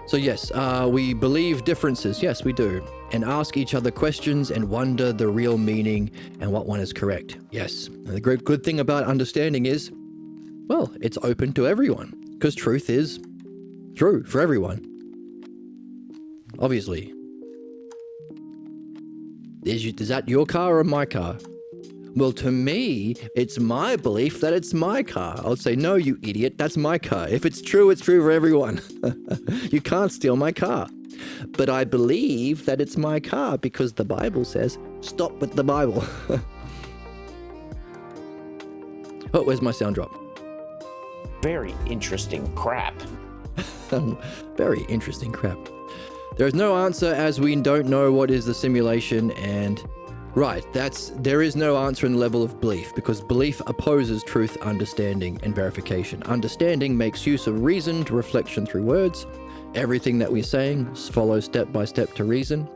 So yes, we believe differences. Yes, we do. And ask each other questions and wonder the real meaning and what one is correct. Yes. And the great good thing about understanding is, well, it's open to everyone because truth is true for everyone. Obviously. Is that your car or my car? Well, to me, it's my belief that it's my car. I'll say, no, you idiot, that's my car. If it's true for everyone. You can't steal my car. But I believe that it's my car because the Bible says, stop with the Bible. Oh, where's my sound drop? Very interesting crap. Very interesting crap. There is no answer as we don't know what is the simulation and... Right, there is no answer in the level of belief because belief opposes truth, understanding, and verification. Understanding makes use of reasoned reflection through words. Everything that we're saying follows step by step to reason,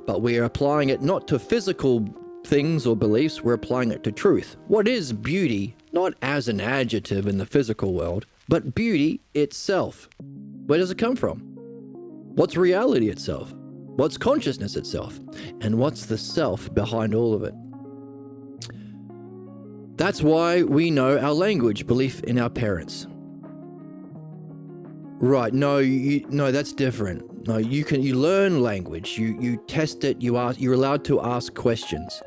but we are applying it not to physical things or beliefs, we're applying it to truth. What is beauty? Not as an adjective in the physical world, but beauty itself. Where does it come from? What's reality itself? What's consciousness itself? And what's the self behind all of it? That's why we know our language, belief in our parents. Right, no, that's different. No, you learn language, you test it, you're allowed to ask questions.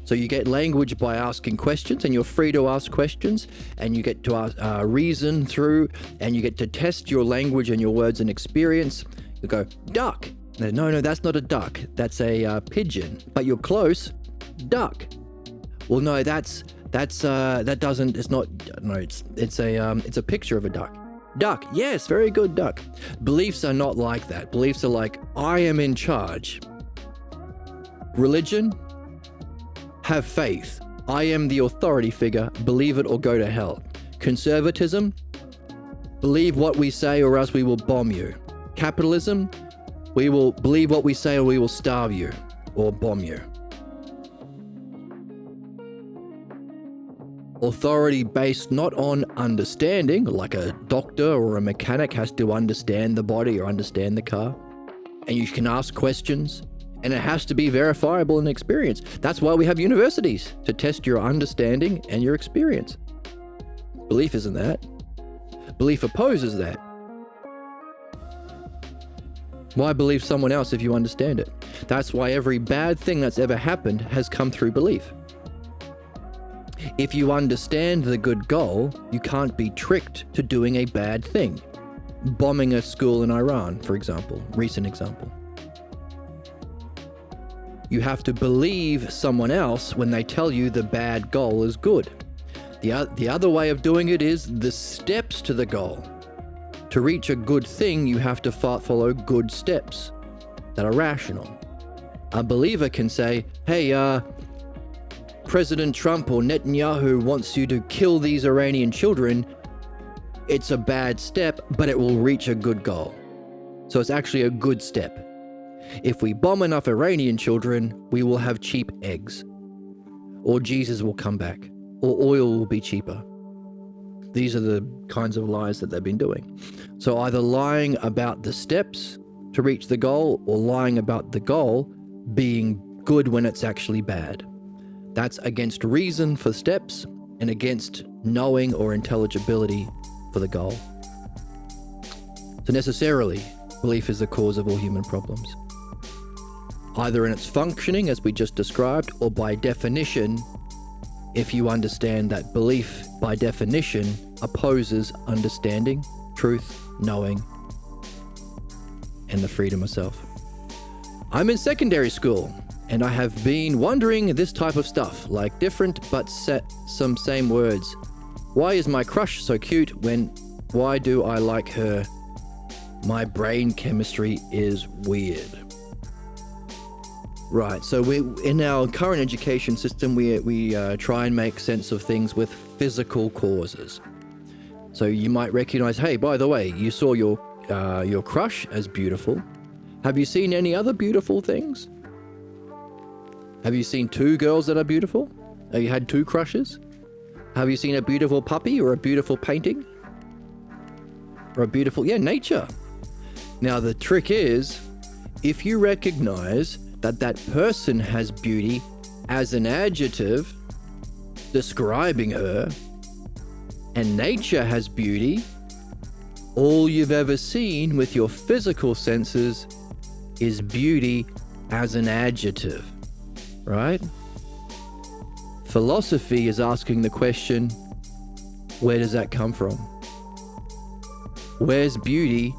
So you get language by asking questions, and you're free to ask questions, and you get to reason through, and you get to test your language and your words and experience. You go, duck. No, that's not a duck. That's a pigeon. But you're close. Duck. Well, no, it's a picture of a duck. Duck. Yes, very good, duck. Beliefs are not like that. Beliefs are like, I am in charge. Religion, have faith. I am the authority figure. Believe it or go to hell. Conservatism, believe what we say or else we will bomb you. Capitalism, we will believe what we say or we will starve you or bomb you. Authority based not on understanding, like a doctor or a mechanic has to understand the body or understand the car. And you can ask questions, and it has to be verifiable and experience. That's why we have universities, to test your understanding and your experience. Belief isn't that. Belief opposes that. Why believe someone else if you understand it? That's why every bad thing that's ever happened has come through belief. If you understand the good goal, you can't be tricked to doing a bad thing. Bombing a school in Iran, for example, recent example. You have to believe someone else when they tell you the bad goal is good. The other way of doing it is the steps to the goal. To reach a good thing, you have to follow good steps that are rational. A believer can say, hey, President Trump or Netanyahu wants you to kill these Iranian children. It's a bad step, but it will reach a good goal. So it's actually a good step. If we bomb enough Iranian children, we will have cheap eggs. Or Jesus will come back. Or oil will be cheaper. These are the kinds of lies that they've been doing. So either lying about the steps to reach the goal, or lying about the goal being good when it's actually bad. That's against reason for steps and against knowing or intelligibility for the goal. So necessarily, belief is the cause of all human problems. Either in its functioning, as we just described, or by definition, if you understand that belief, by definition, opposes understanding, truth, knowing, and the freedom of self. I'm in secondary school, and I have been wondering this type of stuff, like different but some same words. Why is my crush so cute why do I like her? My brain chemistry is weird. Right, so in our current education system, we try and make sense of things with physical causes. So you might recognize, hey, by the way, you saw your crush as beautiful. Have you seen any other beautiful things? Have you seen two girls that are beautiful? Have you had two crushes? Have you seen a beautiful puppy or a beautiful painting? Or a beautiful, nature. Now the trick is, if you recognize that person has beauty as an adjective describing her, and nature has beauty, all you've ever seen with your physical senses is beauty as an adjective, right? Philosophy is asking the question, where does that come from? Where's beauty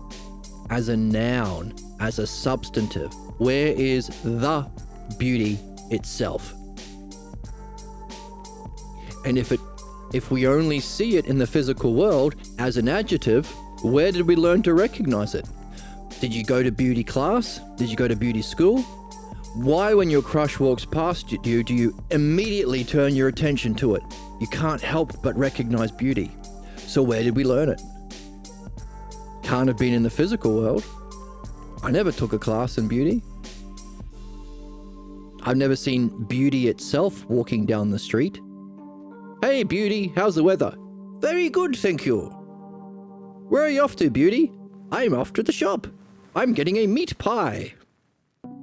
as a noun, as a substantive? Where is the beauty itself? And if we only see it in the physical world as an adjective, where did we learn to recognize it? Did you go to beauty class? Did you go to beauty school? Why, when your crush walks past you, do you immediately turn your attention to it? You can't help but recognize beauty. So where did we learn it? Can't have been in the physical world. I never took a class in beauty. I've never seen beauty itself walking down the street. Hey, beauty, how's the weather? Very good, thank you. Where are you off to, beauty? I'm off to the shop. I'm getting a meat pie.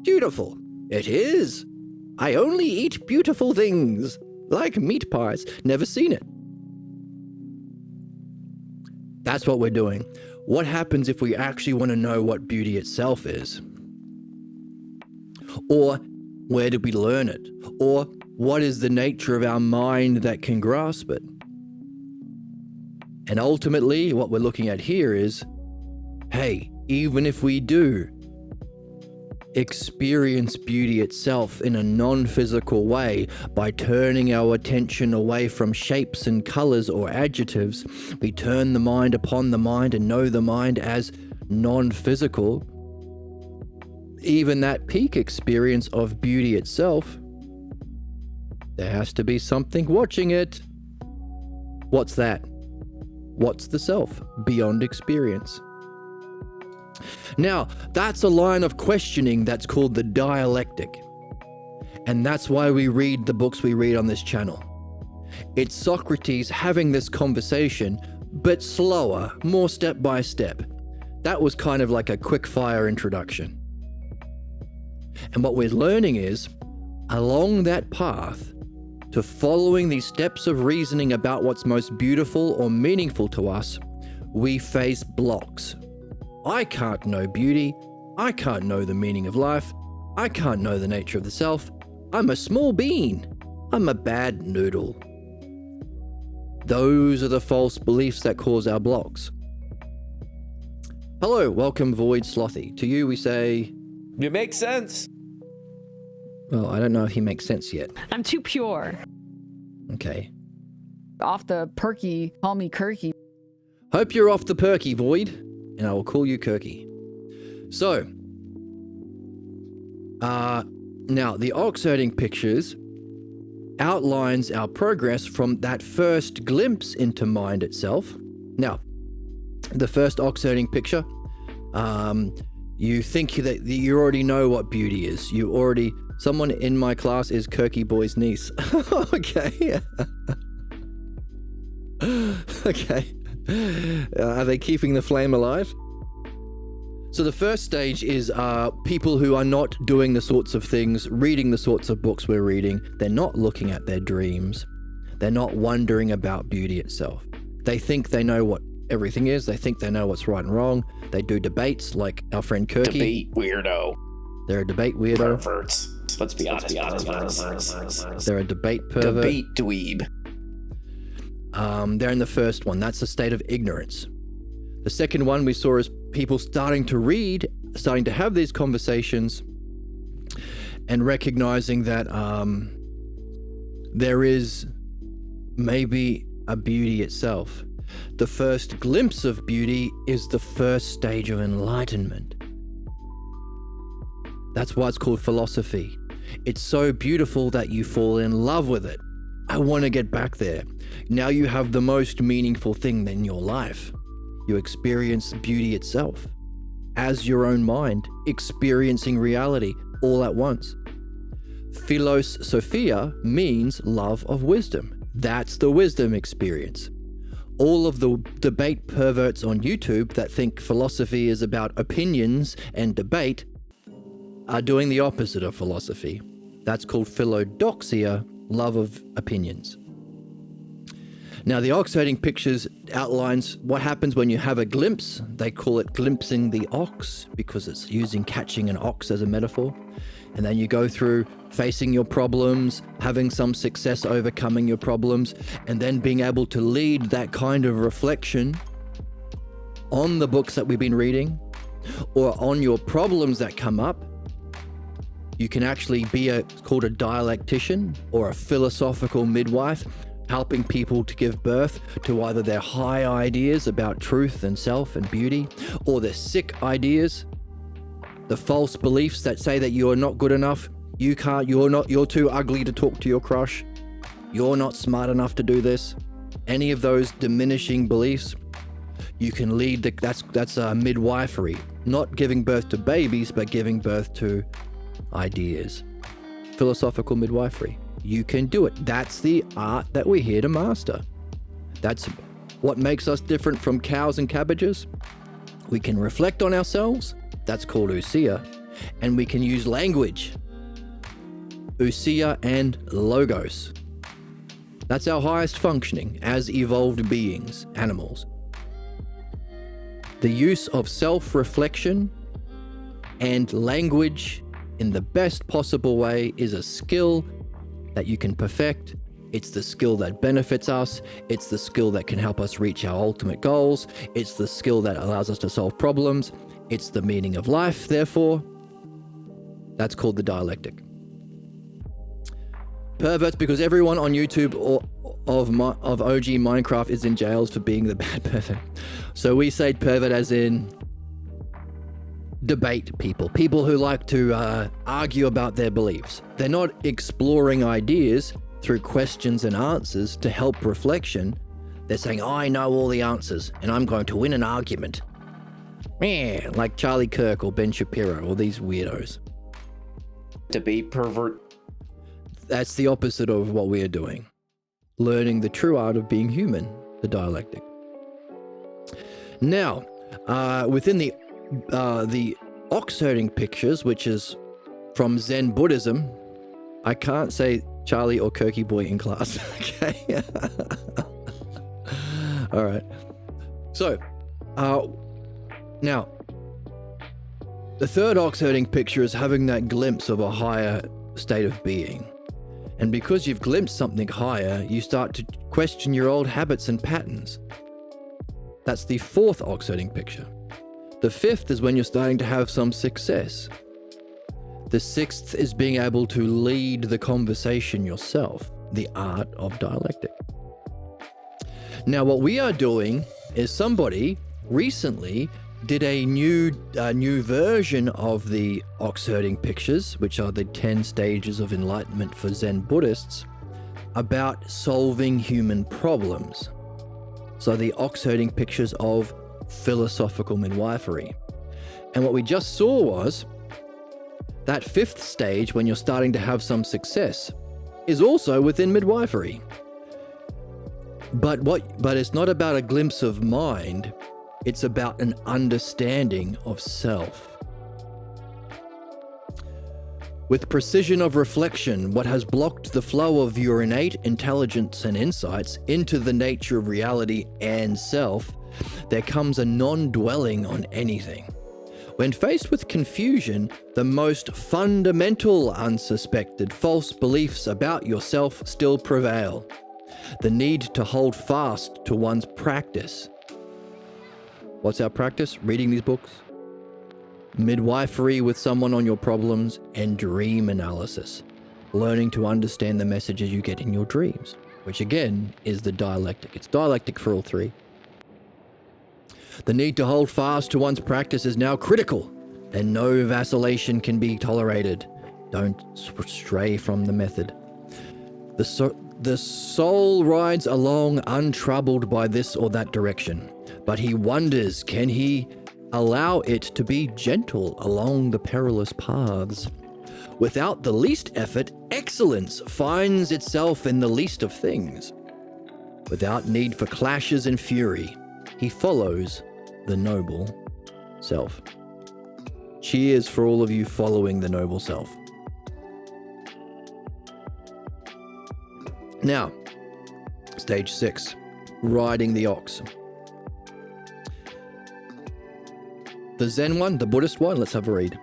Beautiful. It is. I only eat beautiful things, like meat pies. Never seen it. That's what we're doing. What happens if we actually want to know what beauty itself is? Or where did we learn it? Or what is the nature of our mind that can grasp it? And ultimately, what we're looking at here is, hey, even if we do experience beauty itself in a non-physical way by turning our attention away from shapes and colors or adjectives, we turn the mind upon the mind and know the mind as non-physical. Even that peak experience of beauty itself, there has to be something watching it. What's that? What's the self beyond experience? Now, that's a line of questioning that's called the dialectic. And that's why we read the books we read on this channel. It's Socrates having this conversation, but slower, more step by step. That was kind of like a quick fire introduction. And what we're learning is, along that path to following these steps of reasoning about what's most beautiful or meaningful to us, we face blocks. I can't know beauty. I can't know the meaning of life. I can't know the nature of the self. I'm a small bean. I'm a bad noodle. Those are the false beliefs that cause our blocks. Hello, welcome Void Slothy. To you we say... You make sense. Well, I don't know if he makes sense yet. I'm too pure. Okay. Off the perky, call me Kirky. Hope you're off the perky, Void, and I will call you Kirky. So, now the ox-herding pictures outlines our progress from that first glimpse into mind itself. Now, the first ox-herding picture, you think that you already know what beauty is. Someone in my class is Kirky Boy's niece. Okay. Okay. Are they keeping the flame alive? So the first stage is people who are not doing the sorts of things, reading the sorts of books we're reading. They're not looking at their dreams. They're not wondering about beauty itself. They think they know what everything is. They think they know what's right and wrong. They do debates like our friend Kirky. Debate weirdo. They're a debate weirdo. Perverts. Let's be honest. They're a debate pervert. Debate dweeb. They're in the first one. That's a state of ignorance. The second one we saw is people starting to read, starting to have these conversations, and recognizing that there is maybe a beauty itself. The first glimpse of beauty is the first stage of enlightenment. That's why it's called philosophy. It's so beautiful that you fall in love with it. I want to get back there. Now you have the most meaningful thing in your life. You experience beauty itself as your own mind, experiencing reality all at once. Philos Sophia means love of wisdom. That's the wisdom experience. All of the debate perverts on YouTube that think philosophy is about opinions and debate are doing the opposite of philosophy. That's called philodoxia, love of opinions. Now, the ox herding pictures outlines what happens when you have a glimpse. They call it glimpsing the ox because it's using catching an ox as a metaphor. And then you go through facing your problems, having some success overcoming your problems, and then being able to lead that kind of reflection on the books that we've been reading or on your problems that come up. You can actually be called a dialectician or a philosophical midwife, helping people to give birth to either their high ideas about truth and self and beauty, or their sick ideas, the false beliefs that say that you're not good enough, you're too ugly to talk to your crush, you're not smart enough to do this. Any of those diminishing beliefs, you can lead that's midwifery, not giving birth to babies, but giving birth to ideas. Philosophical midwifery. You can do it. That's the art that we're here to master. That's what makes us different from cows and cabbages. We can reflect on ourselves. That's called ousia. And we can use language. Ousia and logos. That's our highest functioning as evolved beings, animals. The use of self-reflection and language in the best possible way is a skill that you can perfect. It's the skill that benefits us. It's the skill that can help us reach our ultimate goals. It's the skill that allows us to solve problems. It's the meaning of life, therefore. That's called the dialectic. Perverts, because everyone on YouTube of OG Minecraft is in jails for being the bad pervert. So we say pervert as in debate people who like to argue about their beliefs. They're not exploring ideas through questions and answers to help reflection. They're saying, I know all the answers and I'm going to win an argument. Yeah, like Charlie Kirk or Ben Shapiro or these weirdos. Debate pervert. That's the opposite of what we are doing. Learning the true art of being human, the dialectic. Now, within the ox herding pictures, which is from Zen Buddhism. I can't say Charlie or Kirky boy in class. Okay. All right. So, now, the third ox herding picture is having that glimpse of a higher state of being. And because you've glimpsed something higher, you start to question your old habits and patterns. That's the fourth ox herding picture. The fifth is when you're starting to have some success. The sixth is being able to lead the conversation yourself, the art of dialectic. Now, what we are doing is somebody recently did a new version of the ox herding pictures, which are the 10 stages of enlightenment for Zen Buddhists, about solving human problems. So the ox herding pictures of philosophical midwifery. And what we just saw was that fifth stage, when you're starting to have some success, is also within midwifery. But it's not about a glimpse of mind, it's about an understanding of self. With precision of reflection, what has blocked the flow of your innate intelligence and insights into the nature of reality and self, there comes a non-dwelling on anything. When faced with confusion, the most fundamental unsuspected false beliefs about yourself still prevail. The need to hold fast to one's practice. What's our practice? Reading these books, midwifery with someone on your problems, and dream analysis. Learning to understand the messages you get in your dreams, which again is the dialectic. It's dialectic for all three. The need to hold fast to one's practice is now critical, and no vacillation can be tolerated. Don't stray from the method. The soul rides along untroubled by this or that direction, but he wonders, can he allow it to be gentle along the perilous paths? Without the least effort, excellence finds itself in the least of things. Without need for clashes and fury, he follows the noble self. Cheers for all of you following the noble self. Now, stage 6. riding the ox. The Zen one, the Buddhist one, let's have a read.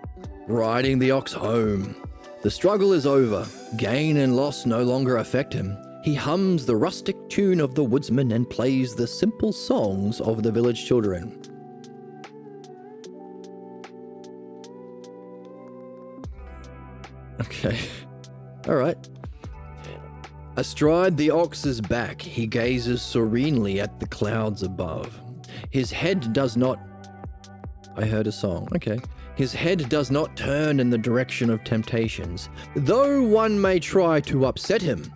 Riding the ox home. The struggle is over. Gain and loss no longer affect him. He hums the rustic tune of the woodsman and plays the simple songs of the village children. Okay. All right. Astride the ox's back, he gazes serenely at the clouds above. His head does not... I heard a song. Okay. His head does not turn in the direction of temptations. Though one may try to upset him,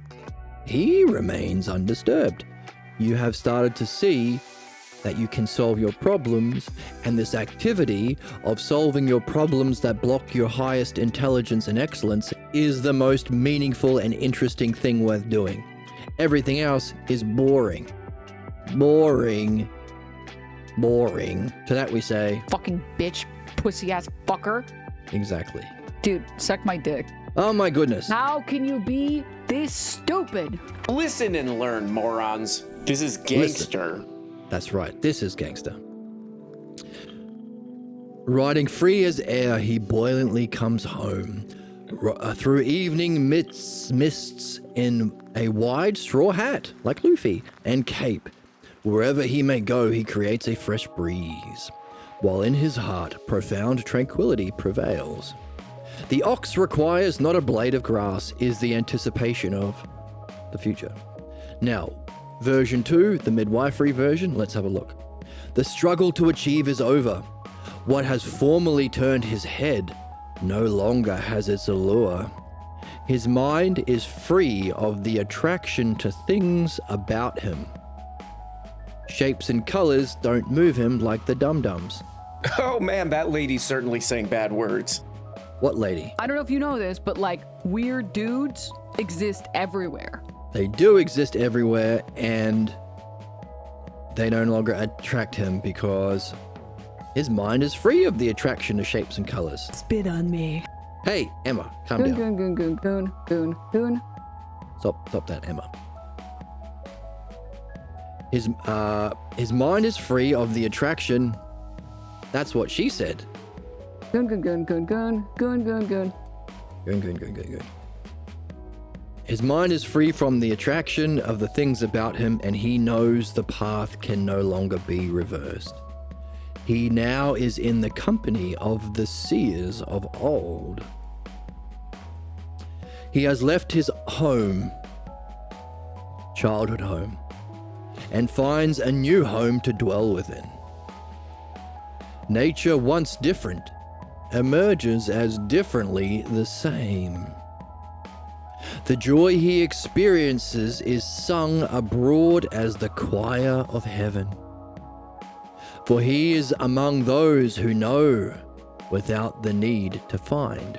he remains undisturbed. You have started to see that you can solve your problems, and this activity of solving your problems that block your highest intelligence and excellence is the most meaningful and interesting thing worth doing. Everything else is boring. Boring. Boring. To that we say, Fucking bitch, pussy ass fucker. exactly. Dude, suck my dick. Oh my goodness. How can you be this stupid? Listen and learn, morons. This is gangster. That's right, this is gangster. Riding free as air, he buoyantly comes home. Through evening mists in a wide straw hat, like Luffy, and cape. Wherever he may go, he creates a fresh breeze, while in his heart profound tranquility prevails. The ox requires not a blade of grass is the anticipation of the future. Now, version 2, the midwifery version, let's have a look. The struggle to achieve is over. What has formerly turned his head no longer has its allure. His mind is free of the attraction to things about him. Shapes and colors don't move him like the dum-dums. Oh man, that lady's certainly saying bad words. What lady? I don't know if you know this, but like weird dudes exist everywhere. They do exist everywhere, and they no longer attract him because his mind is free of the attraction to shapes and colors. Spit on me. Hey, Emma, calm Goon, down. goon, goon, goon, goon, goon. Stop that, Emma. His mind is free of the attraction. That's what she said. Goon, goon, goon, goon, goon, goon, goon, goon. Goon. His mind is free from the attraction of the things about him, and he knows the path can no longer be reversed. He now is in the company of the seers of old. He has left his home, childhood home, and finds a new home to dwell within. Nature, once different, emerges as differently the same. The joy he experiences is sung abroad as the choir of heaven. For he is among those who know without the need to find.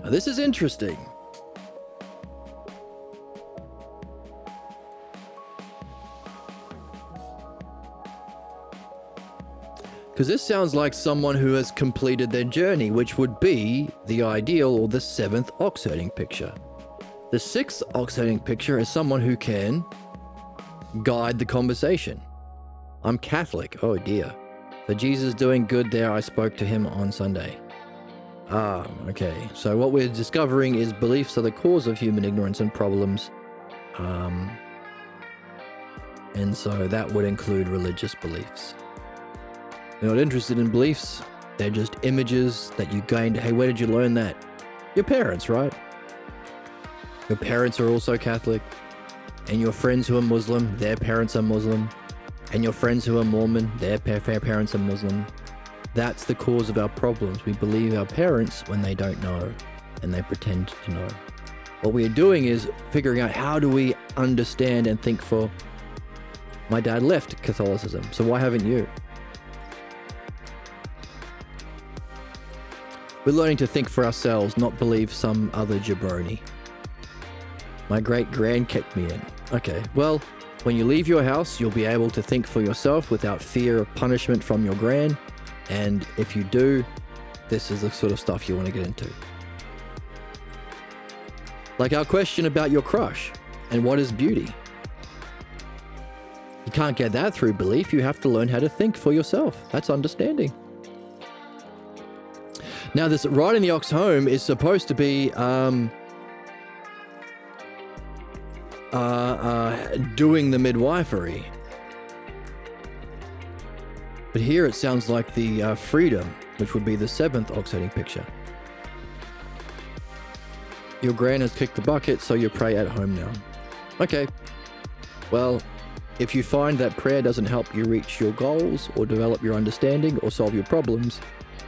Now this is interesting. Because this sounds like someone who has completed their journey, which would be the ideal or the 7th ox herding picture. The 6th ox herding picture is someone who can guide the conversation. I'm Catholic, oh dear. So Jesus is doing good there, I spoke to him on Sunday. Ah, okay. So what we're discovering is beliefs are the cause of human ignorance and problems. And so that would include religious beliefs. You're not interested in beliefs, they're just images that you gained. Hey, where did you learn that? Your parents, right? Your parents are also Catholic, and your friends who are Muslim, their parents are Muslim, and your friends who are Mormon, their parents are Muslim. That's the cause of our problems. We believe our parents when they don't know, and they pretend to know. What we are doing is figuring out how do we understand and think for, my dad left Catholicism, so why haven't you? We're learning to think for ourselves, not believe some other jabroni. My great-grand kept me in. Okay, well, when you leave your house, you'll be able to think for yourself without fear of punishment from your gran. And if you do, this is the sort of stuff you want to get into. Like our question about your crush and what is beauty. You can't get that through belief. You have to learn how to think for yourself. That's understanding. Now, this riding the ox home is supposed to be doing the midwifery. But here it sounds like the freedom, which would be the 7th ox herding picture. Your gran has kicked the bucket, so you pray at home now. Okay. Well, if you find that prayer doesn't help you reach your goals or develop your understanding or solve your problems,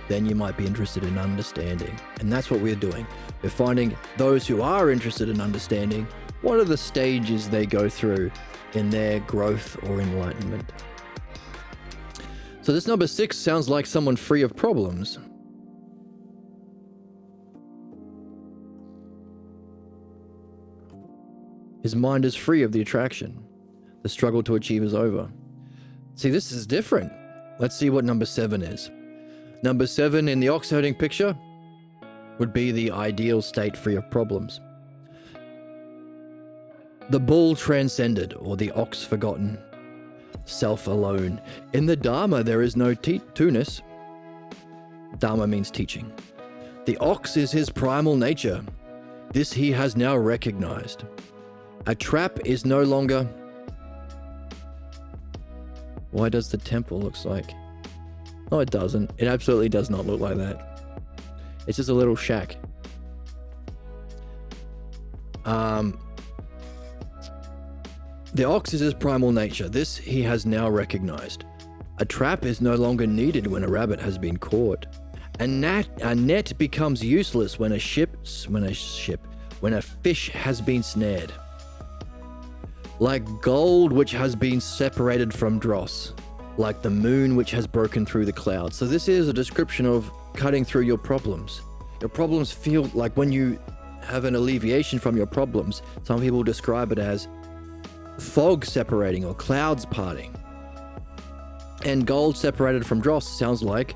then you might be interested in understanding. And that's what we're doing. We're finding those who are interested in understanding what are the stages they go through in their growth or enlightenment. So this number 6 sounds like someone free of problems. His mind is free of the attraction. The struggle to achieve is over. See, this is different. Let's see what number 7 is. Number 7 in the ox herding picture would be the ideal state free of problems. The bull transcended, or the ox forgotten. Self alone. In the Dharma, there is no two-ness. Dharma means teaching. The ox is his primal nature. This he has now recognized. A trap is no longer... Why does the temple looks like... No, it doesn't. It absolutely does not look like that. It's just a little shack. The ox is his primal nature. This he has now recognized. A trap is no longer needed when a rabbit has been caught. A net becomes useless when a fish has been snared. Like gold which has been separated from dross. Like the moon which has broken through the clouds. So this is a description of cutting through your problems. Your problems feel like when you have an alleviation from your problems, some people describe it as fog separating or clouds parting. And gold separated from dross sounds like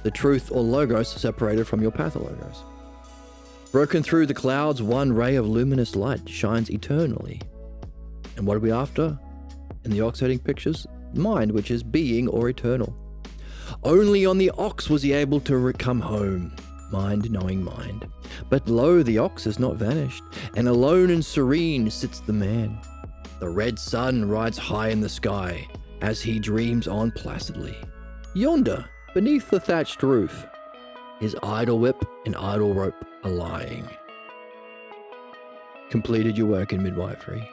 the truth or logos separated from your pathologos. Broken through the clouds, one ray of luminous light shines eternally. And what are we after? In the ox herding pictures, mind, which is being or eternal. Only on the ox was he able to come home, mind knowing mind. But lo, the ox has not vanished, and alone and serene sits the man. The red sun rides high in the sky as he dreams on placidly. Yonder, beneath the thatched roof, his idle whip and idle rope are lying. Completed your work in midwifery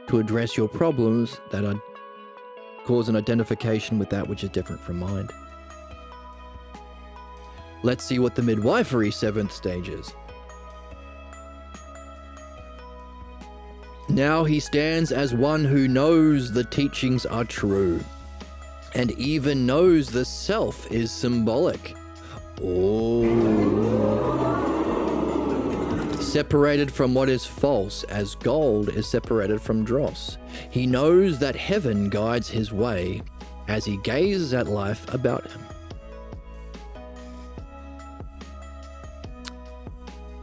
to address your problems that are cause an identification with that which is different from mind. Let's see what the midwifery 7th stage is. Now he stands as one who knows the teachings are true, and even knows the self is symbolic. Separated from what is false, as gold is separated from dross. He knows that heaven guides his way as he gazes at life about him.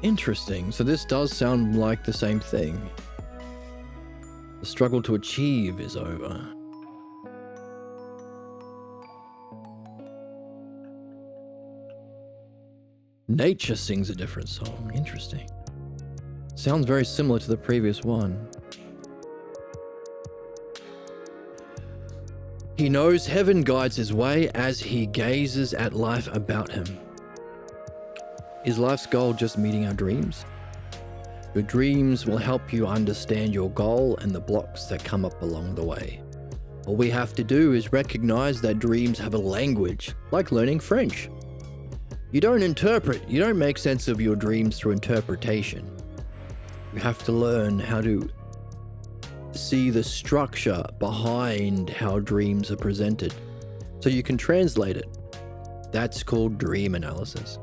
Interesting. So this does sound like the same thing. The struggle to achieve is over. Nature sings a different song. Interesting. Sounds very similar to the previous one. He knows heaven guides his way as he gazes at life about him. Is life's goal just meeting our dreams? Your dreams will help you understand your goal and the blocks that come up along the way. All we have to do is recognize that dreams have a language, like learning French. You don't interpret, you don't make sense of your dreams through interpretation. You have to learn how to see the structure behind how dreams are presented, so you can translate it. That's called dream analysis.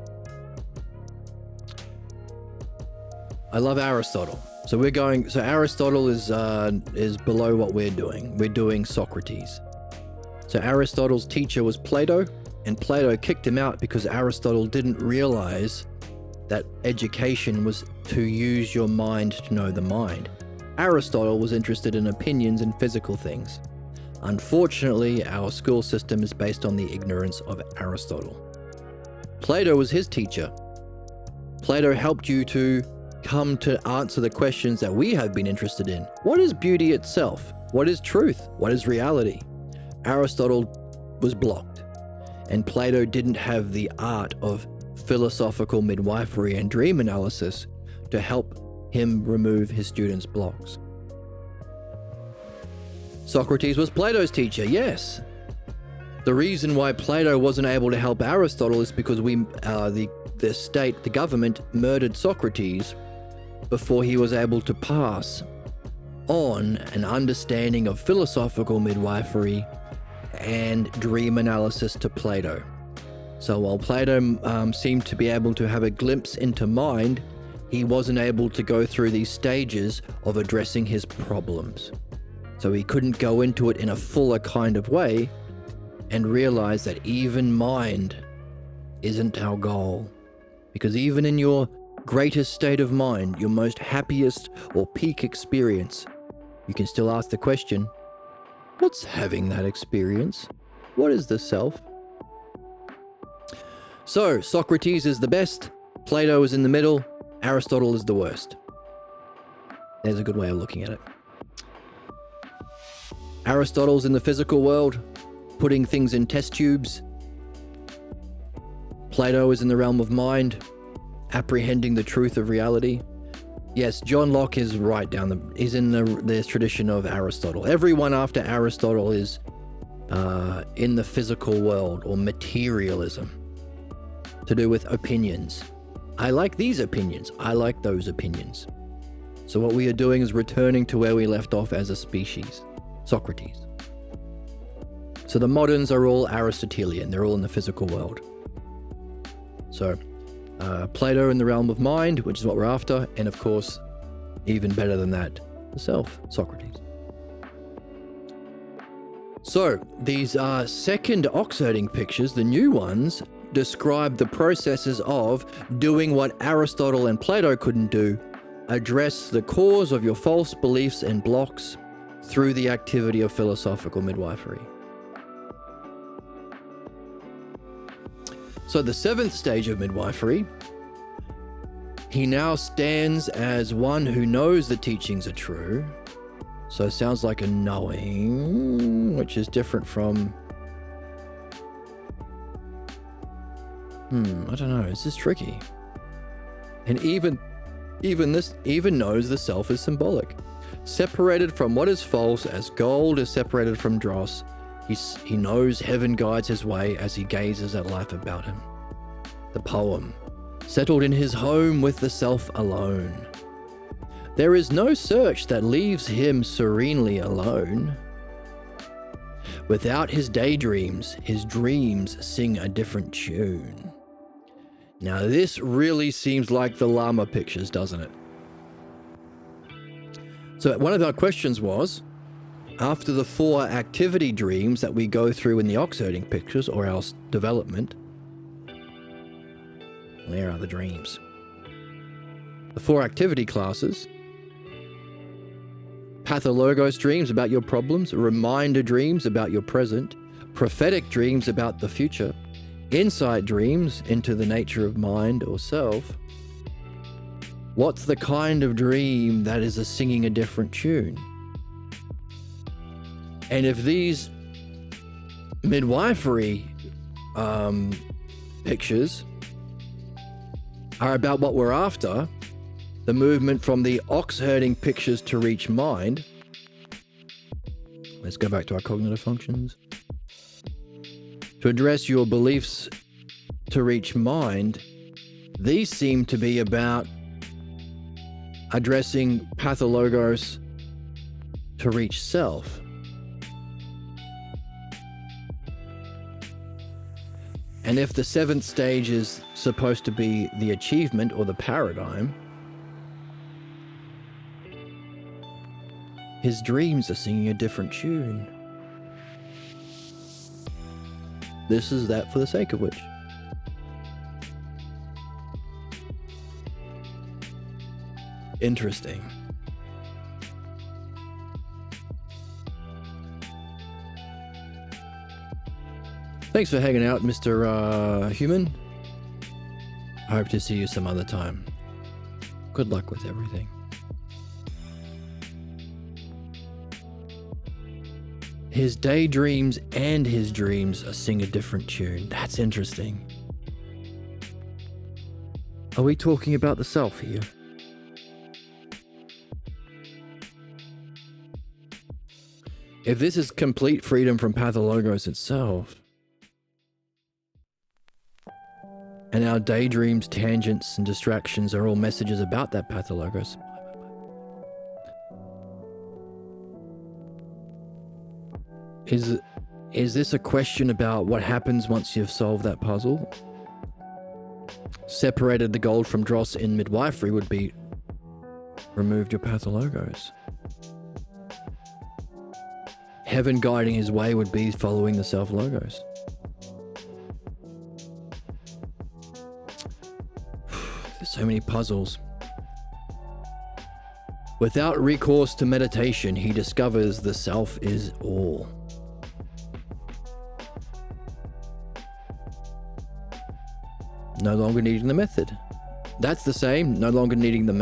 I love Aristotle. So Aristotle is below what we're doing. We're doing Socrates. So Aristotle's teacher was Plato, and Plato kicked him out because Aristotle didn't realize that education was to use your mind to know the mind. Aristotle was interested in opinions and physical things. Unfortunately, our school system is based on the ignorance of Aristotle. Plato was his teacher. Plato helped you to come to answer the questions that we have been interested in. What is beauty itself? What is truth? What is reality? Aristotle was blocked, and Plato didn't have the art of philosophical midwifery and dream analysis to help him remove his students' blocks. Socrates was Plato's teacher, yes. The reason why Plato wasn't able to help Aristotle is because the government murdered Socrates before he was able to pass on an understanding of philosophical midwifery and dream analysis to Plato. So while Plato seemed to be able to have a glimpse into mind, he wasn't able to go through these stages of addressing his problems. So he couldn't go into it in a fuller kind of way and realize that even mind isn't our goal. Because even in your greatest state of mind, your most happiest or peak experience, you can still ask the question, what's having that experience? What is the self? So Socrates is the best, Plato is in the middle, Aristotle is the worst. There's a good way of looking at it. Aristotle's in the physical world, putting things in test tubes. Plato is in the realm of mind, apprehending the truth of reality. Yes, John Locke is right he's in the tradition of Aristotle. Everyone after Aristotle is in the physical world, or materialism, to do with opinions. I like these opinions. I like those opinions. So what we are doing is returning to where we left off as a species. Socrates. So the moderns are all Aristotelian. They're all in the physical world. So Plato in the realm of mind, which is what we're after, and of course, even better than that, the self, Socrates. So these second oxherding pictures, the new ones, describe the processes of doing what Aristotle and Plato couldn't do, address the cause of your false beliefs and blocks through the activity of philosophical midwifery. So the seventh stage of midwifery, he now stands as one who knows the teachings are true. So it sounds like a knowing, which is different from, I don't know, is this tricky? And even knows the self is symbolic. Separated from what is false as gold is separated from dross, he knows heaven guides his way as he gazes at life about him. The poem, settled in his home with the self alone. There is no search that leaves him serenely alone. Without his daydreams, his dreams sing a different tune. Now this really seems like the llama pictures, doesn't it? So one of our questions was, after the 4 activity dreams that we go through in the oxherding pictures, or our development, where are the dreams? The 4 activity classes: pathologos dreams about your problems, reminder dreams about your present, prophetic dreams about the future, insight dreams into the nature of mind or self. What's the kind of dream that is singing a different tune? And if these midwifery pictures are about what we're after, the movement from the ox-herding pictures to reach mind. Let's go back to our cognitive functions. To address your beliefs to reach mind, these seem to be about addressing pathologos to reach self. And if the 7th stage is supposed to be the achievement or the paradigm, his dreams are singing a different tune. This is that for the sake of which. Interesting. Thanks for hanging out, Mr. Human. I hope to see you some other time. Good luck with everything. His daydreams and his dreams sing a different tune. That's interesting. Are we talking about the self here? If this is complete freedom from pathologos itself, and our daydreams, tangents, and distractions are all messages about that pathologos, is this a question about what happens once you've solved that puzzle? Separated the gold from dross in midwifery would be removed your pathologos. Heaven guiding his way would be following the self-logos. There's so many puzzles. Without recourse to meditation, he discovers the self is all. No longer needing the method. That's the same. No longer needing the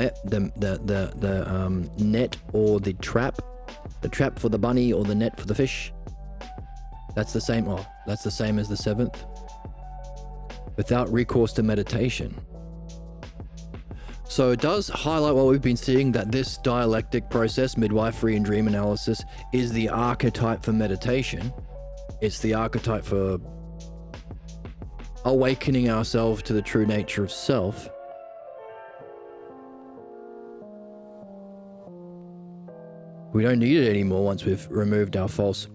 net or the trap for the bunny or the net for the fish. That's the same. Oh, that's the same as the seventh. Without recourse to meditation. So it does highlight what we've been seeing, that this dialectic process, midwifery and dream analysis, is the archetype for meditation. It's the archetype for awakening ourselves to the true nature of self. We don't need it anymore once we've removed our false.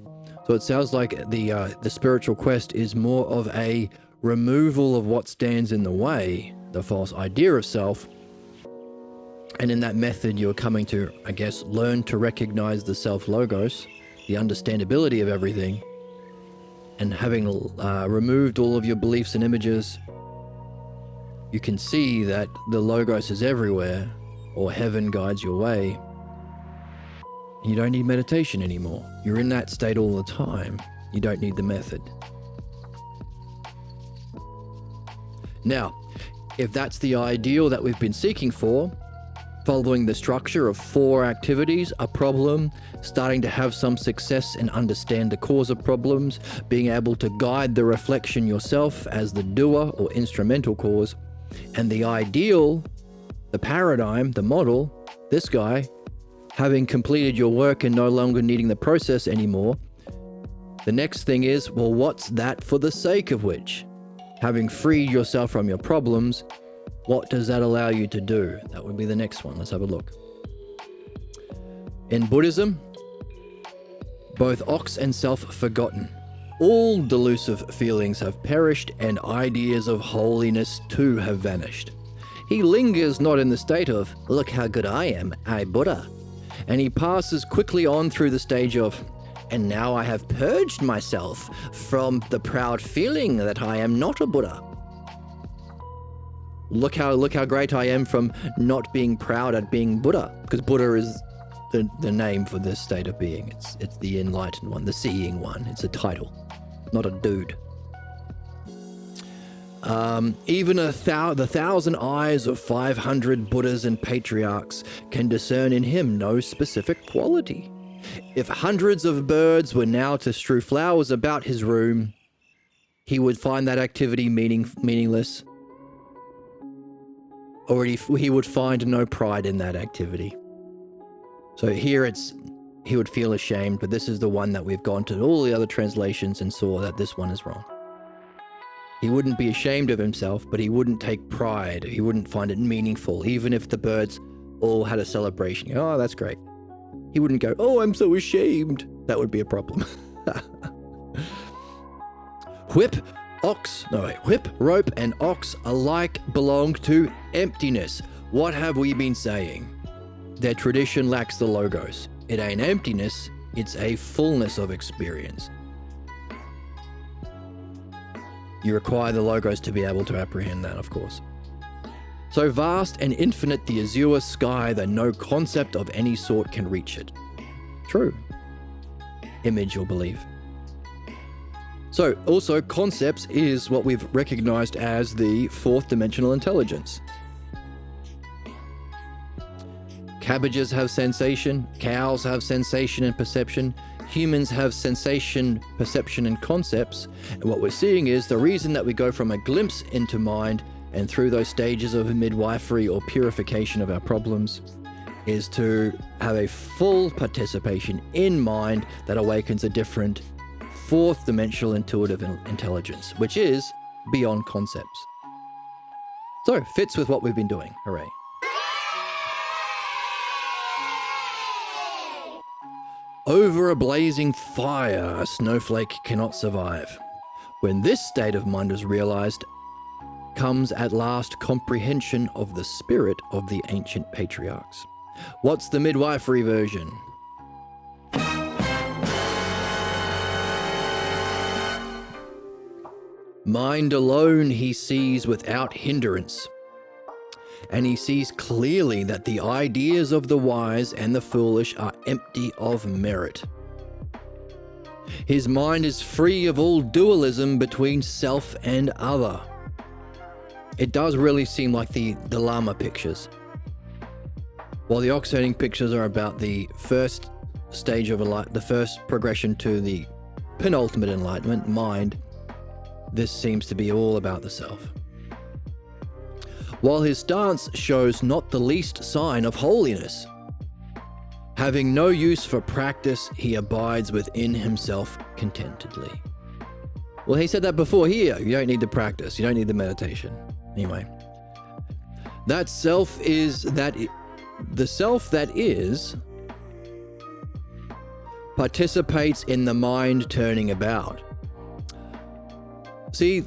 So it sounds like the spiritual quest is more of a removal of what stands in the way, the false idea of self. And in that method, you're coming to, I guess, learn to recognize the self-logos, the understandability of everything. And having removed all of your beliefs and images, you can see that the logos is everywhere, or heaven guides your way. And you don't need meditation anymore. You're in that state all the time. You don't need the method. Now, if that's the ideal that we've been seeking for, following the structure of 4 activities, a problem, starting to have some success and understand the cause of problems, being able to guide the reflection yourself as the doer or instrumental cause, and the ideal, the paradigm, the model, this guy, having completed your work and no longer needing the process anymore, the next thing is, well, what's that for the sake of which? Having freed yourself from your problems, what does that allow you to do? That would be the next one. Let's have a look. In Buddhism, both ox and self forgotten. All delusive feelings have perished and ideas of holiness too have vanished. He lingers not in the state of, look how good I am, I Buddha. And he passes quickly on through the stage of, and now I have purged myself from the proud feeling that I am not a Buddha. Look how great I am from not being proud at being Buddha, because Buddha is the name for this state of being. It's the enlightened one, the seeing one. It's a title, not a dude. Even the 1,000 eyes of 500 Buddhas and patriarchs can discern in him no specific quality. If hundreds of birds were now to strew flowers about his room, he would find that activity meaningless. Or he would find no pride in that activity. So here he would feel ashamed, but this is the one that we've gone to all the other translations and saw that this one is wrong. He wouldn't be ashamed of himself, but he wouldn't take pride. He wouldn't find it meaningful, even if the birds all had a celebration. Oh, that's great. He wouldn't go, oh, I'm so ashamed. That would be a problem. Whip, rope, and ox alike belong to emptiness. What have we been saying? Their tradition lacks the logos. It ain't emptiness, it's a fullness of experience. You require the logos to be able to apprehend that, of course. So vast and infinite the azure sky that no concept of any sort can reach it. True. Image or belief. So also concepts is what we've recognized as the fourth dimensional intelligence. Cabbages have sensation, cows have sensation and perception, humans have sensation, perception, and concepts. And what we're seeing is the reason that we go from a glimpse into mind and through those stages of midwifery or purification of our problems is to have a full participation in mind that awakens a different fourth dimensional intuitive intelligence, which is beyond concepts. So, fits with what we've been doing. Hooray. Over a blazing fire, a snowflake cannot survive. When this state of mind is realized, comes at last comprehension of the spirit of the ancient patriarchs. What's the midwifery version? Mind alone he sees without hindrance, and he sees clearly that the ideas of the wise and the foolish are empty of merit. His mind is free of all dualism between self and other. It does really seem like the Lama pictures. While the oxiding pictures are about the first stage of the first progression to the penultimate enlightenment, mind, this seems to be all about the self. While his stance shows not the least sign of holiness, having no use for practice, he abides within himself contentedly. Well, he said that before here. You don't need the practice. You don't need the meditation. Anyway, that self is the self that is participates in the mind turning about. See,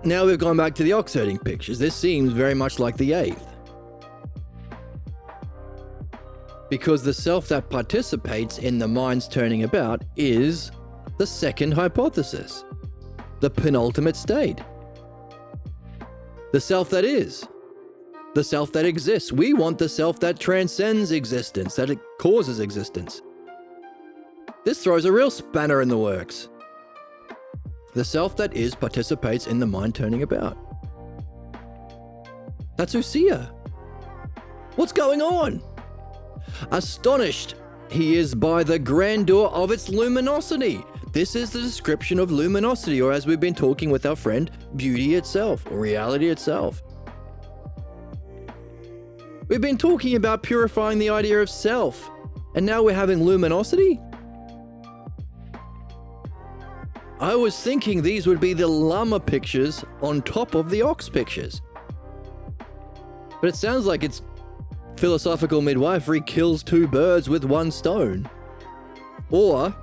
now we've gone back to the oxiding pictures. This seems very much like the eighth. Because the self that participates in the mind's turning about is the second hypothesis, the penultimate state. The self that is, the self that exists. We want the self that transcends existence, that it causes existence. This throws a real spanner in the works. The self that is participates in the mind turning about. That's Usia. What's going on? Astonished he is by the grandeur of its luminosity. This is the description of luminosity, or as we've been talking with our friend, beauty itself, or reality itself. We've been talking about purifying the idea of self, and now we're having luminosity? I was thinking these would be the Lama pictures on top of the ox pictures. But it sounds like it's philosophical midwifery kills two birds with one stone. Or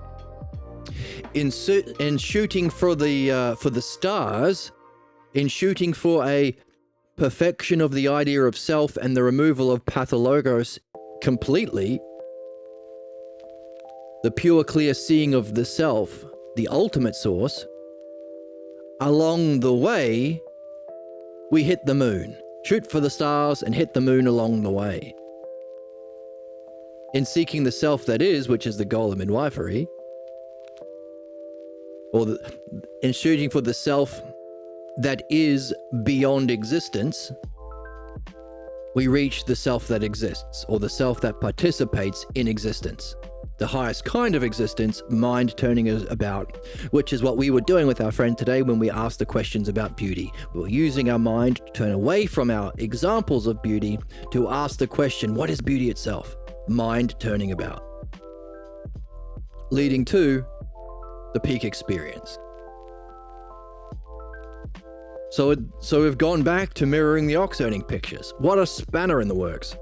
in shooting for the stars, in shooting for a perfection of the idea of self and the removal of pathologos completely, the pure clear seeing of the self, the ultimate source, along the way, we hit the moon. Shoot for the stars and hit the moon along the way. In seeking the self that is, which is the goal of midwifery, or in shooting for the self that is beyond existence, we reach the self that exists, or the self that participates in existence. The highest kind of existence, mind turning about, which is what we were doing with our friend today when we asked the questions about beauty. We were using our mind to turn away from our examples of beauty to ask the question, what is beauty itself? Mind turning about. Leading to the peak experience. So we've gone back to mirroring the oxiding pictures. What a spanner in the works.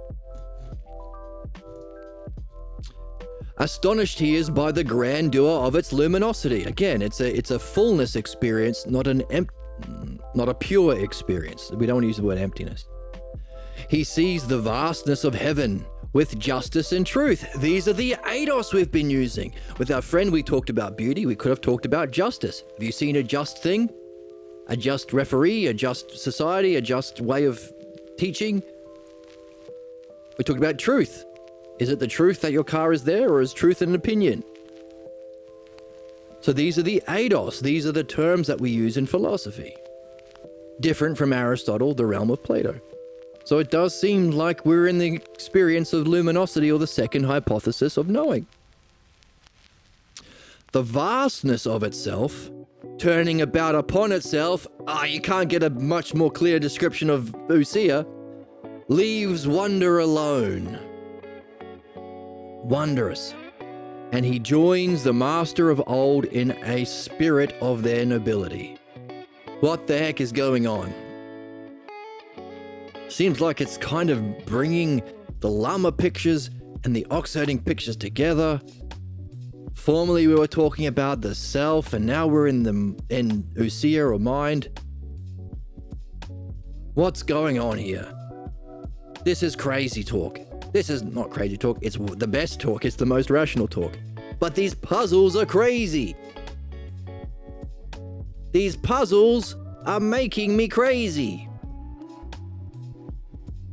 Astonished he is by the grandeur of its luminosity. Again, it's a fullness experience, not a pure experience. We don't use the word emptiness. He sees the vastness of heaven with justice and truth. These are the eidos we've been using. With our friend, we talked about beauty. We could have talked about justice. Have you seen a just thing? A just referee, a just society, a just way of teaching? We talked about truth. Is it the truth that your car is there, or is truth an opinion? So these are the eidos. These are the terms that we use in philosophy. Different from Aristotle, the realm of Plato. So it does seem like we're in the experience of luminosity, or the second hypothesis of knowing. The vastness of itself, turning about upon itself, you can't get a much more clear description of ousia, leaves wonder alone. Wondrous. And he joins the master of old in a spirit of their nobility. What the heck is going on? Seems like it's kind of bringing the Lama pictures and the Oxherding pictures together. Formerly we were talking about the self, and now we're in ousia, or mind. What's going on here? This is crazy talk. This is not crazy talk, it's the best talk, it's the most rational talk. But these puzzles are crazy. These puzzles are making me crazy.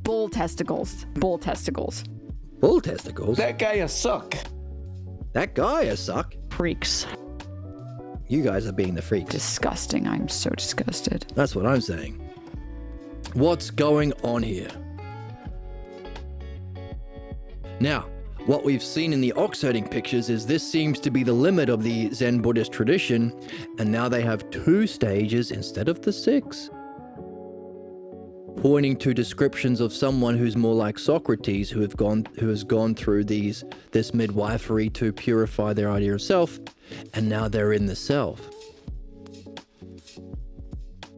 Bull testicles. Bull testicles. Bull testicles? That guy a suck. That guy a suck? Freaks. You guys are being the freaks. Disgusting. I'm so disgusted. That's what I'm saying. What's going on here? Now, what we've seen in the Oxherding pictures is this seems to be the limit of the Zen Buddhist tradition, and now they have 2 stages instead of the 6. Pointing to descriptions of someone who's more like Socrates, who has gone through this midwifery to purify their idea of self, and now they're in the self.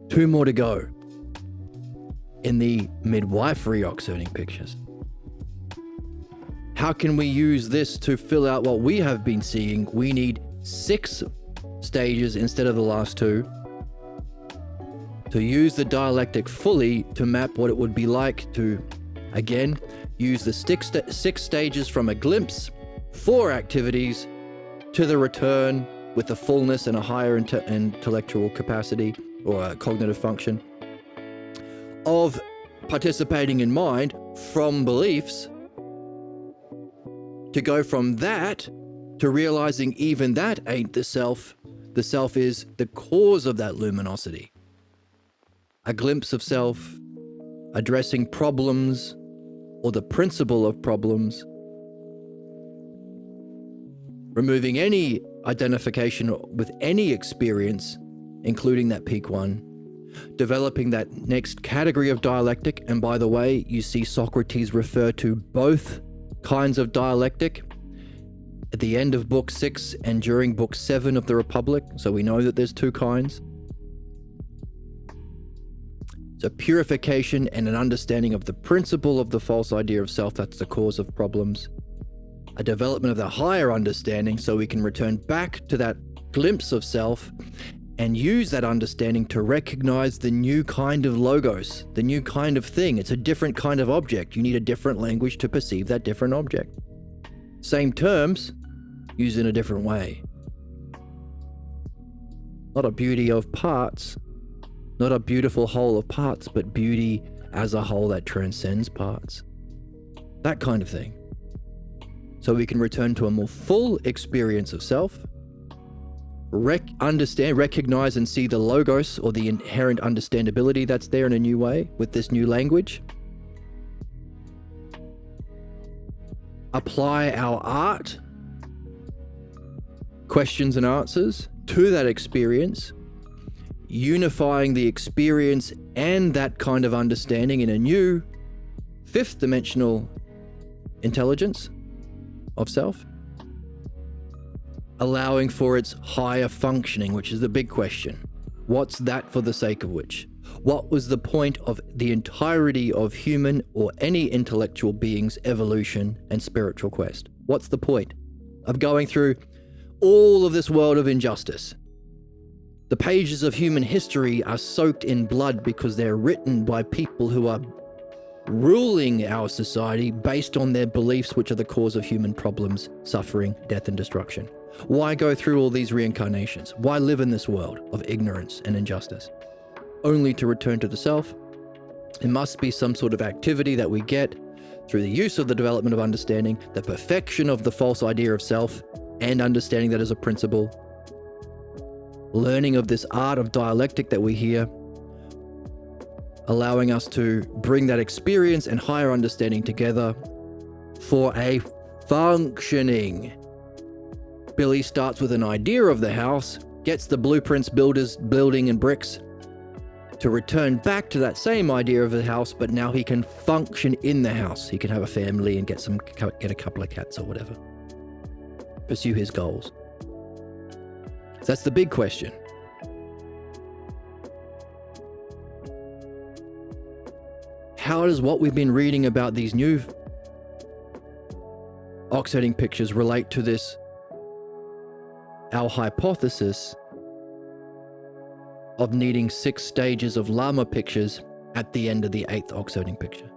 2 more to go in the midwifery Oxherding pictures. How can we use this to fill out what we have been seeing? We need 6 stages instead of the last 2. To use the dialectic fully to map what it would be like to, again, use the 6 stages from a glimpse, 4 activities, to the return with the fullness and a higher intellectual capacity or cognitive function of participating in mind from beliefs, to go from that to realizing even that ain't the self. The self is the cause of that luminosity. A glimpse of self, addressing problems or the principle of problems, removing any identification with any experience, including that peak one, developing that next category of dialectic. And by the way, you see Socrates refer to both kinds of dialectic at the end of book 6 and during book 7 of the Republic, so we know that there's 2 kinds. So purification and an understanding of the principle of the false idea of self, that's the cause of problems. A development of the higher understanding so we can return back to that glimpse of self and use that understanding to recognize the new kind of logos, the new kind of thing. It's a different kind of object. You need a different language to perceive that different object. Same terms, used in a different way. Not a beauty of parts, not a beautiful whole of parts, but beauty as a whole that transcends parts. That kind of thing. So we can return to a more full experience of self, understand, recognize and see the logos or the inherent understandability that's there in a new way with this new language. Apply our art, questions and answers to that experience, unifying the experience and that kind of understanding in a new 5th dimensional intelligence of self, allowing for its higher functioning, which is the big question. What's that for the sake of which? What was the point of the entirety of human or any intellectual being's evolution and spiritual quest? What's the point of going through all of this world of injustice? The pages of human history are soaked in blood because they're written by people who are ruling our society based on their beliefs, which are the cause of human problems, suffering, death, and destruction. Why go through all these reincarnations? Why live in this world of ignorance and injustice? Only to return to the self. It must be some sort of activity that we get through the use of the development of understanding, the perfection of the false idea of self, and understanding that as a principle, learning of this art of dialectic that we hear, allowing us to bring that experience and higher understanding together for a functioning. Billy starts with an idea of the house, gets the blueprints, building and bricks to return back to that same idea of the house, but now he can function in the house. He can have a family and get a couple of cats or whatever. Pursue his goals. So that's the big question. How does what we've been reading about these new oxiding pictures relate to this, our hypothesis of needing 6 stages of llama pictures at the end of the 8th oxiding picture?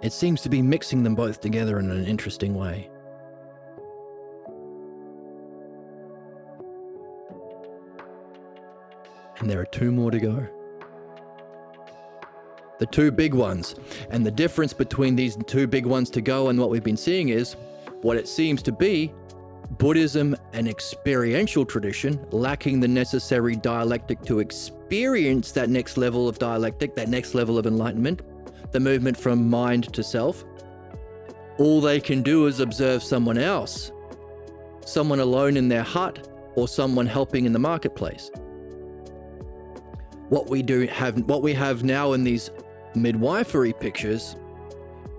It seems to be mixing them both together in an interesting way. And there are 2 more to go. The 2 big ones. And the difference between these 2 big ones to go and what we've been seeing is what it seems to be Buddhism and experiential tradition lacking the necessary dialectic to experience that next level of dialectic, that next level of enlightenment, the movement from mind to self. All they can do is observe someone else, someone alone in their hut, or someone helping in the marketplace. What we have now in these midwifery pictures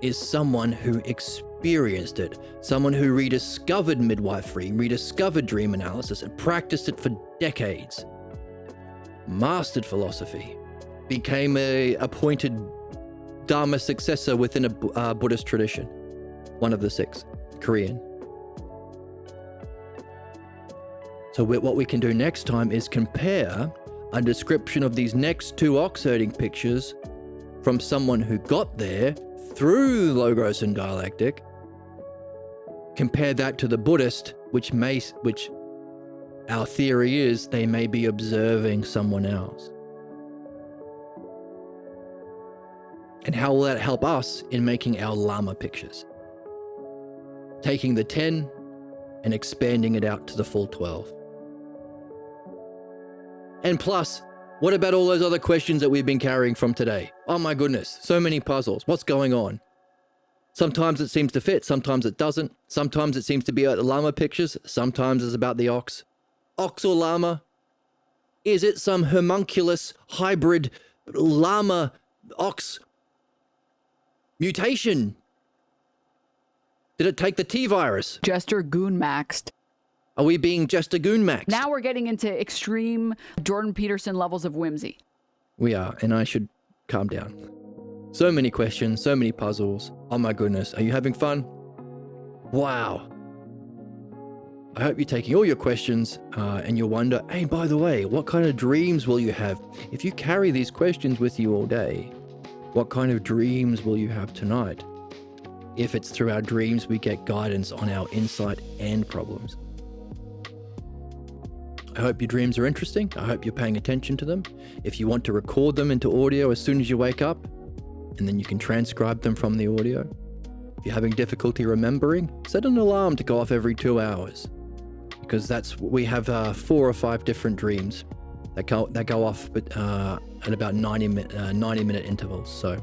is someone who experienced it, someone who rediscovered midwifery, rediscovered dream analysis, and practiced it for decades, mastered philosophy, became a appointed Dharma successor within a Buddhist tradition, one of the 6, Korean. So what we can do next time is compare a description of these next 2 oxiding pictures from someone who got there through logos and dialectic. Compare that to the Buddhist, which our theory is they may be observing someone else. And how will that help us in making our Lama pictures? Taking the 10 and expanding it out to the full 12. And plus, what about all those other questions that we've been carrying from today? Oh my goodness, so many puzzles. What's going on? Sometimes it seems to fit, sometimes it doesn't. Sometimes it seems to be about the llama pictures, sometimes it's about the ox. Ox or llama? Is it some homunculus hybrid llama ox mutation? Did it take the T virus? Jester Goon Maxed. Are we being just a goon max? Now we're getting into extreme Jordan Peterson levels of whimsy. We are, and I should calm down. So many questions, so many puzzles. Oh my goodness, are you having fun? Wow. I hope you're taking all your questions and you'll wonder, hey, by the way, what kind of dreams will you have? If you carry these questions with you all day, what kind of dreams will you have tonight? If it's through our dreams, we get guidance on our insight and problems. I hope your dreams are interesting. I hope you're paying attention to them. If you want to record them into audio as soon as you wake up, and then you can transcribe them from the audio. If you're having difficulty remembering, set an alarm to go off every 2 hours. Because we have 4 or 5 different dreams that go off at about 90-minute intervals. So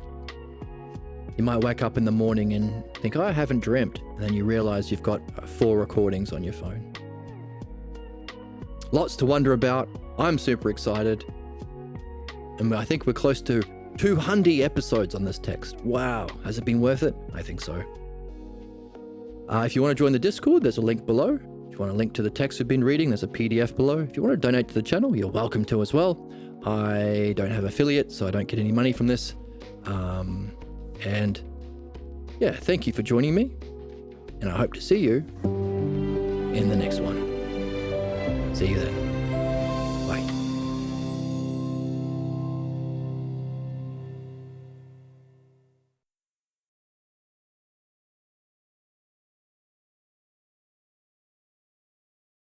you might wake up in the morning and think, oh, I haven't dreamt. And then you realize you've got 4 recordings on your phone. Lots to wonder about. I'm super excited. And I think we're close to 200 episodes on this text. Wow. Has it been worth it? I think so. If you want to join the Discord, there's a link below. If you want a link to the text we've been reading, there's a PDF below. If you want to donate to the channel, you're welcome to as well. I don't have affiliate, so I don't get any money from this. And yeah, thank you for joining me. And I hope to see you in the next one. See you then.